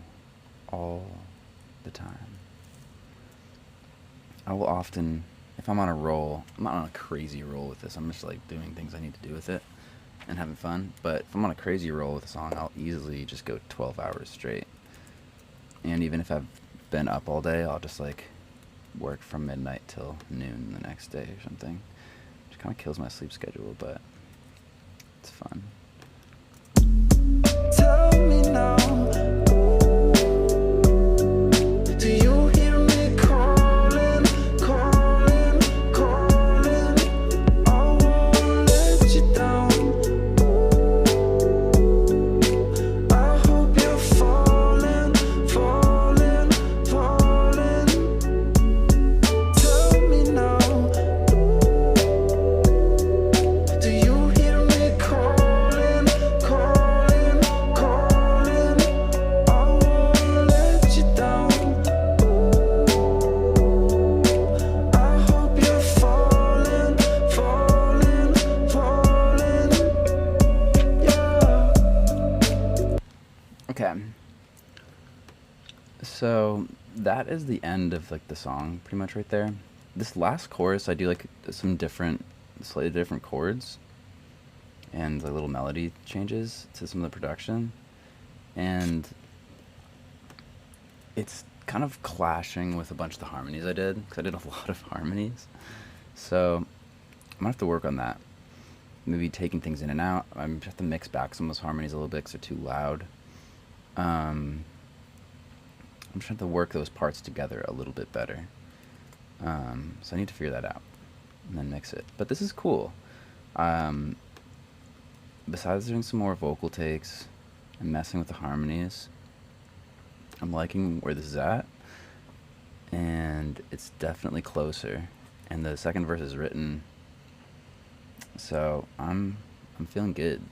all the time. I will often, if I'm on a roll, I'm not on a crazy roll with this, I'm just like doing things I need to do with it and having fun, but if I'm on a crazy roll with a song, I'll easily just go 12 hours straight. And even if I've been up all day, I'll just like work from midnight till noon the next day or something. Which kind of kills my sleep schedule, but it's fun. Tell me now, do you hear me calling, calling, calling? I won't let you down. I hope you're falling, falling, falling. Tell me now, do you hear me calling, calling, calling? I won't let you down. I hope you're falling, falling, falling. Yeah. Okay. So that is the end of like the song pretty much right there. This last chorus I do like some slightly different chords and like little melody changes to some of the production, and it's kind of clashing with a bunch of the harmonies I did because I did a lot of harmonies. So I'm gonna have to work on that. Maybe taking things in and out. I'm gonna have to mix back some of those harmonies a little bit because they're too loud. I'm trying to work those parts together a little bit better. So I need to figure that out and then mix it. But this is cool. Besides doing some more vocal takes and messing with the harmonies, I'm liking where this is at, and it's definitely closer. And the second verse is written, so I'm feeling good.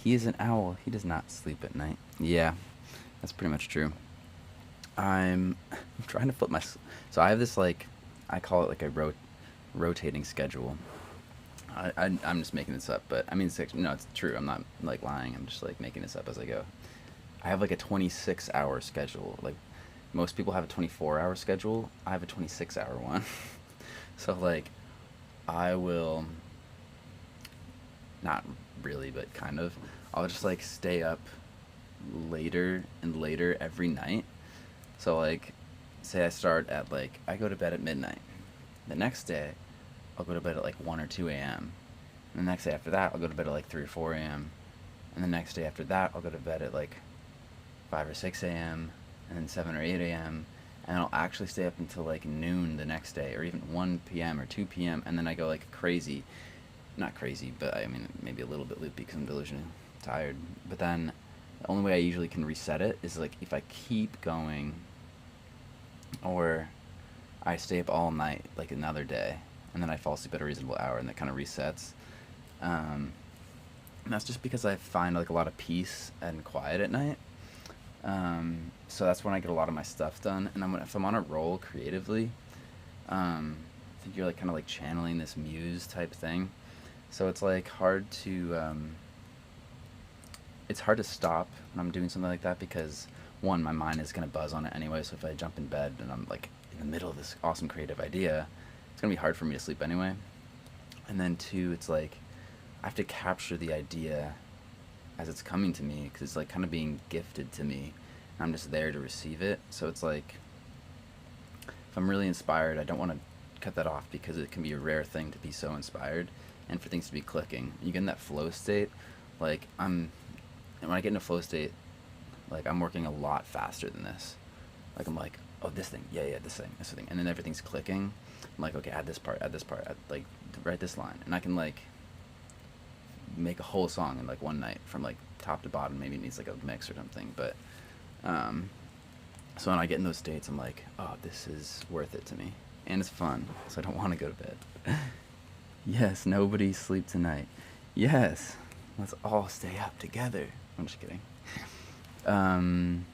He is an owl. He does not sleep at night. Yeah, that's pretty much true. I'm trying to flip my... So I have this, like, I call it like a rotating schedule. I'm just making this up, but I mean, no, it's true. I'm not, like, lying. I'm just, like, making this up as I go. I have, like, a 26-hour schedule. Like, most people have a 24-hour schedule. I have a 26-hour one. So, like, I will... Not really, but kind of. I'll just, like, stay up later and later every night. So, like, say I start at, like, I go to bed at midnight. The next day, I'll go to bed at, like, 1 or 2 a.m. And the next day after that, I'll go to bed at, like, 3 or 4 a.m. And the next day after that, I'll go to bed at, like, 5 or 6 a.m. And then 7 or 8 a.m. And I'll actually stay up until, like, noon the next day, or even 1 p.m. or 2 p.m. And then I go, like, crazy. Not crazy, but, I mean, maybe a little bit loopy because I'm delusionally tired. But then the only way I usually can reset it is, like, if I keep going, or I stay up all night, like, another day, and then I fall asleep at a reasonable hour, and that kind of resets. And that's just because I find, like, a lot of peace and quiet at night. So that's when I get a lot of my stuff done. And if I'm on a roll creatively, I think you're like kind of like channeling this muse type thing. So it's like it's hard to stop when I'm doing something like that, because one, my mind is gonna buzz on it anyway. So if I jump in bed and I'm like in the middle of this awesome creative idea, it's gonna be hard for me to sleep anyway. And then two, it's like I have to capture the idea as it's coming to me, because it's like kind of being gifted to me. I'm just there to receive it. So it's like if I'm really inspired, I don't want to cut that off, because it can be a rare thing to be so inspired and for things to be clicking. You get in that flow state, like when I get in a flow state, like I'm working a lot faster than this. Like I'm like, oh, this thing, yeah, this thing, and then everything's clicking. I'm like, okay, add this part, like write this line, and I can like make a whole song in like one night from like top to bottom. Maybe it needs like a mix or something, but so when I get in those states, I'm like, oh, this is worth it to me, and it's fun, so I don't want to go to bed. Yes, nobody sleep tonight. Yes, let's all stay up together. I'm just kidding. I'm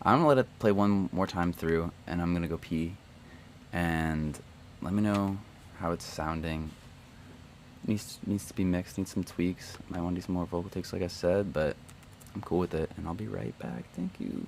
gonna let it play one more time through, and I'm gonna go pee, and let me know how it's sounding. Needs to be mixed, needs some tweaks. Might want to do some more vocal takes, like I said, but I'm cool with it, and I'll be right back. Thank you.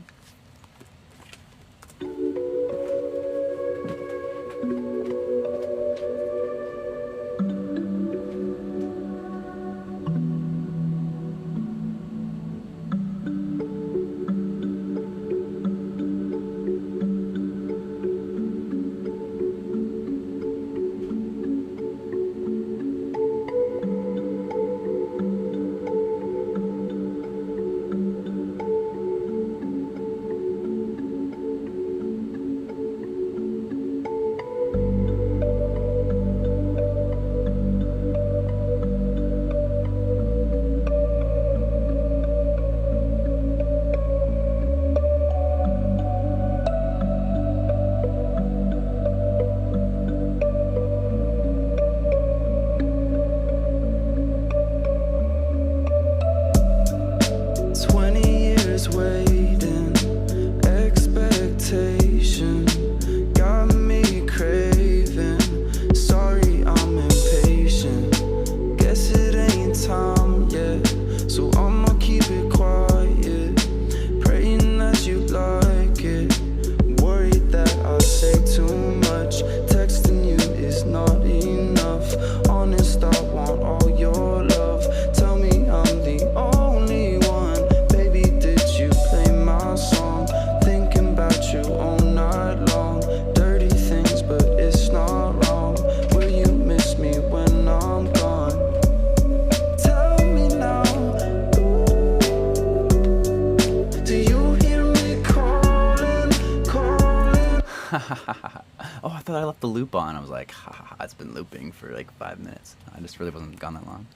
Oh, I thought I left the loop on. I was like, ha, it's been looping for like 5 minutes. I just really wasn't gone that long.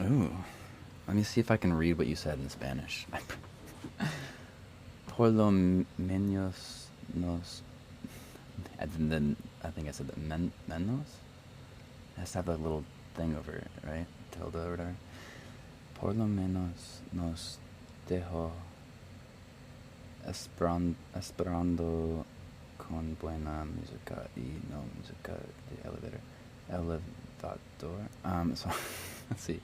Ooh, let me see if I can read what you said in Spanish. Por lo menos nos, and then I think I said that menos. It has to have a little thing over it, right? Tilde or whatever. Por lo menos nos dejó esperando con buena música y no música de elevador. So let's see.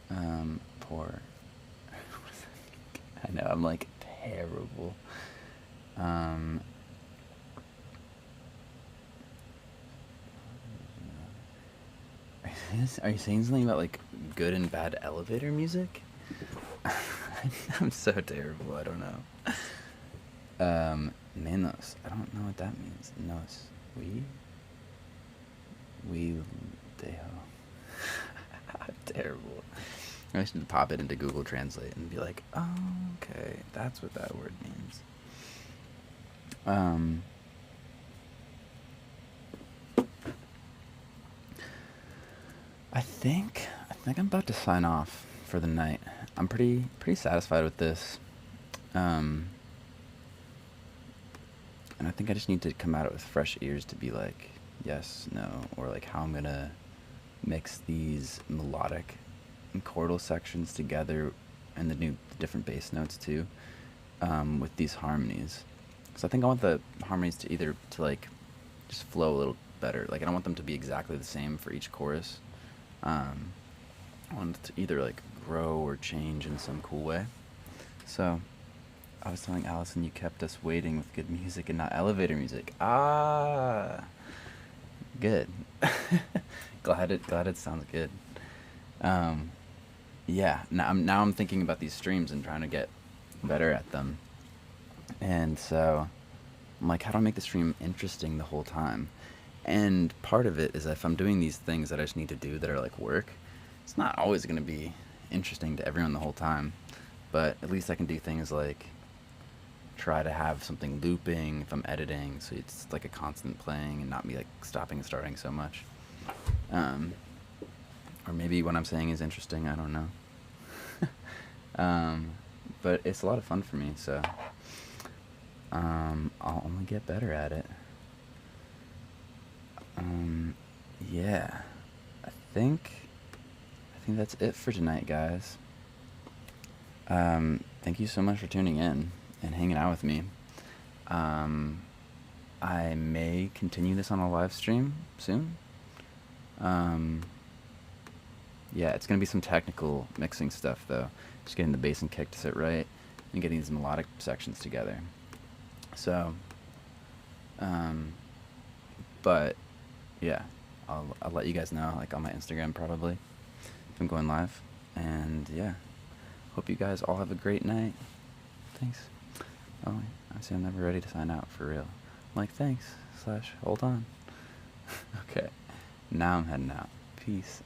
I know I'm like terrible. Are you saying something about like good and bad elevator music? I'm so terrible. I don't know. Menos. I don't know what that means. Nos. We dejo. Terrible. I should pop it into Google Translate and be like, oh, okay, that's what that word means. I think I'm about to sign off for the night. I'm pretty satisfied with this. And I think I just need to come at it with fresh ears to be like, yes, no, or like how I'm gonna mix these melodic and chordal sections together, and the different bass notes too, with these harmonies. So I think I want the harmonies to either to like just flow a little better. Like I don't want them to be exactly the same for each chorus. I want it to either like grow or change in some cool way. So I was telling Allison you kept us waiting with good music and not elevator music. Ah, good. Glad it sounds good. Yeah. Now I'm thinking about these streams and trying to get better at them. And so I'm like, how do I make the stream interesting the whole time? And part of it is if I'm doing these things that I just need to do that are like work, it's not always going to be interesting to everyone the whole time. But at least I can do things like try to have something looping if I'm editing, so it's like a constant playing and not me like stopping and starting so much. Or maybe what I'm saying is interesting, I don't know. But it's a lot of fun for me, so I'll only get better at it. Yeah, I think that's it for tonight, guys. Thank you so much for tuning in and hanging out with me. I may continue this on a live stream soon. Yeah, it's gonna be some technical mixing stuff though. Just getting the bass and kick to sit right and getting these melodic sections together. So, but yeah, I'll let you guys know, like on my Instagram probably, if I'm going live. And yeah, hope you guys all have a great night. Thanks. Oh, I see I'm never ready to sign out for real. I'm like, thanks, / hold on. Okay, now I'm heading out. Peace.